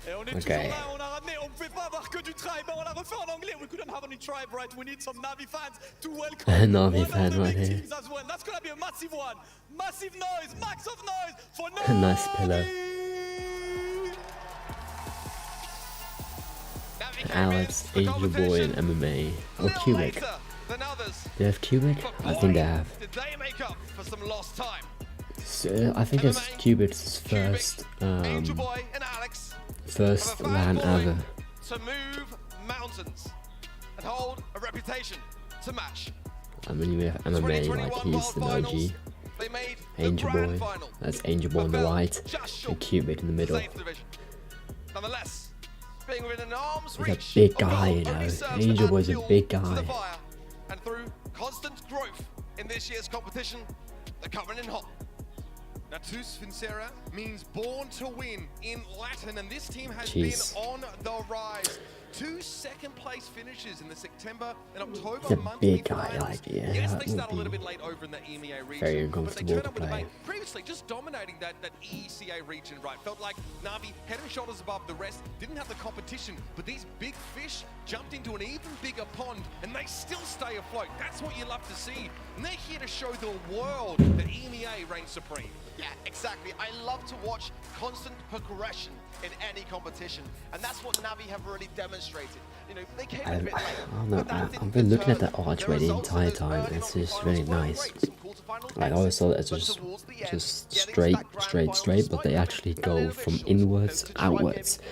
Et on est toujours là, on a ramené, on ne pouvait pas avoir que du Tribe, on l'a refait en anglais. We couldn't have any Tribe, right? We need some Navi fans to welcome Navi one fan of the right big here. teams as well. That's gonna be a massive one. Massive noise, max of noise for Navi. Nice pillow. Alex, Angel Boy, and MMA. Or Cubic. They have Cubic? I think they have. Did they make up for some lost time? So, I think it's Cubic's first Angel Boy and Alex first LAN ever. to move mountains and hold a reputation to match. I mean, we have MMA, like he's the OG. They made Angel the grand Boy, final. that's Angel Boy on the right, and Cubic in the middle. Safe division. Nonetheless, being within an arm's He's reach a big of guy, goal you know. only serves to Angel add Boy's a fuel big to the guy. fire. And through constant growth in this year's competition, they're coming in hot. Natus Vincera means born to win in Latin, and this team has Jeez. been on the rise. 2 second-place finishes in the September and October He's a monthly big guy, finals. like, yeah, Yes, that they would started a little be bit late over in the EMEA region, very but they uncomfortable turned to up with a play. bang. Previously, just dominating that ECA region, right? Felt like Na'Vi head and shoulders above the rest, didn't have the competition, but these big fish jumped into an even bigger pond, and they still stay afloat. That's what you love to see. And they're here to show the world that EMEA reigns supreme. Yeah, exactly. I love to watch constant progression in any competition, and that's what Navi have really demonstrated. You know, they came a bit late, I don't know, but that didn't I've been looking at deter that them. archway Their the results in entire those time. early It's knockout just finals very were nice. great. Some quarterfinal Like I always thought it's but just towards the end, getting to straight, that grand straight, final but they started actually a go little from bit short. inwards, To try and outwards. get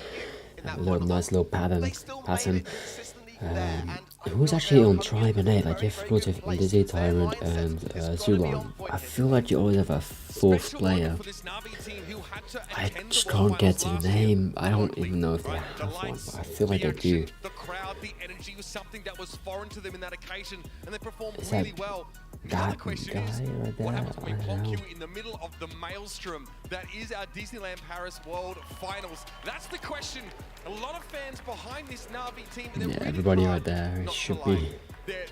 in A that little final. nice little pattern. They still made it consistently there, and I Who's feel actually they are on coming Tribe in and with 8? a Like you very, have very got good place. Dizzy, Their Tyrant, mindset and is gonna be Zulon. on point I in feel like you always have a fourth Special player. one for this Na'Vi team who had to I attend just the World can't get to Finals the last year. name. I don't Remotely, even know if they right? have The one, lights, but I feel like the they do. action, the crowd, the energy was something that was foreign to them in that occasion, and they performed Is really that well. Now the that question guy is, right what there? happens when we I don't plonk know. you in the middle of the maelstrom that is our Disneyland Paris World Finals? That's the question. A lot of fans behind this Na'Vi team, and they're Yeah, really everybody hard right there not to should lie. be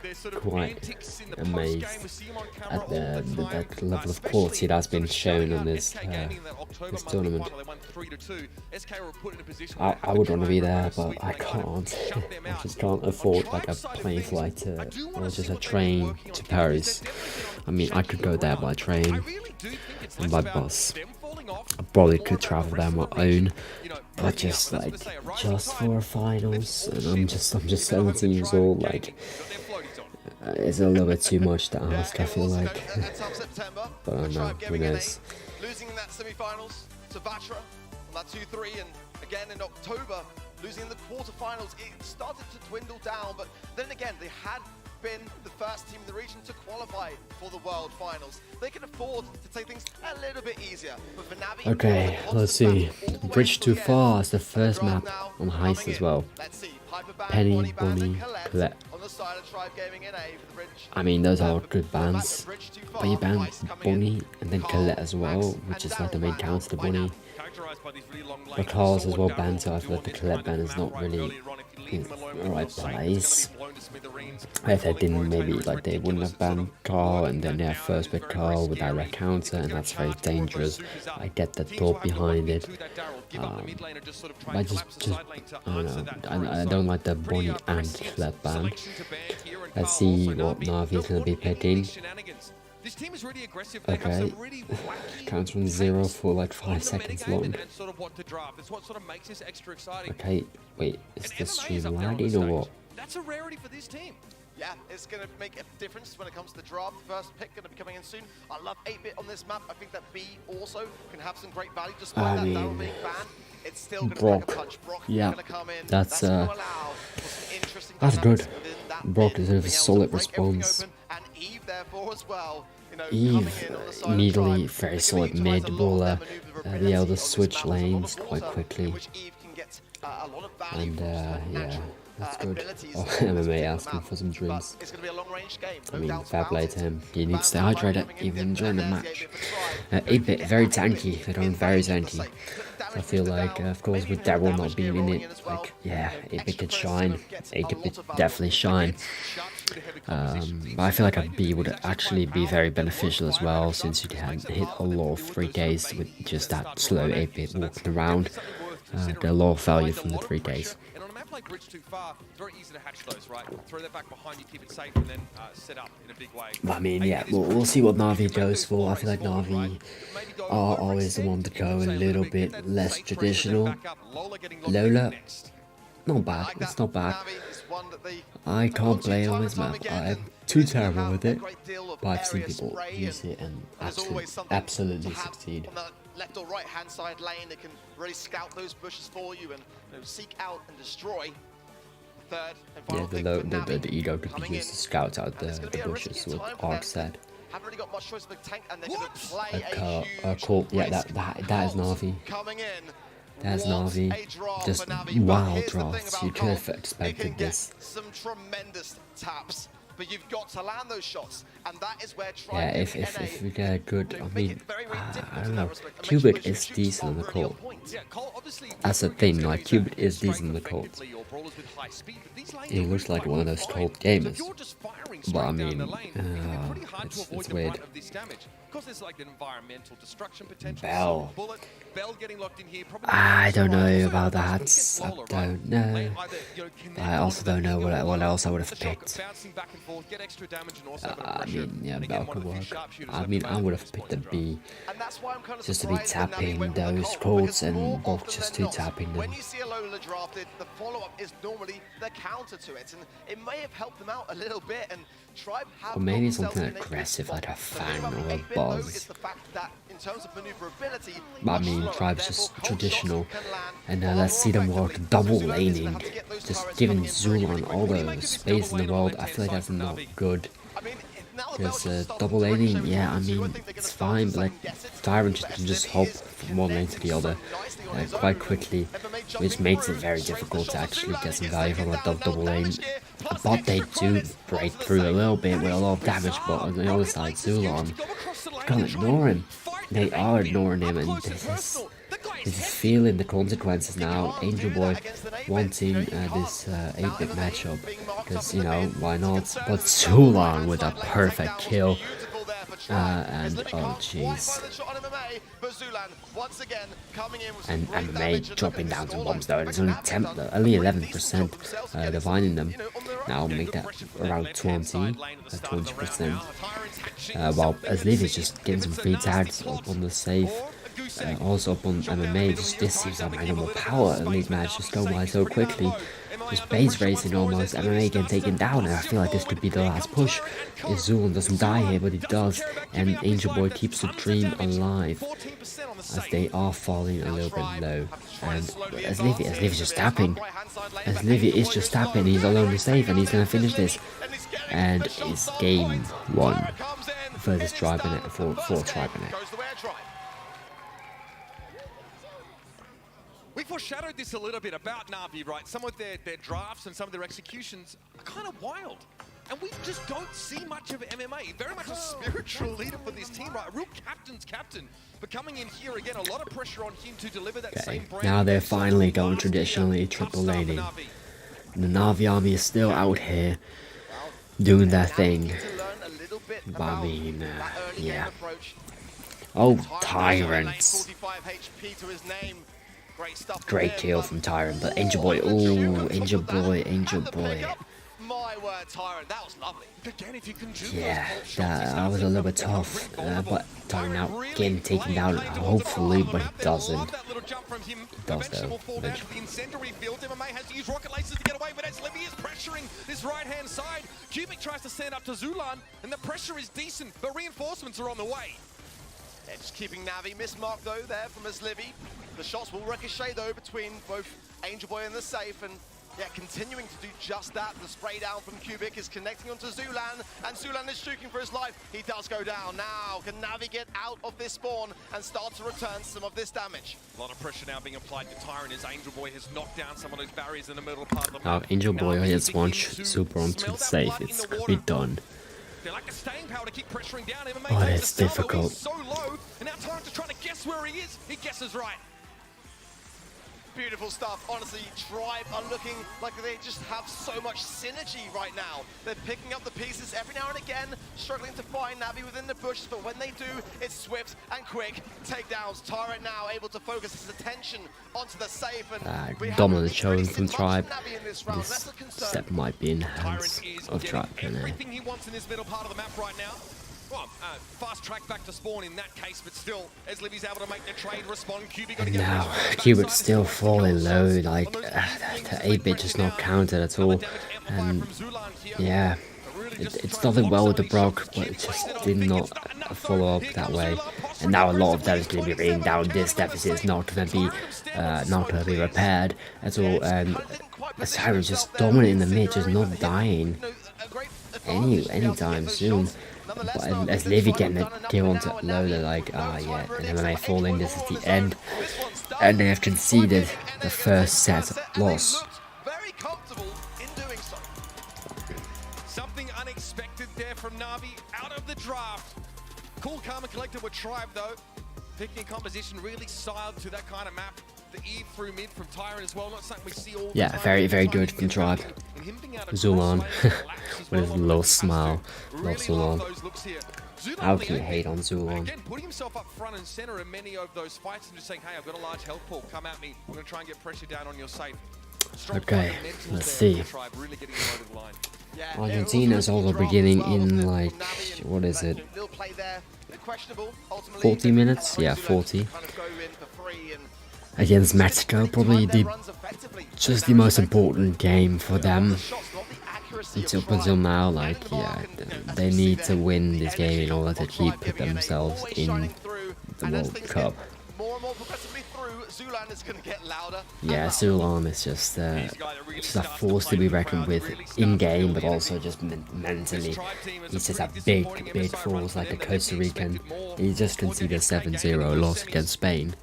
They're sort of quite antics in the amazed post-game. We see them on camera at all the time, that level of especially quality that's been sort of shown showing on out this SK Gaming in that October this monthly tournament. final. They won 3-2. SK were put in a position I where they had would to want to try be and there, reverse but sweep, I and they kind of can't. shut them I out. just can't On afford like a Tribe's side of plane things, flight to, I do or wanna see just a what they've been train working on to because Paris. they've definitely been I mean, I could go there by I train. really do think it's and less by about bus. them falling off, I probably more could about the travel there rest on of my the region, own, you know, but breaking just up. And like that's what they say, a rising just tide for lifts finals, all and I'm ships. just You're gonna hope 17 that years Tribe old. Gaming Like got their floaties on. it's a little bit too much to Yeah, ask. I it feel was, you like, know, a tough September but I for don't know. Tribe Who Gaming and knows? losing in that semi-finals to Vatra on that 2-3, and again in October losing in the quarterfinals. It started to dwindle down, but then again they had been the first team in the region to qualify for the World Finals. They can afford to take things a little bit easier. But for Navi, Okay, the let's constant see. battle all the way Bridge till Too the Far end. is the first And the map draft now on coming Heist as in. well. Let's see. Piper Band, Penny, Bonnie Band, and Bonnie, Colette. on the side of Tribe Gaming in A for the Bridge. I mean, those are For good the map, bands. Bridge Too Far, Bunny Band, Heist coming in. Bunny, and then Carl, Colette as well, Max, which and is like the main Daryl counter to back Bunny. now. Characterized by these really long lanes. But Carl's We as saw well what banned, Daryl so I will feel do like the on this Colette kind ban of is map not right really earlier on. If you leave in him alone the with right your safe, he's place. gonna be blown to smithereens. If they Falling didn't, maybe rotator is like they wouldn't ridiculous. have banned It's sort of Carl, working and then that they have down first is pick very, Carl very with scary. direct counter, He's and gonna that's very charge more of those dangerous. supers up. I get the Teams will thought have to behind lock it. into that Daryl, give up the mid lane and just sort of try But and just, collapse the side lane to I don't answer know. that I threat. don't So like the pretty, Bonnie and prescient Colette ban. selection to ban here, and Let's Carl see also what Na'Vi Navi is don't going to be want picked any in. shenanigans. This team is really aggressive. They have Okay, some really wacky counts from 0 takes for like on 5 the seconds metagame long. and sort of what to draft. It's what sort of makes this extra exciting. Okay, wait, is And the MMA stream is up there on the lagging or stage. what? That's a rarity for this team. Yeah, it's going to make a difference when it comes to the draft. First pick going to be coming in soon. I love 8-bit on this map. I think that B also can have some great value. Despite I that mean, Daryl being banned, it's still going to Brock. pack a punch. Brock Yeah, going to come in. that's, gonna allow for some interesting that's dynamics good. within that Brock mid, deserves a being able to solid break everything response. open, and Eve therefore as well. You know, Eve, coming in on the side of immediately Tribe. very They're solid gonna utilise mid a lot of brawler, their maneuverability be able on to this switch map. There's a lot lanes of quite water quickly. in which Eve can get a lot of value And from just her yeah, natural That's good. abilities. Oh, on this MMA particular asking map. for some But drinks. it's going to be a long-range game. I No mean, doubts fair about play it. to him. He needs to stay Bam, hydrated coming in even different, during the and there's match. 8-bit for Tribe. 8-bit, very tanky. 8-bit They're doing in very range of the tanky. safe. Putting damage I feel to the like, down. of course, Maybe with even more Daryl damage not being gear in rolling it, as well. like, yeah, 8-bit Extra could first shine. sort of gets a 8-bit lot of value. definitely shine. But I feel like a B would actually be very beneficial as well, since you can hit a lot of 3Ks with just that slow 8-bit walking around. Get a lot of value from the 3Ks. And on a map like Bridge Too Far, it's very easy to hatch those, right? Throw that back behind you, keep it safe, and then set up in a big way. I mean, yeah, we'll see what Na'Vi goes for. I feel like Na'Vi are always the one to go a little bit less traditional. Lola, not bad, it's not bad. I can't play it on this map, I'm too terrible with it, but I've seen people use it and absolutely succeed. On the left or right hand side lane, they can really scout those bushes for you and seek out and destroy. Third and final Yeah, thing for Navi, the ego could coming be used in, to scout out and it's the gonna be a risky bushes, what time for Ark them. said. Haven't really got much choice of a tank, and they're going to play A huge call, yeah, risk. that is Na'Vi. Coming in. That's What Na'Vi. a draw Just for Navi. But wild here's the thing drafts. about You could have Colt. expected You can this. get some tremendous taps, but you've got to land those shots, and that is where Yeah, Tribe if we get a good, I mean, I don't know. Cubit Cubit is decent on the Colt. That's the thing, like, Cubit is decent on the Colt. He looks like one of those Colt gamers. But I mean, it's weird. Bell. I don't know about that. I don't know. I also don't know what else I would have picked. I mean, yeah, Bell could work. I mean, I would have picked a B. Just to be tapping those Colts and both just two tapping them. When you see a Lola drafted, the follow-up is normally the counter to it, and it may have helped them out a little bit. And Tribe have Or maybe got themselves something in a aggressive like a but Fang the or a 8-bit, though, is Buzz. the fact that in terms of maneuverability, But I much mean, slower. Tribe's just Therefore, Colt traditional. shots can land And far let's more see them work effectively. double So laning. have to get those Just turrets giving coming in very, very Zulan all quickly. the space in the world. I feel like that's not good. I mean, now the Because Belgians start double to laning, ricochet yeah, I with 1-2. mean, think they're it's gonna fine, start but like, to second-guess it. Tyrant The can just best hop is from one lane to the other connecting so nicely on quite his own. quickly, MMA which jumping makes it through, very straight difficult for to the actually shot. get some Gets value taken from a down, double no lane. damage here, plus But they extra do points. break Plus the through a save. little bit with a lot of damage, but on the other side, Zulan, you can't ignore him. They are ignoring him, and this is feeling the consequences now. Angel Boy wanting this 8-bit matchup, because, you know, why not? But Zulan with a perfect kill. And oh jeez. And May dropping down some bombs though, and it's only 11% dividing them. Now make that around 20%. While Asleaf is just getting some free tags up on the safe. Also up on MMA, this seems like my normal power. Elite match just going by so quickly. Just base racing almost, MMA getting taken down, and I feel like this could be the last push. If Zulan doesn't die here, but he does, and Angel Boy keeps the dream alive, as they are falling a little bit low. And Asleaf is just tapping. Asleaf is just tapping, he's alone to save, and he's gonna finish this. And it's game 1 for this Tribe for Tribe. We foreshadowed this a little bit about Na'Vi, right? Some of their drafts and some of their executions are kind of wild. And we just don't see much of MMA. Very much a spiritual leader for this team, right? A real captain's captain. But coming in here again, a lot of pressure on him to deliver that same brand. Now they're finally going traditionally triple laning. The Na'Vi army is still out here doing their thing. But I mean, yeah. Oh, Tyrants. Great kill from Tyrant, but Angel Boy, ooh, Angel Boy. My word, Tyrant, that was lovely. Yeah, that was a little bit tough, but Tyrant now getting taken down, hopefully, but he doesn't. He does though, eventually. Incendiary field, MMA has to use rocket laces to get away, but as Libby is pressuring this right-hand side, Cubic tries to stand up to Zulan, and the pressure is decent, but reinforcements are on the way. They're just keeping Navi mismarked though there from Aslivy. The shots will ricochet though between both Angel Boy and the safe, and Yeah, continuing to do just that. The spray down from Cubic is connecting onto Zulan, and Zulan is streaking for his life. He does go down. Now, can Navi get out of this spawn and start to return some of this damage? A lot of pressure now being applied to Tyrant as Angel Boy has knocked down some of those barriers in the middle part of the map. Angel Boy Now, hits one to super onto smell the that safe, blood in it's the gonna water. be done. They like the staying power to keep pressuring down. MMA Oh, takes it's the start, but difficult. he's so low, and now Tyrant is trying to guess where he is. He guesses right. Beautiful stuff. Honestly, Tribe are looking like they just have so much synergy right now. They're picking up the pieces every now and again, struggling to find Navi within the bushes, but when they do, it's swift and quick takedowns. Tyrant now able to focus his attention onto the safe, and we have dominant really showing seen from much Tribe. Navi in this round. This That's a concern. step might be in the hands Tyrant is of getting Tribe. everything he wants in this middle part of the map right now. Well, fast track back to spawn in that case, but still, as Livy's able to make the trade respond, Cubic got to And get now, backside. Cubic's still It's falling still low, shots like, on those the easy 8-bit just not down. counted at all. Another damage amplifier And from Zulan here. yeah, Really just it trying started to well block with the some of Brock, these but shots. it Keep just playing it did on. not It's not enough, follow though. up Here that comes way. Zulan, posturing And now a lot of that is aggressively, going to be rained down. This deficit is not going to be repaired at all. And as Tyrant's just dominant in the mid, just not dying anytime soon. But as Livy getting a kill onto low, they're like, yeah, and MMA falling, this is the end. And they have conceded the first set loss. Very comfortable in doing so. Something unexpected there from Na'Vi out of the draft. Cool, calm, and collected with Tribe, though. Picking a composition really styled to that kind of map. The E through mid from Tyrant as well, not something we see all the Yeah, time. very, very good from Tribe. And him being able to Zulan cross-lane and with his relax as well little on the smile. Really Love Zulan. those looks here. Zulan How on the can you A. hate on Zulan? Again, putting himself up front and center in many of those fights and just saying, hey, I've got a large health pool, come at me. I'm going to try and get pressure down on your safe. Strong Okay, fundamentals let's there see. for Tribe, really getting him over the line. Yeah, Argentina's also beginning in like, what is it? 40 minutes? Yeah, 40. Against Mexico, probably just the most important game for them until now. Like, yeah, they need to win this game in order to keep themselves in the World Cup. More and more progressively through. Zulan is going to get louder. Yeah, Zulan is just a force to be reckoned with in game, but also just mentally. He's just a big force, like a Costa Rican. He just conceded a 7-0 loss against Spain,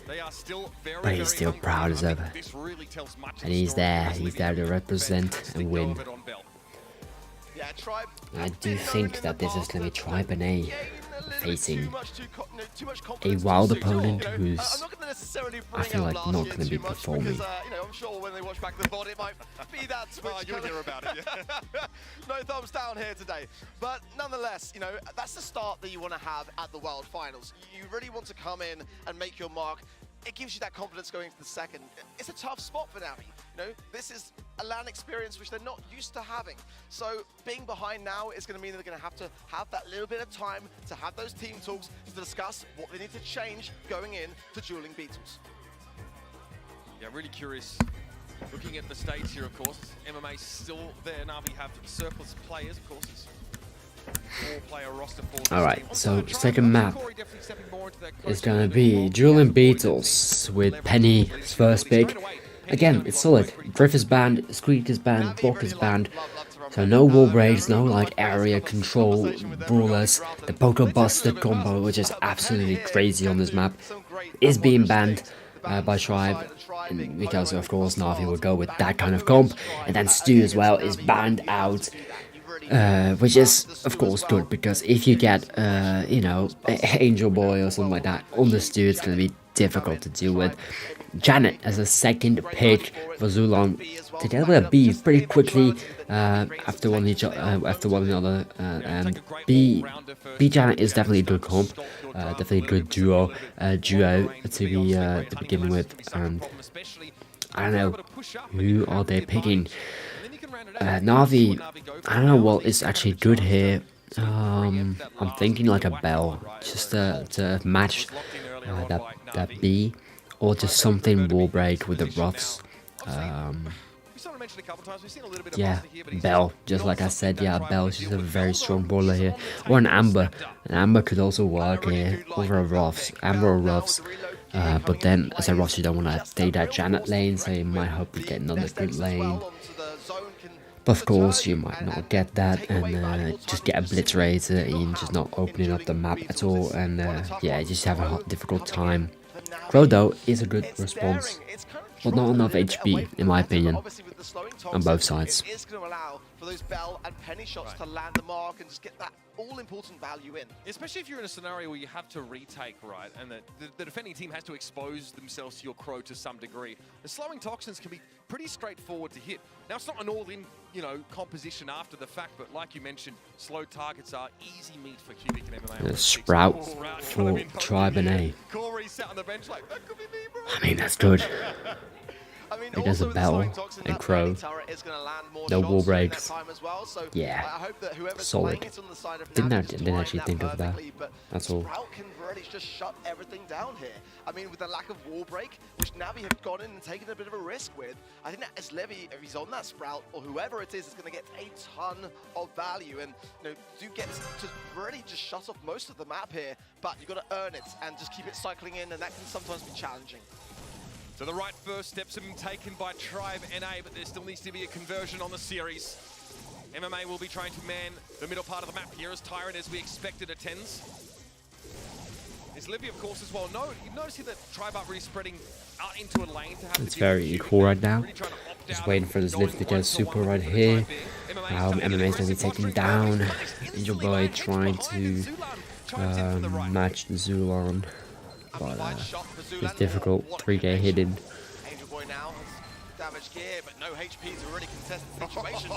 but he's still proud as ever. And he's there to represent and win. Yeah, Tribe. I do think that this is going to be Tribe and A facing a wild opponent who's, I feel like, not going to be performing. I'm sure when they watch back the VOD, it might be that switch. You'll hear about it. No thumbs down here today. But nonetheless, that's the start that you want to have at the World Finals. You really want to come in and make your mark. It gives you that confidence going into the second. It's a tough spot for Navi. This is a LAN experience which they're not used to having. So being behind now is going to mean they're going to have that little bit of time to have those team talks to discuss what they need to change going in to dueling Beatles. Yeah, really curious. Looking at the stage here, of course, MMA still there. Na'Vi have surplus players, of course. It's four-player roster for this Alright, team. so Tribe, second map Corey definitely stepping more into that is close gonna to be the Dueling Beatles with Penny's first pick. Again, it's solid. Drift is banned, Squeak is banned, Bok is banned. So no wall breaks, no like area control brawlers. The Poker Busted combo, which is absolutely crazy on this map, is being banned by Tribe. Because of course Na'Vi will go with that kind of comp. And then Stu as well is banned out. Which is of course good, because if you get Angel Boy or something like that on the Stu, it's gonna be difficult to deal with. Janet as a second pick for Zulan, together with a B pretty quickly after one another. And B Janet is definitely a good comp, definitely a good duo to begin with. And I don't know, who are they picking? Na'Vi, I don't know what is actually good here. I'm thinking like a Bell, just to match that B, or just something wall break with the Ruffs. Yeah, Bell, just like I said, yeah, Bell is just a very strong brawler here. Or an Amber. An Amber could also work here, over a Ruffs, Amber or Ruffs. But then, as a Ruffs, you don't want to take that Janet lane, so you might hope to get another good lane. But of course, you might not get that and just get obliterated and just not opening up the map at all. And yeah, you just have a difficult time. Crow though is a good response, but not enough HP in my opinion on both sides. It is going to allow for those Bell and Penny shots to land the mark and just get that all-important value in. Especially if you're in a scenario where you have to retake, right, and the defending team has to expose themselves to your Crow to some degree. The slowing toxins can be pretty straightforward to hit. Now, it's not an all-in, you know, composition after the fact, but like you mentioned, slow targets are easy meat for Cubic and MMA. Sprout for Tribe and A. Corey sat on the bench like, that could be me, bro. I mean, that's good. I mean, It does a Bell and Crow. No wall breaks. Yeah, solid. Didn't actually think of that. That's all. Sprout can really just shut everything down here. I mean, with the lack of wall break, which Navi have gone in and taken a bit of a risk with, I think that as Levy, if he's on that Sprout, or whoever it is going to get a ton of value. And, you know, do get to really just shut off most of the map here, but you've got to earn it and just keep it cycling in, and that can sometimes be challenging. So the right first steps have been taken by Tribe NA, but there still needs to be a conversion on the series. MMA will be trying to man the middle part of the map here as Tyrant, as we expected, attends. Is Livy, of course, as well. No, you notice here that Tribe are really spreading out into a lane to have It's very equal right now. Just waiting for this lift to get super right here. Now MMA is going to be taken down. Angel Boy trying to match the Zulan. But it's difficult. 3K hidden. Angel Boy now has damaged gear, but no HP is a really contested situation.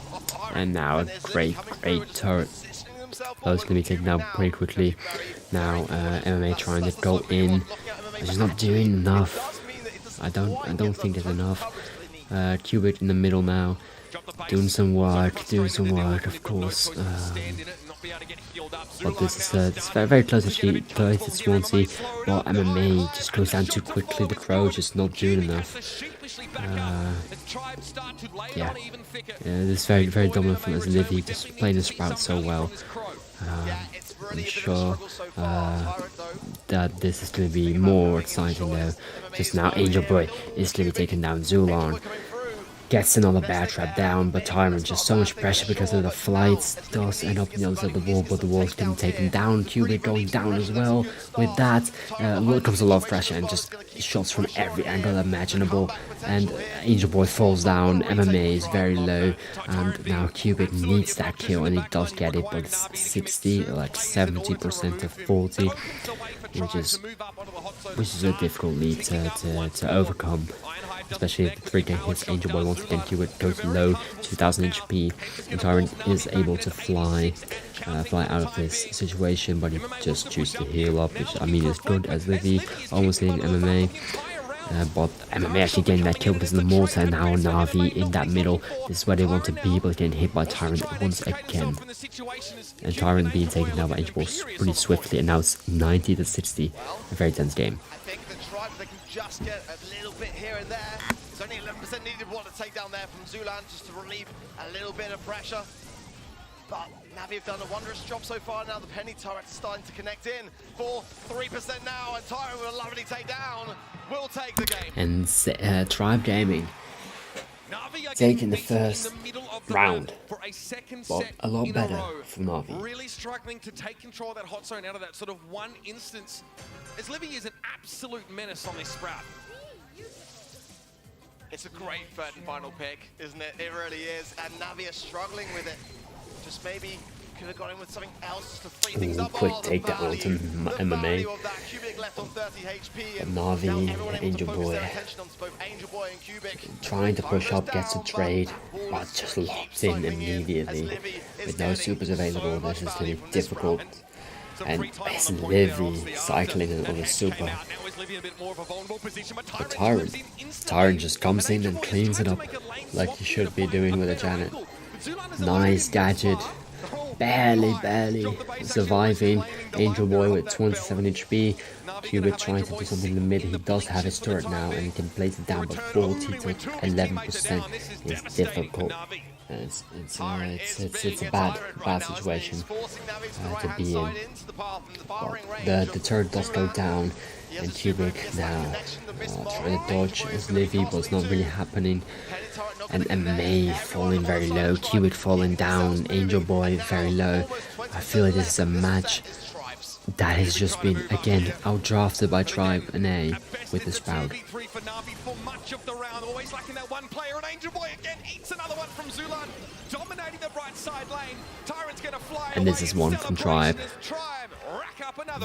And now a great turret. Both going to be taken down pretty quickly. Now MMA trying to go in. It's just not doing enough. I don't think it's enough. Cubic in the middle now. Doing some work, of course. But this is very close actually, to Swansea. While MMA just goes down too quickly. The Crow just not doing enough. Yeah, this is very dominant from as Livy, just playing the Sprout so well. I'm sure that this is going to be more exciting though. Just now Angel Boy is going to be taking down Zulan. Gets another bear trap down, but Tyrant just so much pressure because of the flights. Does end up on the other side of the wall, but the wall's getting taken down. Cubic going down as well. With that, comes a lot of pressure and just shots from every angle imaginable. And Angel Boy falls down. MMA is very low, and now Cubic needs that kill, and he does get it, but it's 60, like 70% to 40, which is a difficult lead to overcome. Especially if the 3K hits Angel Boy once again. Cubic goes low, 2000 HP, and Tyrant is able to fly out of this situation, but he just chooses to heal up, which I mean is good as Livy, almost hitting MMA. But MMA actually getting that kill because of the mortar, and now Navi in that middle. This is where they want to be, but getting hit by Tyrant once again. And Tyrant being taken down by Angel Boy pretty swiftly, and now it's 90 to 60. A very tense game. I think the Tribe, they can just get a little bit here and there. It's only 11% needed what to take down there from Zulan just to relieve a little bit of pressure. But Navi have done a wondrous job so far. Now the Penny turret's starting to connect in for 3% now, and Tyrant will lovely take down. Will take the game. And Tribe Gaming taking the first round, but a lot better for Navi. Really struggling to take control of that hot zone out of that sort of one instance, as Livy is an absolute menace on this Sprout. It's a great third and final pick, isn't it? It really is, and Navi are struggling with it. Just maybe could have gone in with something else to free things up. Quick takedown to MMA. Navi, Angel Boy trying to push up, gets a trade, but just locked in immediately. With no supers available, this is going to be difficult. And it's Livy cycling on the super. But Tyrant just comes in and cleans it up like he should be doing with a Janet. Nice gadget. Barely surviving. Angel Boy with 27 HP. Cubic trying to do something in the mid. He does have his turret now and he can place it down, but 40 to 11% is difficult. It's a bad situation to be in. But the turret does go down, and Cubic now trying to dodge as Livy, but it's not really happening. and MMA falling very low, Kiwi falling down, Angel Boy very low. I feel like this is a match that has just been, again, outdrafted by Tribe and A with the Sprout. For Na'Vi for much of the round, always lacking that one player, and Angel Boy again eats another one from Zulan, dominating the right side lane. Tyrant's gonna fly And this is one from Tribe.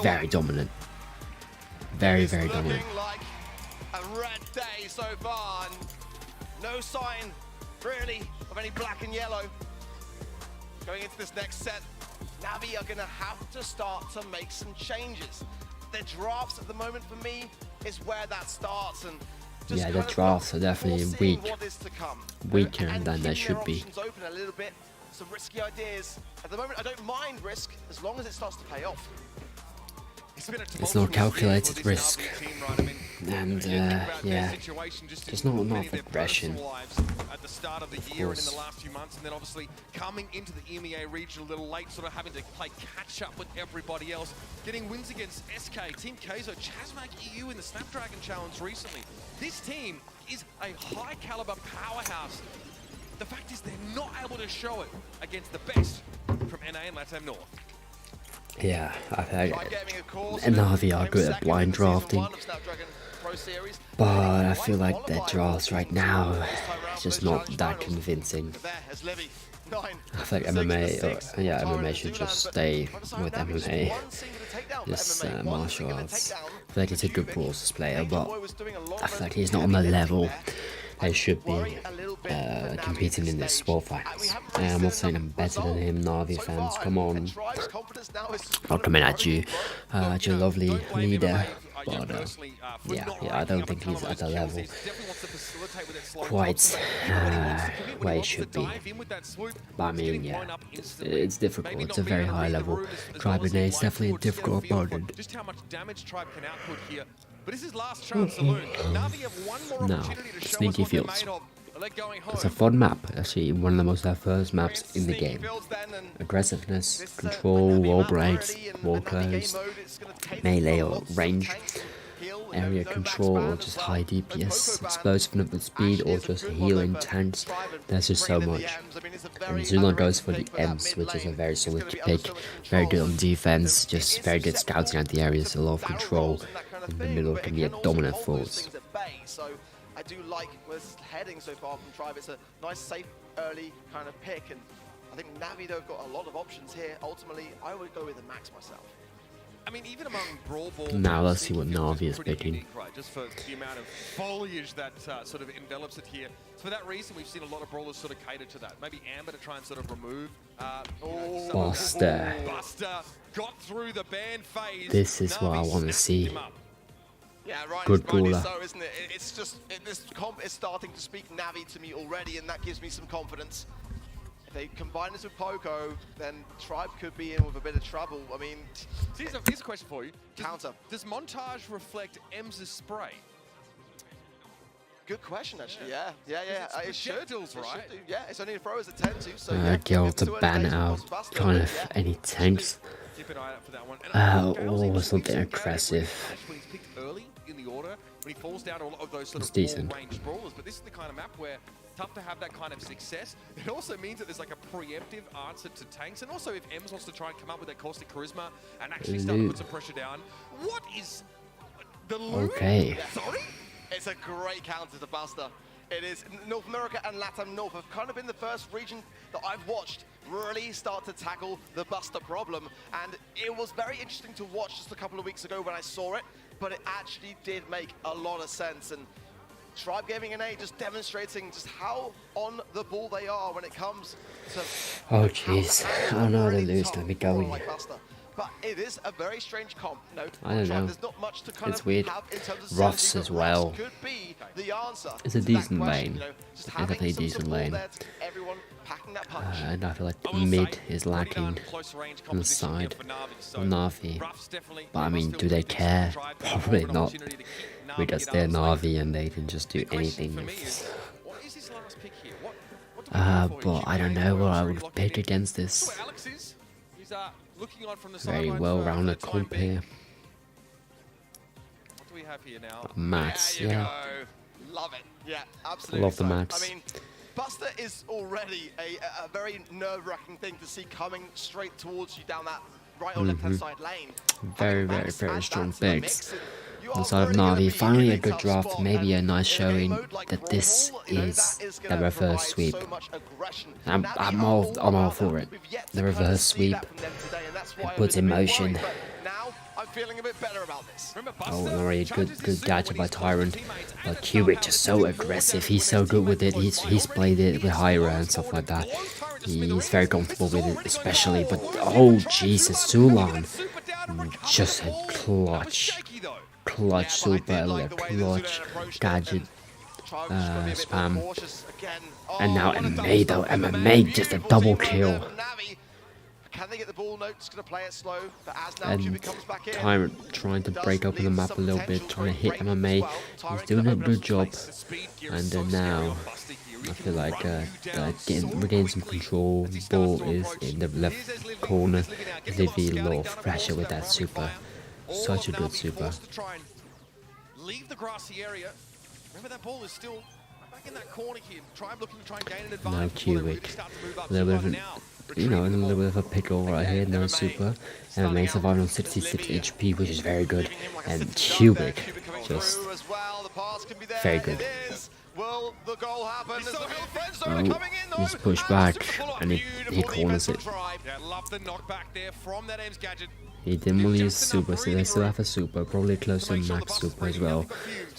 Very dominant. Very dominant. Looking like a red day so far, and no sign, really, of any black and yellow. Going into this next set, Navi are gonna have to start to make some changes. Their drafts at the moment for me is where that starts, and just Yeah, the drafts are definitely weak. Weaker than they should be. Open a little bit, some risky ideas. At the moment, I don't mind risk as long as it starts to pay off. It's not calculated risk, and yeah, just not enough aggression. At the start of the year and in the last few months, and then obviously coming into the EMEA region a little late, sort of having to play catch up with everybody else, getting wins against SK, Team Kaizo, Chazmac EU in the Snapdragon Challenge recently. This team is a high caliber powerhouse. The fact is they're not able to show it against the best from NA and LATAM North. Yeah, I think Na'Vi are good at blind drafting, but I feel like their drafts right now is just not that convincing. I think MMA should just stay with MMA, just martial arts. I feel like he's a good Brawls player, but I feel like he's not on the level they should be competing in this World Finals. I'm not saying I'm better than him, Na'Vi fans, come on. I'll come in at you, your lovely leader, but yeah, I don't think he's at the level quite where he should be. But I mean, yeah, it's difficult, it's a very high level. Tribe and A is definitely a difficult opponent. Just how much damage Tribe can output here. But this is last chance saloon. Na'Vi have one more opportunity to show Sneaky us what they're Fields. made of. They're going home. It's a fun map, actually, one of the most diverse maps in the game. Aggressiveness, control, wall breaks, wall close, melee or range, area control or just high DPS, explosiveness with speed or just healing tanks. There's just so much. And Zulan goes for the M's, which is a very solid pick, very good on defense, just very good scouting out the areas, a lot of control in the middle, can be a dominant force. I do like where this is heading so far from Tribe. It's a nice, safe, early kind of pick, and I think Navi, though, have got a lot of options here. Ultimately, I would go with the Max myself. I mean, even among Brawl Ball... Now let's see what Na'Vi is picking. Unique, right? Just for the amount of foliage that sort of envelops it here. So for that reason, we've seen a lot of brawlers sort of cater to that. Maybe Amber to try and sort of remove... Buster. Buster got through the ban phase. This is what I want to see. Yeah, right. Good brawler. So, isn't it? It's just this comp is starting to speak Navi to me already, and that gives me some confidence. If they combine this with Poco, then Tribe could be in with a bit of trouble. I mean, Here's a question for you. Counter. Does Montage reflect Em's spray? Good question, actually. Yeah. It should. Projectiles, right? It should do. Yeah, it's only a throw as a 10-2, so Guild to ban out kind of any tanks. Keep an eye out for that one. Or something aggressive. When he's picked early in the order, when he falls down to a lot of those sort It's of decent. range brawlers, but this is the kind of map where tough to have that kind of success. It also means that there's like a preemptive answer to tanks, and also if Ems wants to try and come up with that caustic charisma and actually start to put some pressure down. What is the loot? Okay. Sorry? It's a great counter to Buster. It is. North America and LATAM North have kind of been the first region that I've watched really start to tackle the Buster problem. And it was very interesting to watch just a couple of weeks ago when I saw it, but it actually did make a lot of sense. And Tribe Gaming and A just demonstrating just how on the ball they are when it comes to... Oh jeez, I know they lose, let me go. Like Buster. But it is a very strange comp. No, I don't know. There's not much to kind It's of weird. have in terms of Ruffs synergy, as but well. Ruffs could be the answer It's a to that decent question, lane. you know, just It's having definitely a some decent support lane. there to keep everyone packing that punch. And I feel like I will mid say, is pretty lacking darn close range on the competition here side for Na'Vi, so of Na'Vi. Ruffs definitely But I mean, must do feel they convinced care? that Tribe have Probably more of an not. opportunity to keep Na'Vi Because at they're arm's length. Na'Vi and they can just do The question anything. for me is, what is this last pick here? What do we go for? But I don't know what I would pick against That's this. where Alex is. He's looking on from the Very sidelines well-rounded for the time comp being. here. What do we have here now? Mats, There you yeah. go. Love it. Yeah, absolutely. Love the so, Mats. I mean, Buster is already a very nerve-wracking thing to see coming straight towards you down that right or left-hand side lane. Very, very, very strong picks on the side of Na'Vi. Finally a good draft, maybe a nice showing that this is the reverse sweep. I'm all for it. The reverse sweep, it puts in motion. Feeling a bit better about this. Oh, already good gadget by Tyrant. But Cubic just so aggressive. He's so good with it. He's played it with Hyra and stuff like that. He's very comfortable with it, especially. But oh Jesus, Zulan just a clutch super, clutch gadget spam. And now MMA though. MMA just a double kill. Can they get the ball? No, just going to play it slow. But as now And Cubic comes back in, Tyrant trying to break open the map a little bit, trying to hit MMA. He's doing a good job. And then now, I feel like regaining some control. Ball is in the left corner. Livy, a lot of pressure with that super. Such a good super. Leave the grassy area. Remember that ball is still back in that corner here. Tribe looking to try and gain an advantage. Now Cubic, a little bit of in a little bit of a pickle right here. No super. MMA surviving on 66 HP, which is very good. And Cubic, just very good. Will the goal happen? Oh, he's pushed back and he corners it. He didn't want to use super, so they still have a super, probably close to max super as well.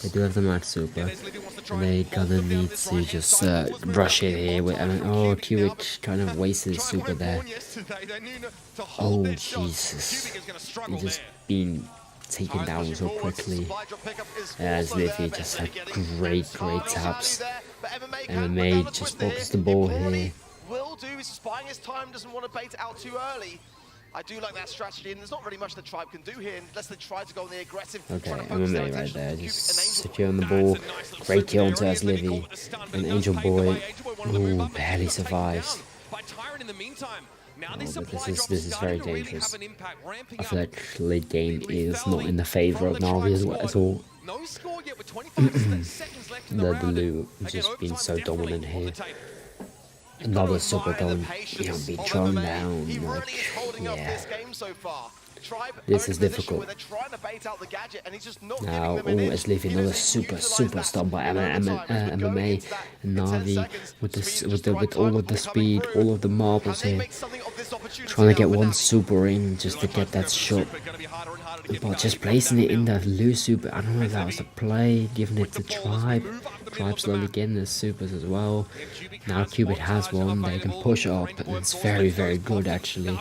They do have the max super, and they gonna need to just rush it here with. Oh, Cubic kind of wasted his super there. Oh Jesus, he just been taken down so quickly. As Livy just had great taps. MMA just focused the ball here. Will do is spying his time, doesn't want to bait it out too early. I do like that strategy, and there's not really much the Tribe can do here unless they try to go on the aggressive. Okay, MMA right there, just secure on the ball. Great kill onto as Livy. And Angel Boy, ooh, barely survives. Oh, but this is very dangerous. I feel like late game is not in the favor of Na'Vi at all. The Blue has just been so dominant here. Another super going, being thrown down. Like, yeah. This is difficult. Now, as Livy, another super stun by MMA and Na'Vi with all of the speed, all of the marbles here, trying to get one super in just to get that shot. But just placing it in the loose super, I don't know if that was a play, giving it to Tribe. Tribe slowly getting the supers as well. Now Cubic has one, they can push up, and it's very good actually.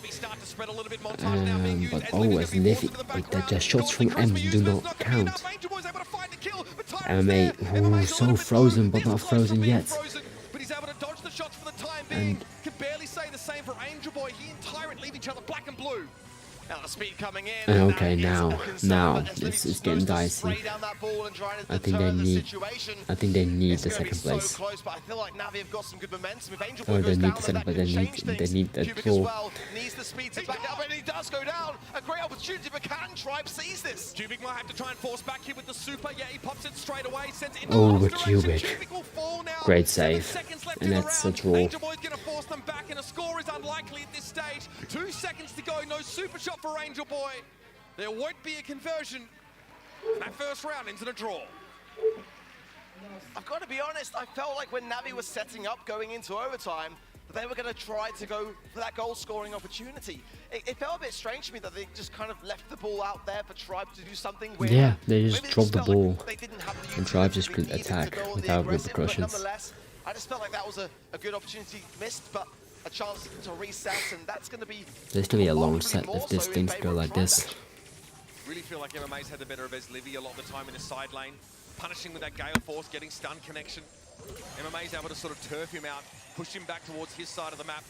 But always Livy, the shots from M do not count. MMA, ooh, so frozen, but not frozen yet. And can barely say the same for Angel Boy. He and Tyrant leave each other black and blue. Now the speed coming in. Okay, now it's getting dicey. I think they need the second place. Oh, they need the second place. They need the draw. Needs the speed to back up, and he does go down. A great opportunity, but can Tribe seize this? Cubic might have to try and force back here with the super. Yeah, he pops it straight away. Sends it in oh, with Cubic. Great save, and that's a draw. Angel Boy's gonna force them back, and a score is unlikely at this stage. 2 seconds to go. No super shot for Angel Boy. There won't be a conversion. That first round into the draw. I've got to be honest, I felt like when Navi was setting up going into overtime, that they were going to try to go for that goal scoring opportunity. It felt a bit strange to me that they just kind of left the ball out there for Tribe to do something weird. Yeah, they just dropped the ball, and Tribe just could attack without repercussions. I just felt like that was a good opportunity missed, but a chance to reset, and that's going to be... There's going to be a long set if this things go like this. Really feel like MMA's had the better of his Livy a lot of the time in his side lane, punishing with that Gale Force, getting stun connection. MMA's able to sort of turf him out, push him back towards his side of the map.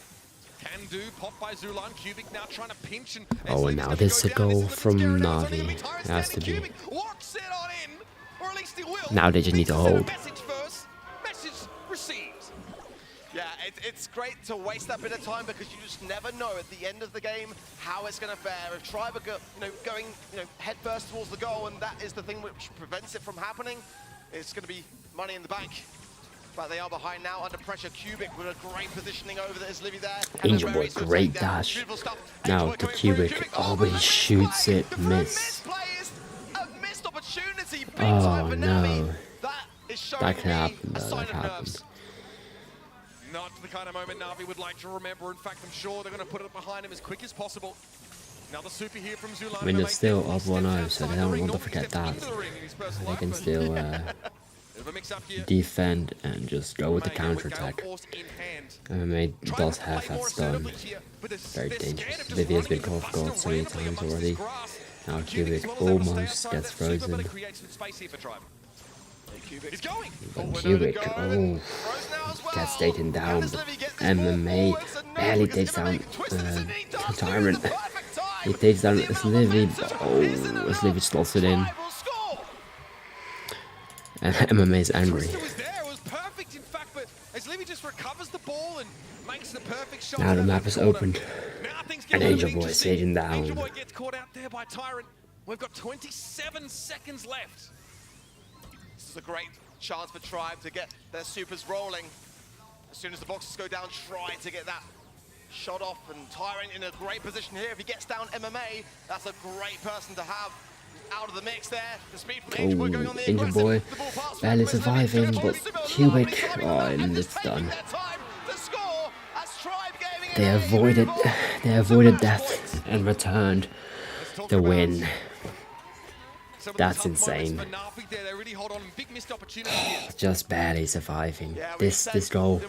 Can do, pop by Zulan. Cubic now trying to pinch and... Oh, and now this is a goal from Na'Vi. It has to be. Now they just need to hold. Message received. Yeah, it's great to waste that bit of time because you just never know at the end of the game how it's going to fare. If Tribe are going head first towards the goal, and that is the thing which prevents it from happening, it's going to be money in the bank. But they are behind now, under pressure. Cubic with a great positioning over there. Is Livy there? Angel Boy, great dash. Now to Cubic. Oh, but he shoots it, miss. A missed opportunity. Big Oh, time for Navi. no. That is showing That can me happen, a though. sign That of happens. nerves. Not the kind of moment Na'Vi would like to remember. In fact, I'm sure they're going to put it behind him as quick as possible. Another super here from Zulan. I mean, it's still up 1-0, so they don't want to forget that. They can still defend and just go with the counter-attack. MMA does have that stun. Very dangerous. Livy has been caught off guard so many times already. Now Cubic almost gets frozen. But Cubic, oh, gets taken down. But MMA barely takes down Tyrant. He takes down Livy. Oh, Livy slots it in. And MMA is angry. Now the map is opened. And Angel Boy is taken down. Angel Boy gets caught out there by Tyrant. We've got 27 seconds left. This is a great chance for Tribe to get their supers rolling. As soon as the boxes go down, try to get that shot off, and Tyrant in a great position here. If he gets down MMA, that's a great person to have out of the mix there. The speed from Angel Boy going on the Angel Boy barely surviving, but Cubic, oh, and it's done. They avoided death and returned the win. That's insane. Just barely surviving. This goal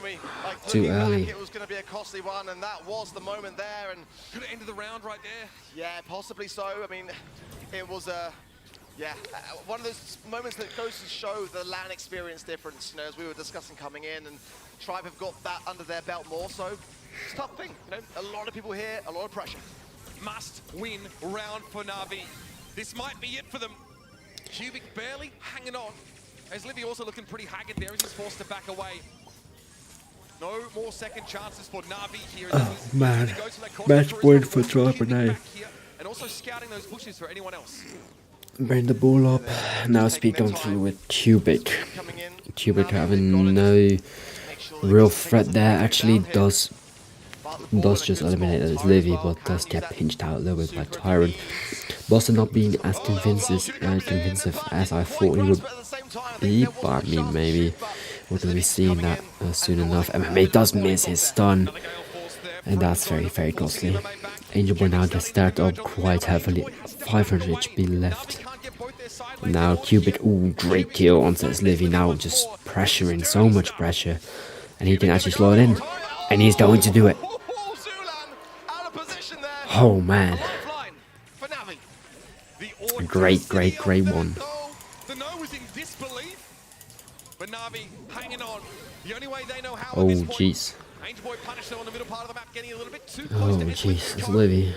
too early. It was going to be a costly one, and that was the moment there. And could have ended the round right there. Yeah, possibly so. I mean, it was one of those moments that goes to show the LAN experience difference. You know, as we were discussing coming in, and Tribe have got that under their belt more. So it's a tough thing. You know, a lot of people here, a lot of pressure. Must win round for Na'Vi. This might be it for them. Cubic barely hanging on. As Livy also looking pretty haggard there as he's forced to back away. No more second chances for Na'Vi here. Oh man, match point for Tribe and and also scouting those bushes for anyone else. Bring the ball up. Now speed on through with Cubic. Cubic having no real threat there. Actually does just eliminate his Livy, but does get pinched out a little bit by Tyrant. Boston not being as convincing as I thought he would be, but I mean, maybe we're going to be seeing that soon enough. MMA does miss his stun, and that's very, very costly. Angel Boy now gets stacked up quite heavily, 500 HP left. Now Cubic, ooh, great kill onto his Livy, now just pressuring, so much pressure, and he can actually slow it in, and he's going to do it. Oh man. Great one. The no was in disbelief. But Na'Vi hanging on. The only way they know how Oh jeez. Angel Boy punished them on the middle part of the map, getting a little bit too close to jeez, it's Livy.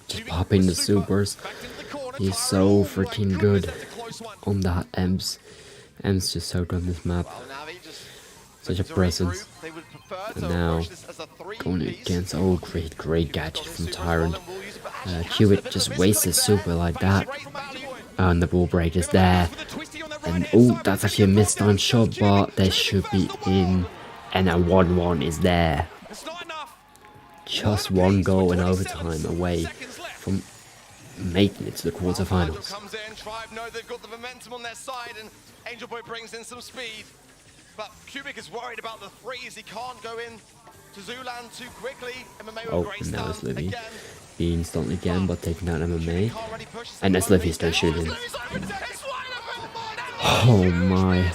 Just popping the supers. He's so freaking good on that Ems. Ems just so good on this map. Such a presence. And now going against, oh great gadget from Tyrant. Cubic just wastes his super like that. And the ball break is there. And oh, that's actually a mistimed shot, but they should be in. And a 1-1 is there. Just one goal in overtime away from making it to the quarterfinals. Comes in, Tribe know they've got the momentum on their side, and Angel Boy brings in some speed. But Cubic is worried about the freeze. He can't go in to Zulan too quickly. MMA with great and now it's stun Livy again. being stunned again, but taking out MMA. And that's Livy still shooting. Oh my.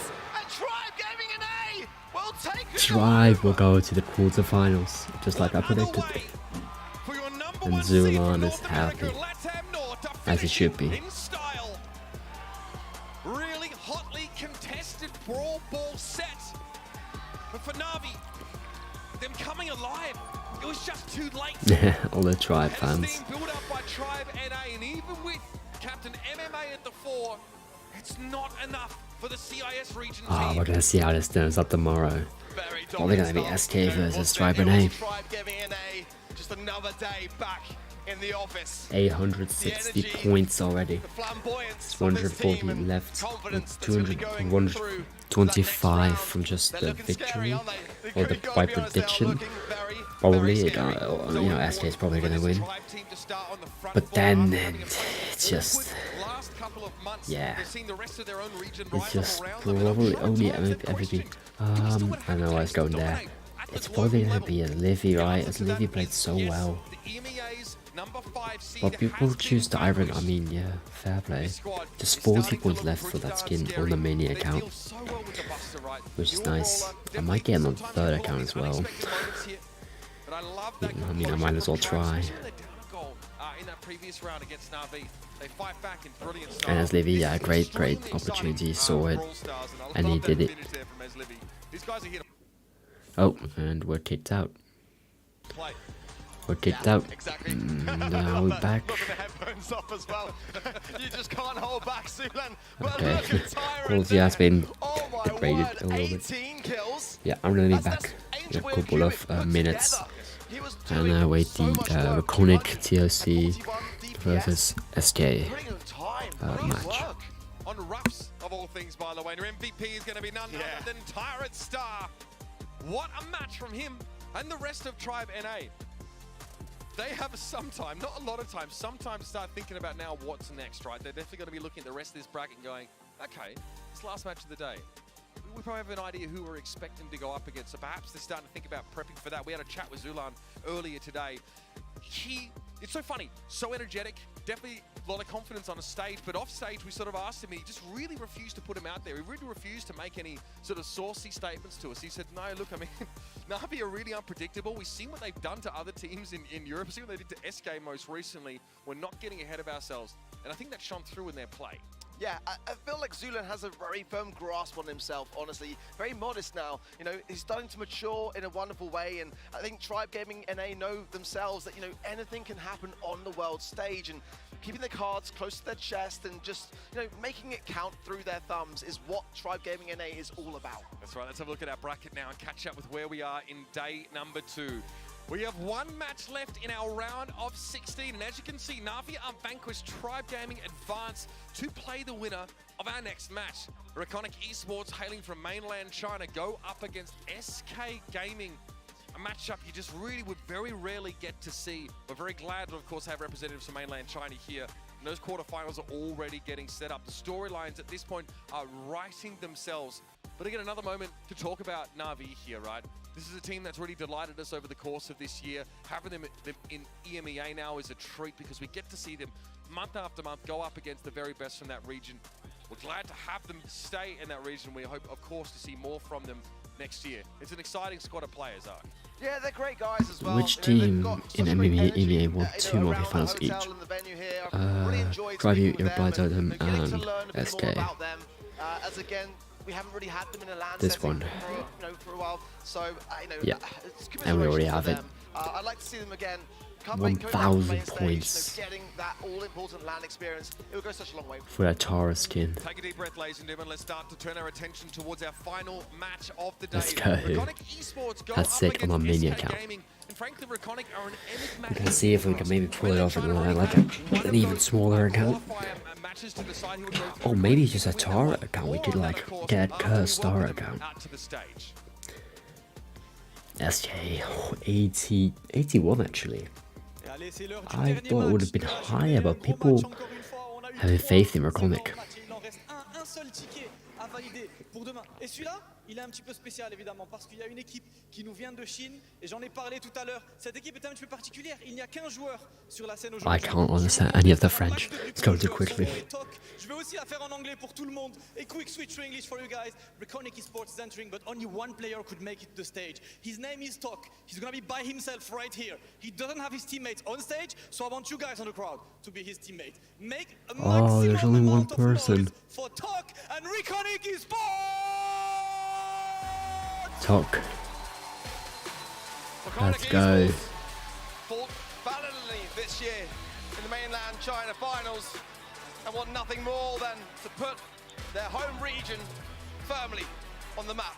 Tribe will go to the quarterfinals, just like I predicted. And Zulan is happy, as he should be. Really hotly contested Brawl ball set. But for Na'Vi, them coming alive, it was just too late. All the Tribe fans. Built up by Tribe NA, and even with Captain MMA at the fore, it's not enough for the CIS region team. We're gonna see how this turns up tomorrow. Probably gonna be SK versus Tribe NA. Just another day back in the office. 860 points already. The flamboyance 140 of his team left. confidence that's 200, really going 125 from just They're the looking scary, victory aren't they? or by Gotta be honest, they are prediction. looking very, Probably, very you scary. know, SK is probably gonna win. Tribe team to start on the front But foot then after having a it's just, last couple of months. yeah, They've seen the rest of their own region it's rise just up around them, and I'm probably sure only Tribe's that MVP. question. We still would I have don't know a why it's chance to going there. dominate at the It's probably global gonna level. be a Livy, The right? answer As to that Livy played is so yes. well. The EMEA's number 5 seed But people has choose been Tyrant, I vanquished. mean, yeah, fair play. This squad Just is 40 starting to points look left for pretty that darn skin scary. on the Mania They account, deal so well with the Buster, right? which is Your nice. brawler, I might get him on sometimes third involved account in as well. unexpected moments here, but I love that I mean, I might as well try. especially when they're down a goal, in that previous round against Na'Vi. They fight back in brilliant style. And as Livy, yeah, This is great extremely opportunity, exciting, saw it, Brawl Stars, I and he love that did it. finish there from Ez Livy. These guys are here to Oh, and we're kicked out. play. We're kicked out. Exactly. Now we're back. Look at the headphones off as well. You just can't hold back, Sulan. But Okay. look at Tyrant Quality has there. been Oh my degraded word, a little bit. 18 kills. Yeah, I'm gonna be That's back in Angel a Wave couple Cubic of put minutes. together. He was And doing wait so the much work. Reconic 141 TLC DPS. versus SK Putting in time, putting in match. work. On Ruffs, of all things, by the way. And your MVP is going to be none Yeah. other than Tyrant Star. What a match from him and the rest of Tribe NA. They have sometime, not a lot of time, sometimes start thinking about now what's next, right? They're definitely going to be looking at the rest of this bracket and going, okay, this last match of the day. We probably have an idea who we're expecting to go up against. So perhaps they're starting to think about prepping for that. We had a chat with Zulan earlier today. It's so funny, so energetic, definitely a lot of confidence on a stage, but off stage we sort of asked him, he just really refused to put him out there. He really refused to make any sort of saucy statements to us. He said, no, look, I mean, Na'Vi are really unpredictable. We've seen what they've done to other teams in Europe. We've seen what they did to SK most recently. We're not getting ahead of ourselves. And I think that shone through in their play. Yeah, I feel like Zulan has a very firm grasp on himself, honestly. Very modest now. You know, he's starting to mature in a wonderful way, and I think Tribe Gaming NA know themselves that, you know, anything can happen on the world stage, and keeping their cards close to their chest and just, you know, making it count through their thumbs is what Tribe Gaming NA is all about. That's right, let's have a look at our bracket now and catch up with where we are in day number 2. We have one match left in our round of 16, and as you can see, Na'Vi unvanquished, Tribe Gaming advance to play the winner of our next match. Reconic Esports, hailing from mainland China, go up against SK Gaming. A matchup you just really would very rarely get to see. We're very glad to, of course, have representatives from mainland China here. And those quarterfinals are already getting set up. The storylines at this point are writing themselves. But again, another moment to talk about Na'Vi here, right? This is a team that's really delighted us over the course of this year. Having them in EMEA now is a treat because we get to see them month after month go up against the very best from that region. We're glad to have them stay in that region. We hope, of course, to see more from them next year. It's an exciting squad of players, Ark. Yeah, they're great guys as well. Which You know, they've team got in such great EMEA energy, won 2 around the multi-finals hotel each? and the venue here. I've really enjoyed Tribe speaking with replied to them you know, getting to and learn a bit SK. more about them. As again, we haven't really had them in a land This setting one. for, you know, for a while. So, you know, Yeah. it's And we already commiserations have for it. them. I'd like to see them again. 1,000 points. You know, getting that all-important land experience, it would go such a long way. For a Tara skin. Take a deep breath, ladies and gentlemen. Let's start to turn our attention towards our final match of the day. Let's go. Reconic Esports go That's up sick on our against Mania SK account. Gaming. And frankly, Reconic are an We enigmatic can see if we can maybe pull it off in like an even smaller account. matches to decide who would go through Oh, the maybe winner just a of Tara that account. We or could that, like of course, get after her we star welcome them account. out to the stage. SK 80, 81 actually. I thought it would have been higher, but people having faith in Reconic. Et celui-là, il est un petit peu spécial évidemment parce qu'il y a une équipe qui nous vient de Chine et j'en ai parlé tout à l'heure. Cette équipe est un petit peu particulière. Il n'y a qu'un joueur sur la scène aujourd'hui. I can't understand any of the French. It's going too quickly. Je vais aussi la faire en anglais pour tout le monde. A quick switch to English for you guys. Reconic Esports is entering, but only one player could make it to the stage. His name is Tok. He's gonna be by himself right here. He doesn't have his teammates on stage, so I want you guys on the crowd to be his teammate. Make a Oh, there's maximum only one amount of person. noise for Tok and Reconic Esports. Talk. Let's go. Fought valiantly this year in the mainland China finals and want nothing more than to put their home region firmly on the map.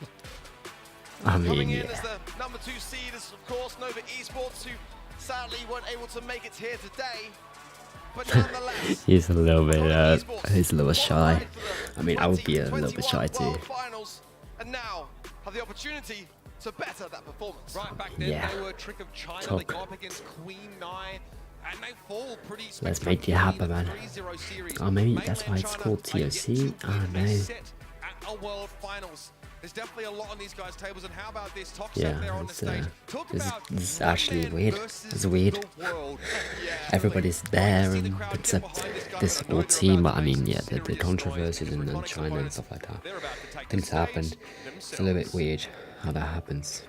I Coming mean, in as yeah. the number 2 seed is, of course, Nova Esports, who sadly weren't able to make it here today. But nonetheless, He's a little bit shy. I mean, I would be a little bit shy too. Finals, and now have the opportunity to better that performance. Right back then, Yeah. they were Trick of China. They Talk. go up against Queen Nai, and they fall pretty. Let's make it happen, man. 3-0 series. Oh, maybe that's Mainland why it's China called are yet TOC. to Oh win a no. set at a World Finals. There's definitely a lot on these guys' tables, and how about this? Toxic Yeah, there on the it's, stage. Talk this about is one actually man weird. versus It's weird. the world. Everybody's there, and except this whole team. But I mean, yeah, the controversies and then China and stuff like that. They're about to take Things the happen. stage It's a little bit weird how that happens.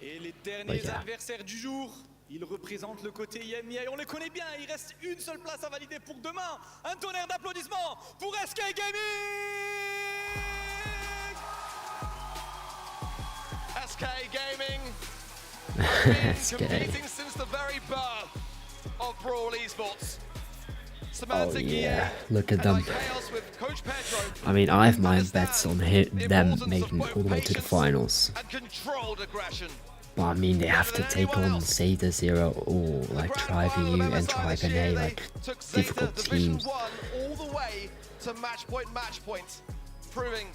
Et les derniers yeah. adversaires du jour, ils représentent le côté IMEA. On les connaît bien, il reste une seule place à valider pour demain. Un tonnerre d'applaudissements pour SK Gaming. SK Gaming SK. competing since the very birth of Brawl Esports. Oh yeah, look at them. Chaos with Coach Pedro. I mean, I have my bets on them making it all the way to the finals. And controlled aggression. But I mean, they have to take on Zeta Zero or like Tribe EU and Tribe NA, like Took Zeta difficult Division teams. 1 all the way to match point, proving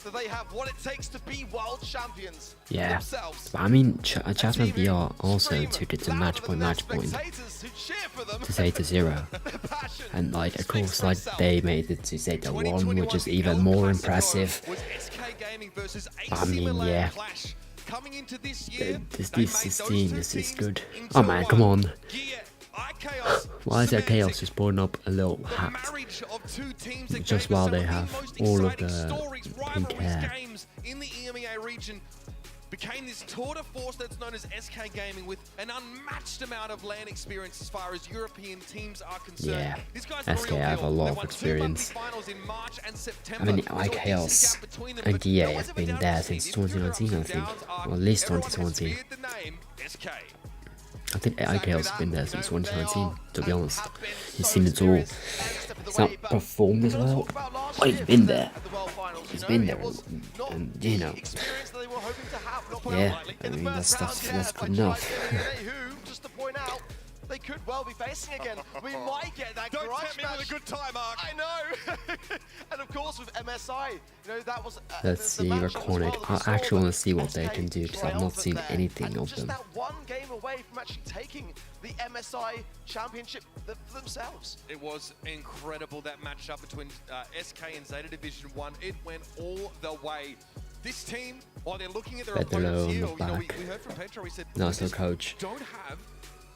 that they have what it takes to be world champions Yeah, themselves. but I mean, Jasmine BR also took it to match point to Zeta Zero, and like of course, like they made it to Zeta 1, which is even more impressive. I mean, yeah. This team is good. Oh man, come on. Why is there Chaos just pulling up a little hat? Just while they have all of the pink hair. In the EMEA region became this tour de force that's known as SK Gaming with an unmatched amount of LAN experience as far as European teams are concerned. Yeah, These guys are SK real have a deal. lot They of won 2 experience. monthly finals in March and I September. mean, Saw a decent IKEOS gap between them, and but DA there have was a been bit of there jealousy. since The ups 2019, I and think, downs are or at least everyone has 2020. feared the name SK. I think IKEOS have been there since 2019, to be honest. He's seen it all. He's not performed as well, but he's been there. He's been there, and you know, yeah, I mean, that's good enough. Just to point out, they could well be facing again. We might get that Don't grudge tempt me match. with a good time, Mark. I know. And of course with MSI, you know, that was Let's see, Reconic. I actually want to see what they can do because I've not seen anything of them. Just that one game away from actually taking the MSI championship for themselves. It was incredible, that matchup between SK and Zeta Division 1. It went all the way. This team, while they're looking at their Below opponents on here, the you know, we back. heard from Pedro, he said, No, "We it's no just coach. don't have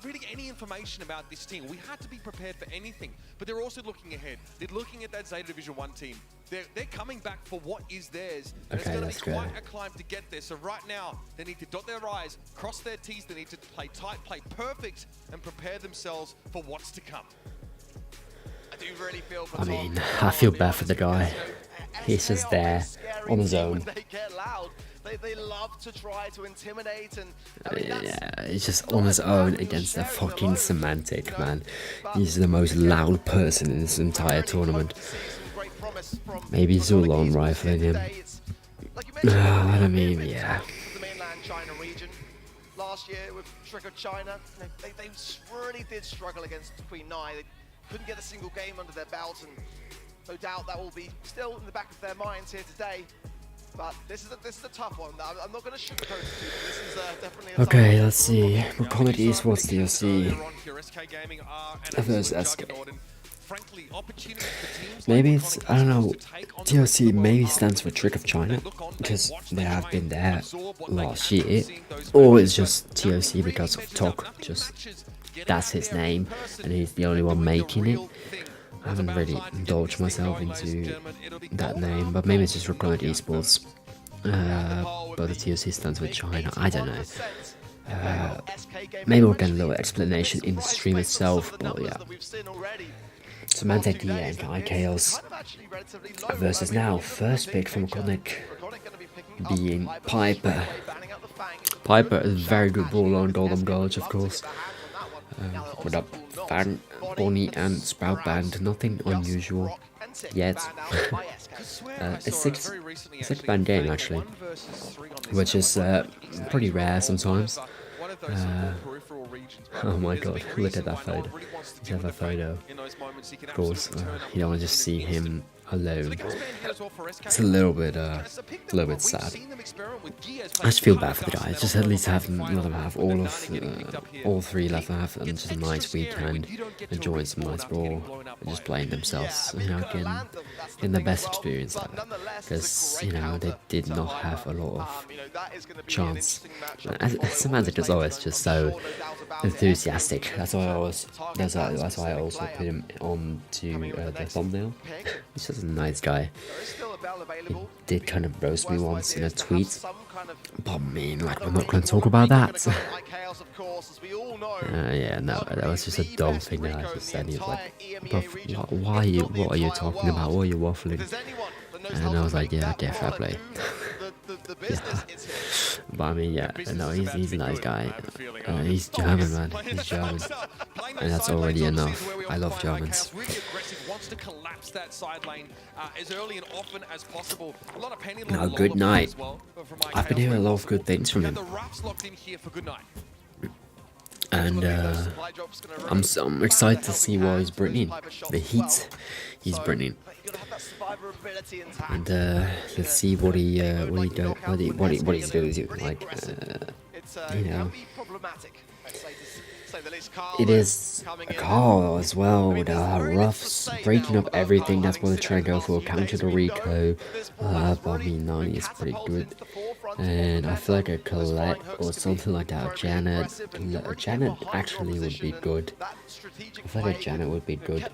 really any information about this team. We had to be prepared for anything." But they're also looking ahead. They're looking at that Zeta Division 1 team. They're coming back for what is theirs. And Okay, it's going that's to be quite good. a climb to get there. So right now, they need to dot their I's, cross their T's. They need to play tight, play perfect, and prepare themselves for what's to come. I do really feel for I Tom. mean, I feel bad for the guy. He's just there on his own. When they get loud, they love to try to intimidate, and I mean, that's Yeah, he's just on his own against a fucking Semantic, man. He's the most loud person in this entire tournament. Maybe Zulon rifling him. I mean, yeah. The mainland China region. Last year with Trick of China, they really did struggle against Queen Nai. They couldn't get a single game under their belt, and no doubt that will be still in the back of their minds here today. But this is a tough one. I'm not going to sugarcoat it too, but this is definitely a Okay, tough let's see. Reconic Esports DOC versus SK. Maybe it's, I don't know, TOC maybe stands for Trick of China, because they have been there last year, or it's just TOC because of Tok, just that's his name, and he's the only one making it. I haven't really indulged myself into that name, but maybe it's just Reconic Esports, but the TOC stands for China, I don't know. Maybe we'll get a little explanation in the stream itself, but yeah. Semantic DA and IKEOS versus now first pick from Reconic being Piper. Piper is a very good brawler on Golden Gulch, of course. With up Fang, Bonnie and Sprout Band, nothing unusual yet. A six band game actually, which is pretty rare sometimes. of those sort of more peripheral regions. But Oh my there's a god, big look reason at that why no photo. one really wants to Let's deal have a with the pain. photo. In those moments, he can Of course, absolutely turn up you don't want to in just an see instant. him So alone. the Gas Man here as well for SK. It's a little bit, It's a pick that a little bit we've sad. seen them experiment with Gears I just feel bad for the playing guys. Dust Just and at least then have on let them final have with all the of Nani getting picked up here. all three let them have Gets just a extra nice scary weekend, when you don't get to enjoying reach some ball nice after getting brawl, blown up and just by playing it. themselves, Yeah, I you mean, know, you gotta again, land them, that's the in the thing best as well. experience But ever. nonetheless, Because, it's a you great know, they counter did to not Hyper. have a lot of You know, that is gonna be an chance. interesting matchup to follow. Semantic is always just so I'm sure, no doubt about it. enthusiastic. That's why I always. Target That's that why I specific also player. put him on to Coming with the the next thumbnail. pick. He's just a nice guy. There is still a bell He available. did kind of roast me Worst once in idea a is to have tweet, some kind of but I mean, like, other we're not going Rico to talk or about Rico gonna that. come in like Chaos, of course, as we all know. Yeah, no, that was just a arguably dumb the thing that I best just Rico said. in He the was like, entire EMEA "Bruv, region, why are you, if not the what are you entire talking about? world." What are you If waffling?" there's anyone that knows And how I to was like, make yeah, that okay, fair brawler play. do the business, it's him. But I mean, yeah, Business no, is about to he's be a nice good, I guy. have a feeling. He's German, man. He's German. And that's already enough. I love Germans. Really aggressive, wants to collapse that side lane as early and often as possible. A lot of penny Now, along good the night. as well, from I've been IKL hearing a lot of possible. good things from We him. got the Ruffs locked in here for good night. And I'm excited to see what he's bringing. The heat he's bringing. And let's see what he's doing. Like, you know, it is a call as well. The Ruffs breaking up everything. That's what they're trying to go for. Counter the Rico. But I mean, Nani is pretty good. And I feel like a Colette or something like that. Janet actually would be good. I feel like Janet would be good.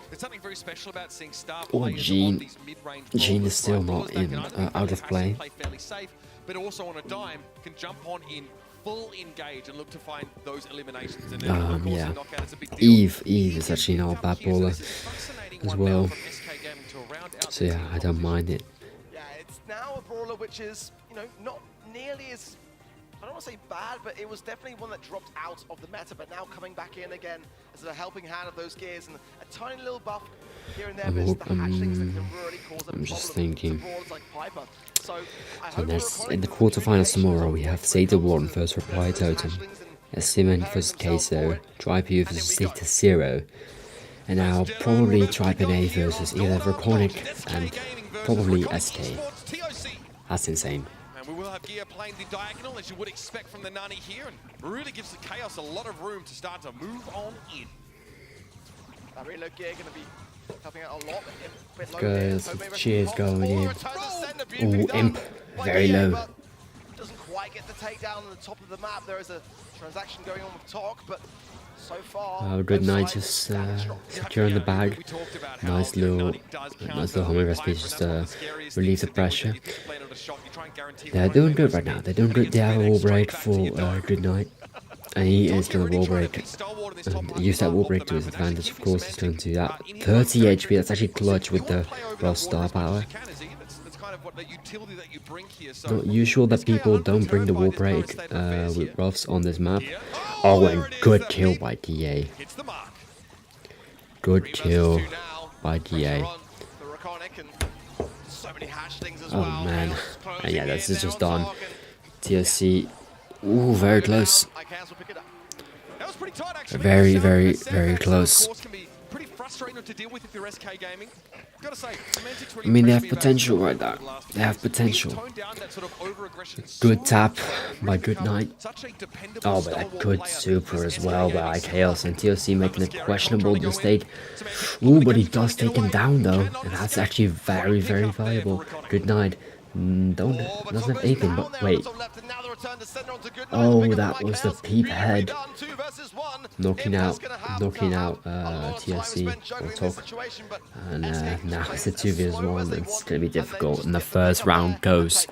There's something very special about seeing star Or players Jean. on these mid-range Jean brawlers, is still right? not Because in, they can either out of actually play. fairly safe, but also on a dime can jump on in full engage and look to find those eliminations. And then, of course, Yeah. a knockout is a big deal. Eve is actually not a bad brawler This is a fascinating as one now well. from SK Gaming to round out So the yeah, team I don't mind it. Yeah, it's now a brawler which is, you know, not nearly as, I don't want to say bad, but it was definitely one that dropped out of the meta, but now coming back in again as a helping hand of those gears and a tiny little buff here and there. But it's the hatchlings that can really cause a I'm just problem thinking. to brawlers like Piper. So I So hope there's we're in the recording quarterfinals the tomorrow we have Zeta 1 versus Reply Totem, hatchlings and Cement versus Queso, Tribe U versus Zeta 0, and now probably Tribe A versus either Draconic and probably SK. That's insane. And we will have Gear playing the diagonal, as you would expect from the Nani here, and really gives the Chaos a lot of room to start to move on in. That reload gear going to be helping out a lot. A bit low Guys, here. Hope cheers Maybe going in. return to sender, beautifully Ooh, done Imp, by very Gear, low. but doesn't quite get the takedown on the top of the map. There is a transaction going on with Talk, but so far, Good both night, sides just standing strong. securing the bag. We talked about how, Nice you know, little, Nani does nice counter little homing the recipe, Viper, just and that's one of the scariest relieve the things to do with pressure. it. If you get played on a shot, you try and guarantee They're one doing way good with right speed. now. They're doing good. They have a wall break for Good Night, and he is going to wall break and use that wall break to his advantage. Of course, he's going to do that. 30 HP. That's actually clutch with the Brawl star power. Not usual that people don't bring the wall break with Ruffs on this map. Oh, and good kill by DA. Good kill by DA. Oh man. And yeah, this is just done. TSC. Ooh, very close. Very, very, very close. I mean, they have potential right there. They have potential. Good tap by Good Night. Oh, but a good super as well by Chaos, and TOC making a questionable mistake. Ooh, but he does take him down though, and that's actually very, very valuable. Good Night. Doesn't have anything, but wait. Oh, that was the peep head. Knocking out TSC or Talk. And now it's a 2v1. It's going to be difficult. And the first round goes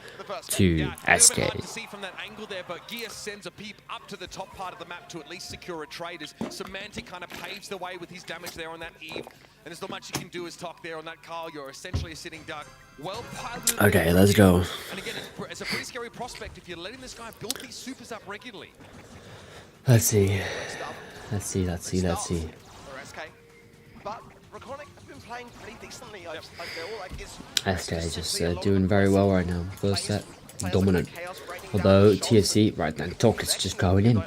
to SK. See from that angle there, but Gear sends a peep up to the top part of the map to at least secure a trade as Semantic kind of paves the way with his damage there on that Eve. And there's not much you can do as Talk there on that Carl. You're essentially a sitting duck. Well piloted. Okay, let's go. And again, it's a pretty scary prospect if you're letting this guy build these supers up regularly. Let's see. Let's see. But Draconic have been playing pretty decently. I feel like it's SK just doing very well right now. First set, dominant. Chaos raining Although TFC right now, Talk is just going in.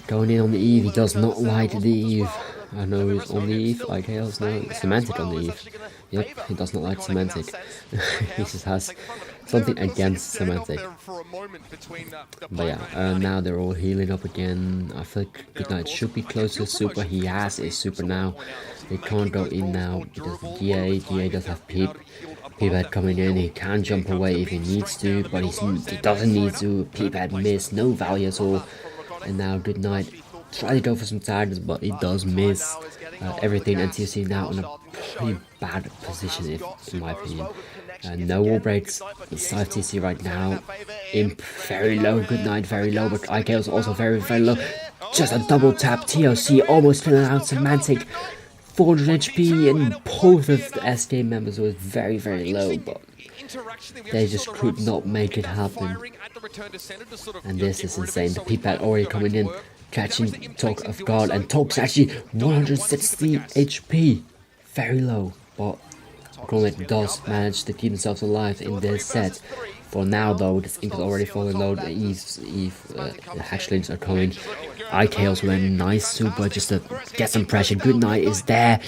Going in on the Eve, he does not like the Eve. I know he's on the Eve, like Hales, no, Semantic on the Eve. Yep, he does not like Semantic. He just has something against Semantic. But yeah, now they're all healing up again. I feel like Goodnight should be close to Super. He has a Super now. They can't go in now because DA does have Peep. Peephead coming in, he can jump away if he needs to, but he doesn't need to. Peephead missed, no value at all. And now Goodnight try to go for some tags, but he does miss everything. And TFC now in a pretty bad position, in my opinion. No wall breaks. Side TC right now. Imp very low. Goodnight very low, but IK's also very low. Just a double tap. TLC almost filling out Semantic. 400 HP, and both of the SK members was very low, but they just could not make it happen. And this is insane. The Peepad already coming in, catching Talk off guard, and Talk's actually 160 HP. Very low, but Gromit does manage to keep themselves alive in this set. For now though, this ink is already falling low. The the hatchlings are coming. IKL's with a nice super just to get some pressure. Goodnight is there,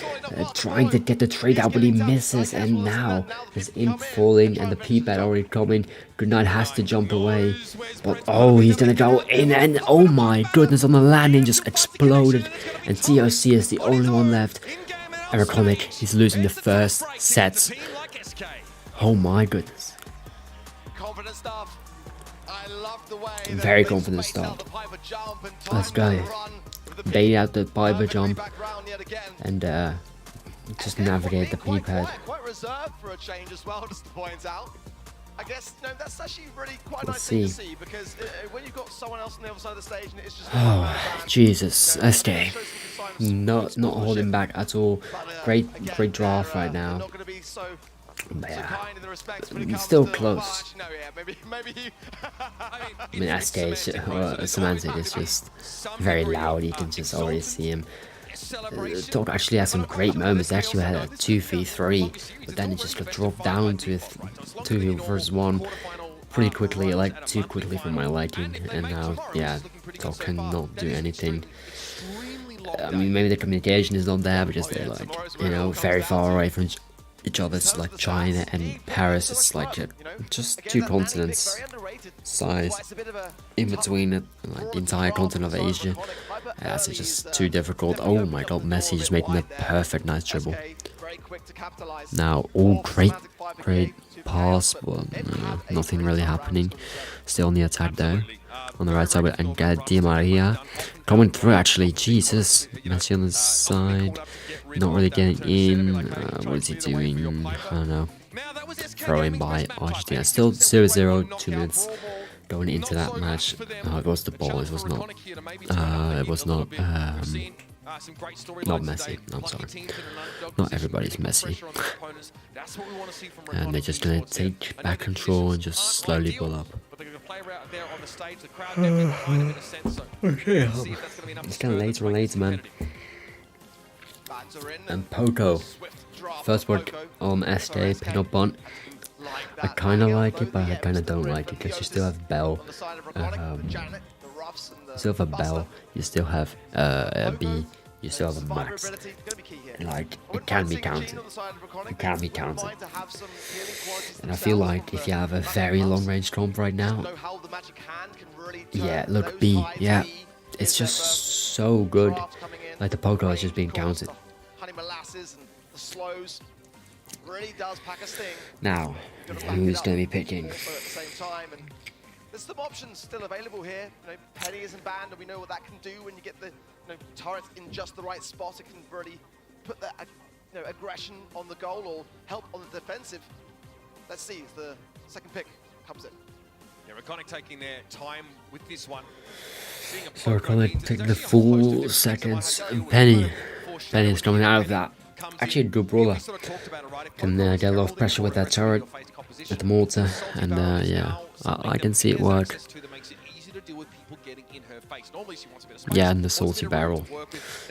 trying to get the trade out, but he misses. And now there's Imp falling and the Peepad already coming. Goodnight has to jump away, but oh, he's gonna go in, and oh my goodness, on the landing just exploded. And TOC is the only one left. Ericonic, he's losing the first set. Oh my goodness. Confident stuff. I love the way very confident start. Let's go. Bait out the Piper jump and just navigate the Peepad. Quite reserved for a change as well, just to point out. I guess that's actually really quite Let's nice see. to see, because when you've got someone else on the other side of the stage and it's just Oh Jesus, SK. Not holding back at all. Great draft right now. But yeah, it's still close. I mean, SK or Semantic is just very loud. You can just already see him. Talk actually had some great moments. They actually had a 2v3, but then it just got dropped down to a 2 versus 1 pretty quickly, like too quickly for my liking. And now, yeah, Talk cannot do anything. I mean, maybe the communication is not there because they're like, you know, very far away from each other. It's like China and Paris. It's like just 2 continents size in between it, like the entire continent of Asia. It's just too difficult. Oh my god, Messi just making a perfect nice dribble. Now, oh, great pass, but nothing really happening. Still on the attack though. On the right side with Angel Di Maria coming through actually. Jesus, Messi on the side, not really getting in. What is he doing? I don't know. Throwing by Argentina. Still 0-0, 2 minutes going into that match. Oh, it was the ball. It was not. It was not. Not Messi. I'm sorry. Not everybody's Messi. And they're just gonna take back control and just slowly pull up. Okay, it's getting later and later, man. And Poco, first word on SK, pin-up bunt. I kind of like it, but I kind of don't like it because you still have Bell. You still have a Bell. You still have a B. You still have a Max. Like, it can be counted. It can be counted. And I feel like if you have a very long range comp right now, yeah, look, B, yeah, it's just so good. Like, the Poco is just being counted. Now, who's going to be picking? There's some options still available here. You know, Penny isn't banned, and we know what that can do when you get the turret in just the right spot. It can really put that aggression on the goal or help on the defensive. Let's see if the second pick comes in. Yeah, Reconic taking their time with this one. So Reconic taking the full seconds. And Penny's coming out of that. Actually a good brawler. Can get a lot of pressure with that turret, with the mortar, and yeah, I can see it work. Yeah, and the salty barrel.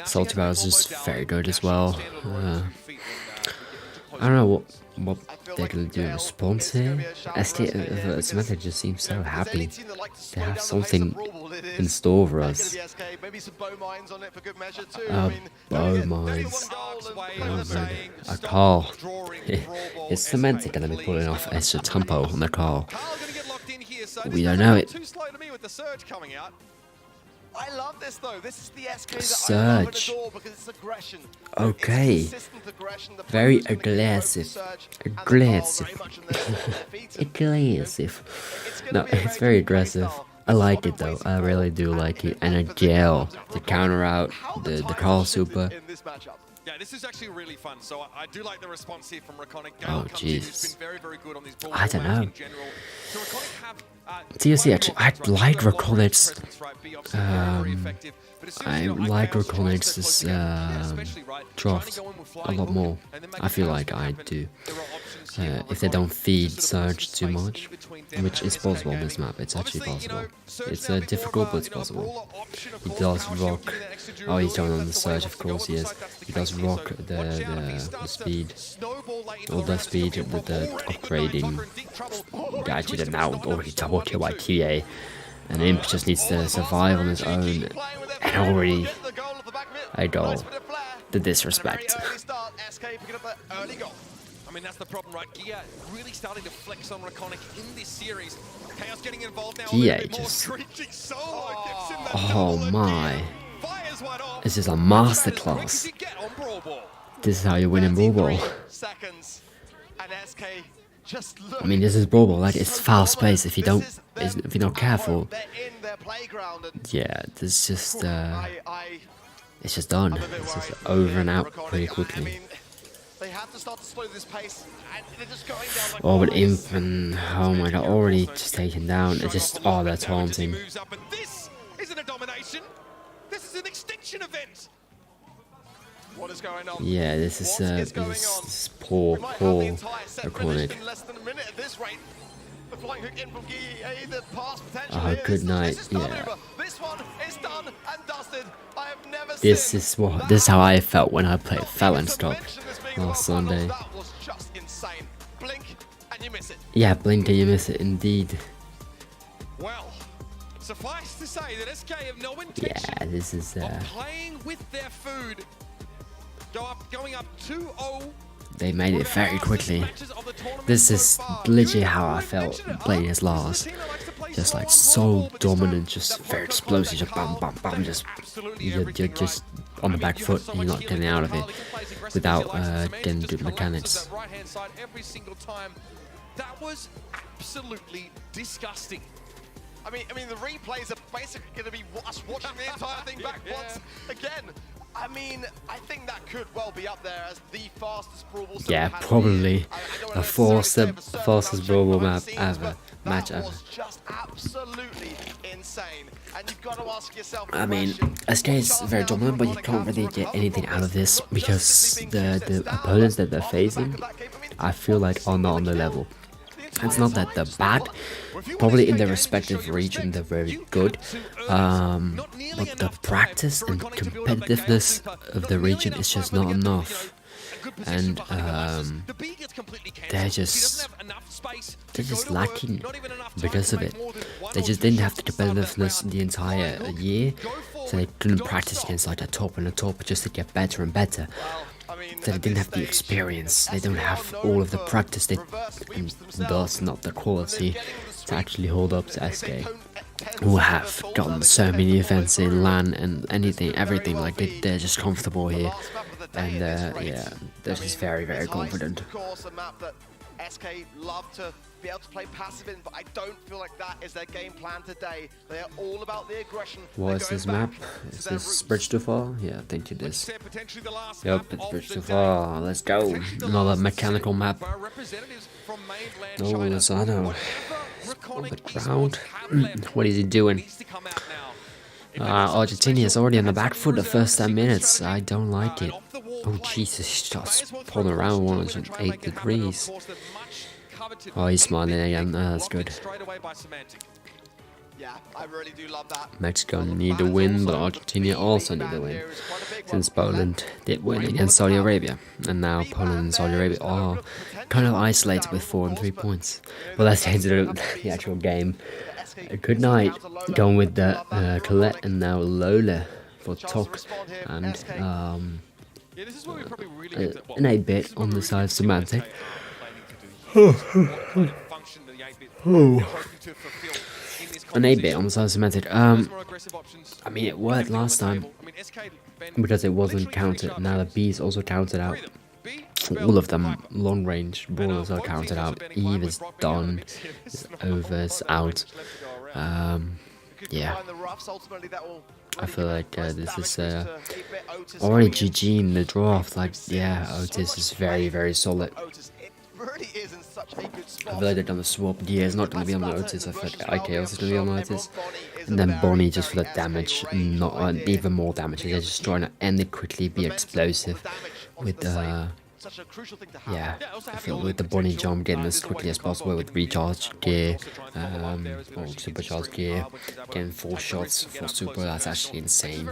Salty barrel is just very good as well. I don't know what they're gonna do in response here. SK Samantha just seems so happy. They have something in store for us. Bow mines. A call. Is Samantha gonna be pulling off extra tempo on the call? We don't know it. I love this though. This is the SK that Surge. I love because it's aggression. Okay. It's consistent aggression. The Very players are really aggressive. focused Surge, and the Brawl very much on their feet. Aggressive. No, it's very aggressive. I like it though. I really do like it. And a gel to counter out the call super. In this matchup. Yeah, this is actually really fun. So I do like the response here from Raconic. Oh, He's jeez. been very, very good on these Brawl I don't know. in general. So Raconic have, TLC, actually, I like Raconic's. I like Raconic's draft a lot more. I feel like I do. If they don't feed Surge too much, which is possible on this map, it's actually possible. It's difficult, but it's possible. He does rock. Oh, he's going on the Surge, of course he is. He does rock the speed. All the speed with the upgrading. Actually, they're now already double kill by TA. And Imp just needs to survive on his own. And already a goal. The disrespect. I mean, that's the problem, right? Gia really starting to flex on Raconic in this series. Chaos getting involved now. Gia just... Oh my. This is a masterclass. This is how you win in Brawl Ball. I mean, this is Brawl Ball. Like, it's fast paced. If you're not careful, yeah, this just it's just done. It's just over and out pretty quickly. They have to start to slow this pace, and they're just going down like Oh, but Imp and oh my god, already just taken down. It just they're taunting. This isn't a domination. This is an extinction event. What is going on? Yeah, this is poor Raconic. Oh, good night. Yeah. This one is done and dusted. I have never This is how I felt when I played Felon Stop last Sunday. That was just insane. Blink and you miss it. Yeah, blink and you miss it indeed. Well, suffice to say that SK have no intention Yeah, this is of playing with their food. Going up 2-0. they made it very quickly. This is literally how I felt playing as Lars. Just like so dominant, just very explosive, just bam bam bam, just you're just on the back foot, you're not getting out of it without getting good mechanics. That was absolutely disgusting. I mean, the replays are basically going to be us watching the entire thing back once again. I mean, I think that could well be up there as the fastest Brawl Ball. Yeah, probably the fastest Brawl Ball map ever, match ever. Was just absolutely insane, and you've got to ask yourself. I mean, SK is very dominant, but you can't really get anything out of this because the opponents that they're facing, I feel like are not on the level. It's not that they're bad, probably in their respective region they're very good, but the practice and competitiveness of the region is just not enough, and they're just lacking because of it. They just didn't have the competitiveness the entire year, so they couldn't practice against like the top and the top just to get better and better. So they didn't have the experience, they don't have all of the practice, and thus not the quality to actually hold up to SK, who have gotten so many events in LAN and everything, like they're just comfortable here, and yeah, they're just very, very confident. SK love to be able to play passive in, but I don't feel like that is their game plan today. They are all about the aggression. What is this map? Is this Bridge to Fall? Yeah, I think it is. Yep, it's Bridge to Fall. Let's go. Another mechanical map. Oh, Lozano. On the ground. What is he doing? Argentina is already on the back foot the first 10 minutes. I don't like it. Oh Jesus, he's just pulling around 108 degrees. Oh, he's smiling again. That's good. Yeah, I really do love that. Mexico need a win, but Argentina also need a win, since Poland did win against Saudi Arabia, and now Poland and Saudi Arabia are kind of isolated with 4 and 3 points. Well, that's the end of the actual game. Good night, going with the Colette and now Lola for Tok, and Yeah, this is where we probably really get to, an 8-bit on the side of Semantic. An 8-bit on the side of Semantic. I mean, it worked last time because it wasn't counted. Now the B's also counted out. All of them long-range brawlers are counted out. Eve is done. It's over. It's out. Yeah. I feel like this is already GG in the draft. Like, yeah, Otis is very, very solid. I feel like they've done the swap. Yeah, it's not going to be on the Otis. I feel like IKOS is going to be on the Otis. And then Bonnie just for the damage, not even more damage. They're just trying to end it quickly, be explosive with yeah, I feel with the Bonnie jump getting as quickly as possible with recharge gear, or supercharged gear, getting 4 shots for super, that's actually insane.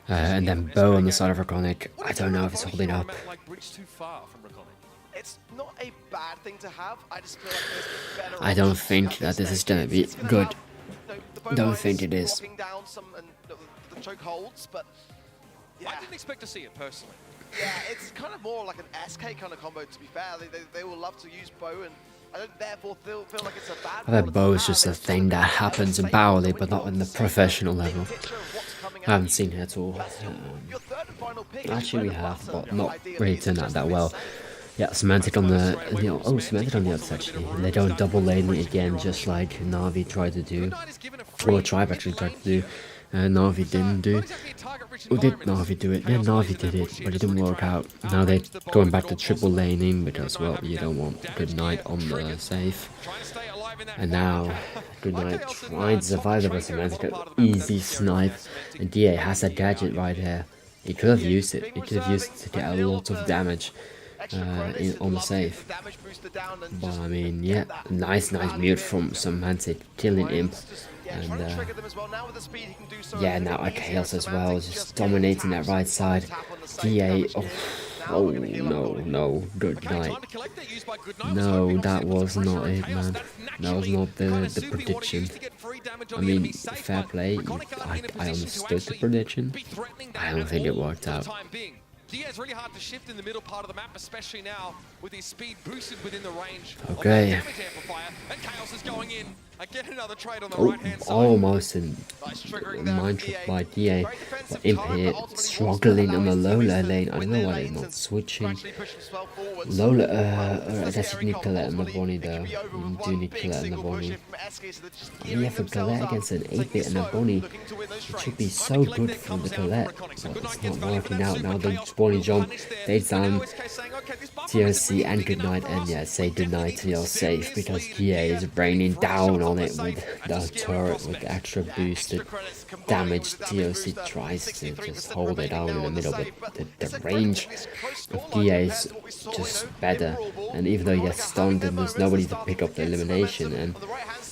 And then Bo on the side of Raconic, I don't know if it's holding up. It's not a bad thing to have. I just feel like there's better I don't think that this is gonna be good. Don't think it is. Down some and the choke holds, but yeah. I didn't expect to see it personally. Yeah, it's kind of more like an SK kind of combo, to be fair. They will love to use Bow, and I don't therefore feel like it's a bad. I bet Bo is just a thing that happens in Brawl, but not on the professional level. I haven't seen it at all. Actually, we have, but not really turned out that well. Yeah, Semantic on the Semantic on the others actually. They don't double lane it again, just like Na'Vi tried to do, or Tribe actually tried to do. Na'Vi didn't do. Or did Na'Vi do it? Yeah, Na'Vi did it, but it didn't work out. Now they're going back to triple laning because, well, you don't want Good Night on the safe. And now Good Night trying to survive the Semantic, easy snipe, and DA has a gadget right here. He could have used it. He could have used it to get a lot of damage. On the save, but I mean, yeah, nice mute from Semantic, killing Imp, and yeah, now IKOS as well, just dominating that right side. DA, oh no, Good Night. No, that was not it, man. That was not the prediction. I mean, fair play. I understood the prediction. I don't think it worked out. Yeah, it's really hard to shift in the middle part of the map, especially now with his speed boosted within the range. Okay. And Chaos is going in. Again, another trade on the right-hand side. Almost in mind trick by DA, but Imp here struggling on the Lola lane. I don't know why they're not switching. Lola, I guess you need Colette and the Bonnie though. You do need Colette and the Bonnie. Yeah, for Colette against an 8-bit and a Bonnie, it should be so good for the Colette, but it's not working out. Now the Bonnie jump, fades down, TOC and Good Night, and yeah, say Good Night to your safe because DA is raining down on it with the turret with extra boosted damage. TOC tries to just hold it down in the middle, but the range of DA is just better, and even though he gets stunned and there's nobody to pick up the elimination, and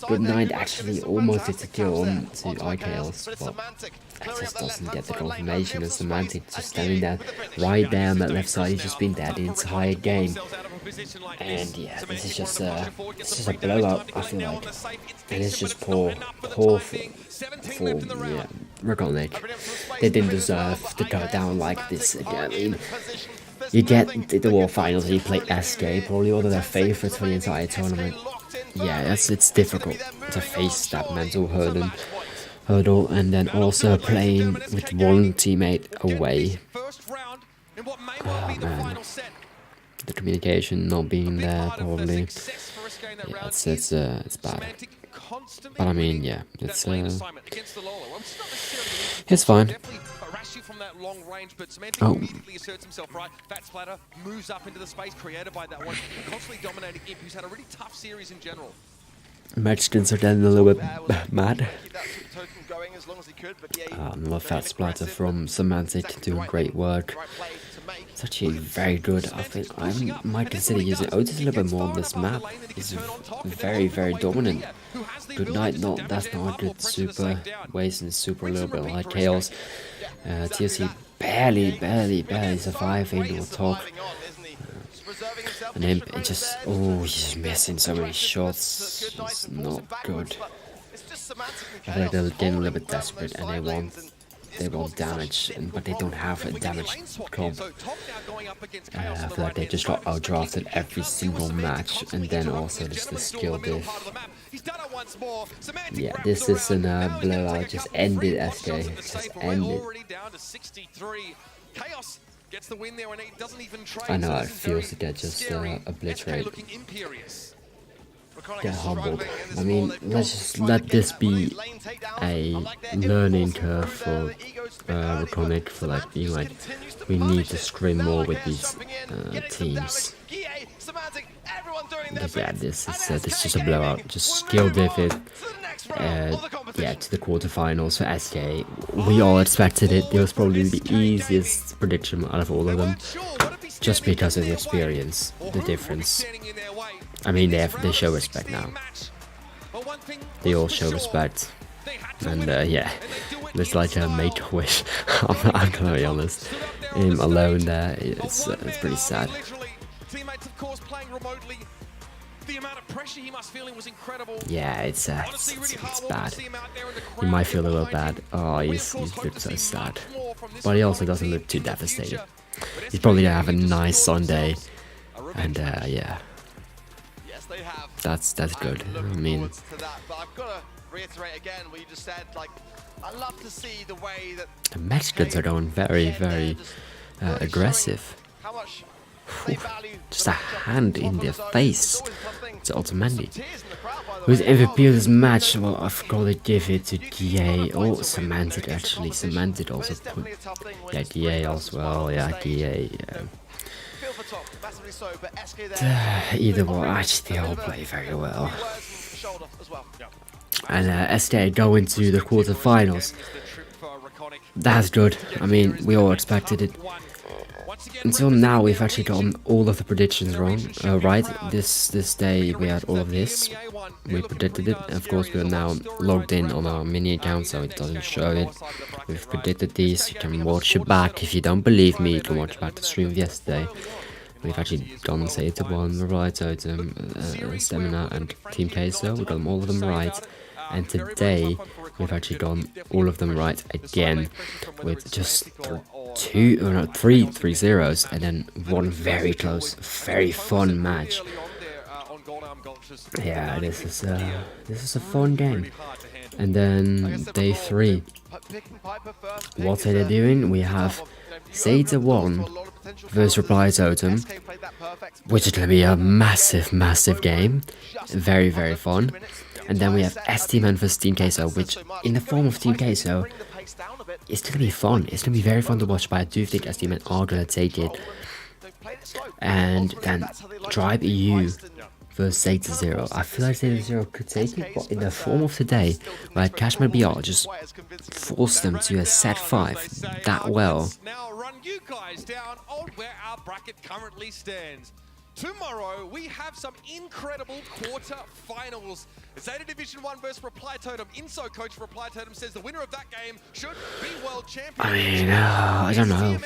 Good Night actually almost hits a kill on to IKOS, but it just doesn't get the confirmation, and Semantic just standing there right there on that left side. He's just been there the entire game. And yeah, this is just a blowout, I feel like. And it's just poor for yeah, Raconic. They didn't deserve to go down like this again. I mean, you get the World Finals and you play SK, probably one of their favorites for the entire tournament. Yeah, it's difficult to face that mental hurdle, and then also playing with one teammate away. Oh man, the communication not being there probably. Yeah, it's bad. But I mean, yeah, it's fine. From that long range, but Semantic Oh. immediately asserts himself right. That splatter moves up into the space created by that one, constantly dominating Imp, who's had a really tough series in general. Mexicans are getting a little bit mad. Going as long as he could, but yeah, Another fat splatter from Semantic doing great work. It's actually very good. I think I might consider using Otis a little bit more on this map. He's very, very dominant. Good night, that's not a good super. Wasting super a little bit like Chaos. TLC barely surviving or top. And him, it just, he's just missing so many shots. It's not good. I feel like they're getting a little bit desperate and they want damage, but they don't have a damage comp. I feel like they just got outdrafted every single match, and then also just the skill diff. Yeah, this isn't a blowout, just ended SK, just ended. I know how it feels to get just obliterated. Get humbled. I mean, let's just let this be a learning curve for Raconic, for like being like, we need to scrim more with these teams. But yeah, this is just a blowout. Just skill diff it. Yeah, to the quarterfinals for SK. We all expected it. It was probably the easiest prediction out of all of them, just because of the experience, the difference. I mean, they show respect now. They all show respect, and yeah, it's like a make-a-wish. I'm gonna be honest. Him alone there, it's pretty sad. Yeah, it's bad. He might feel a little bad. Oh, he's looked so sad, but he also doesn't look too devastated. He's probably gonna have a nice Sunday, and yeah. That's good. I mean, I've got to reiterate again what you just said. Like, I love to see the way that the Mexicans are going very aggressive. Just a hand in their face to Otamendi, who's MVP of this match. Well, I forgot to give it to DA. Oh, Cemented actually. Cemented also put. Yeah, DA as well. Yeah, DA. Yeah. Either way, actually they all play very well. And SK go into the quarterfinals. That's good. I mean, we all expected it. Until now, we've actually gotten all of the predictions wrong. Right, this day we had all of this. We predicted it. Of course, we are now logged in on our mini account, so it doesn't show it. We've predicted these. You can watch it back. If you don't believe me, you can watch back the stream of yesterday. We've actually done Zeta 1, right, Totem, Stamina, and Team Queso. We've got all of them right. And today, we've actually done all of them right again, with just three zeros, and then one very close, very fun match. Yeah, this is a fun game. And then day 3. What are they doing? We have Zeta 1 versus Reply Totem, which is going to be a massive game. Very fun. And then we have STMN versus Team Queso, which in the form of Team Queso, it's going to be fun. It's going to be very fun to watch, but I do think STMN are going to take it. And then Tribe EU versus Zeta 0. I feel like Zeta 0 could take it, but in the form of today, where Cashman BR just forced them to a set 5 that well. Now run you guys down on where our bracket currently stands. Tomorrow we have some incredible quarter-finals. Zeta Division 1 versus Reply Totem. Inso coach for Reply Totem says the winner of that game should be world champion. I mean, I don't know.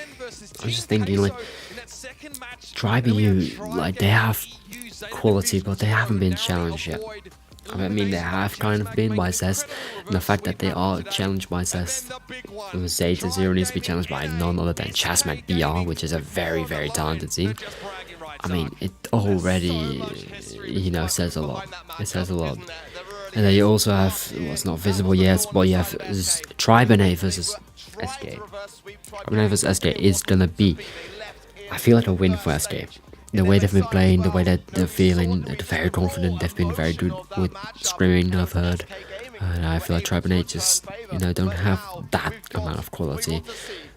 I'm just thinking, like, Tribe EU, like, they have quality, but they haven't been challenged yet. I mean, they have kind of been by Zest, and the fact that they are challenged by Zest, Zeta 0 needs to be challenged by none other than Chasmac BR, which is a very talented team. I mean, it already, says a lot. It says a lot. And then you also have, well, it's not visible yet, but you have Tribene versus SK. Tribene versus SK is gonna be, I feel like, a win for SK. The way they've been playing, the way that they're feeling, they're very confident, they've been very good with scrimming, I've heard. And I feel like Tribene just, don't have that amount of quality.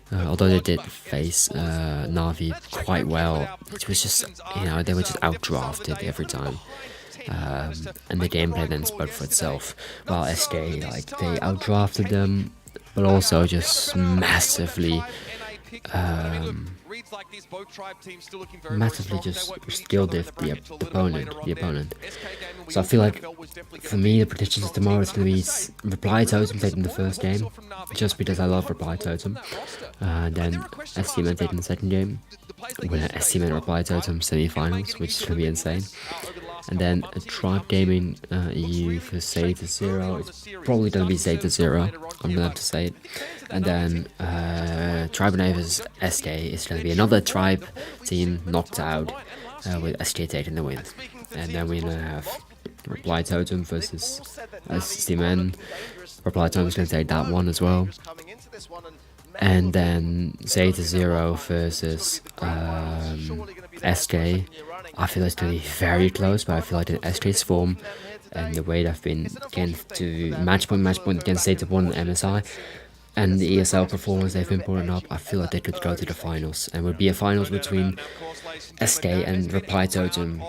Although they did face Na'Vi quite well, it was just, they were just outdrafted every time. And the gameplay then spoke for itself. While SK, like, they outdrafted them, but also just massively reads like this, both tribe teams still looking very, massively very strong. just They work with skill each other in diff the bracket a little bit later on the there. opponent. SK Gaming, we So I all feel kind like of felt was definitely for gonna me be the a predictions strong tomorrow team. is going to be Reply Totem taking the first game, What we saw from Na'Vi, just because I love Reply Totem. Then SC-Man taking the second game, winner SC-Man Reply Totem semi-finals, which is going to be insane. And then a Tribe Gaming EU for Zeta Zero. It's probably going to be Zeta Zero, I'm going to have to say it. And then Tribe Navas SK is going to be another Tribe team knocked out with SK taking the win. And then we're going to have Reply Totem versus SC-Man. Reply Totem is going to take that one as well. And then Zeta Zero versus SK. I feel it's going to be very close, but I feel like in SK's form and the way they've been getting to match point against Zeta 1 and MSI, and the ESL performance they've been putting up, I feel like they could go to the finals. And would be a finals between SK and Reply Totem,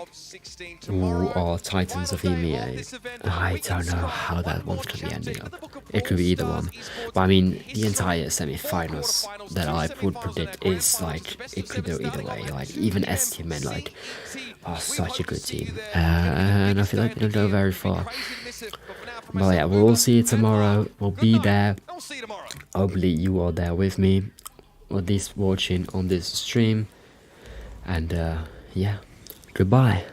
who are Titans of EMEA. I don't know how that one's going to be ending up. It could be either one. But I mean, the entire semi-finals that I would predict is like, it could go either way. Like, even STMN, like, are such a good team. And I feel like they don't go very far. But yeah, we'll see it tomorrow. We'll be there. Hopefully you are there with me, or at least watching on this stream. And yeah, goodbye.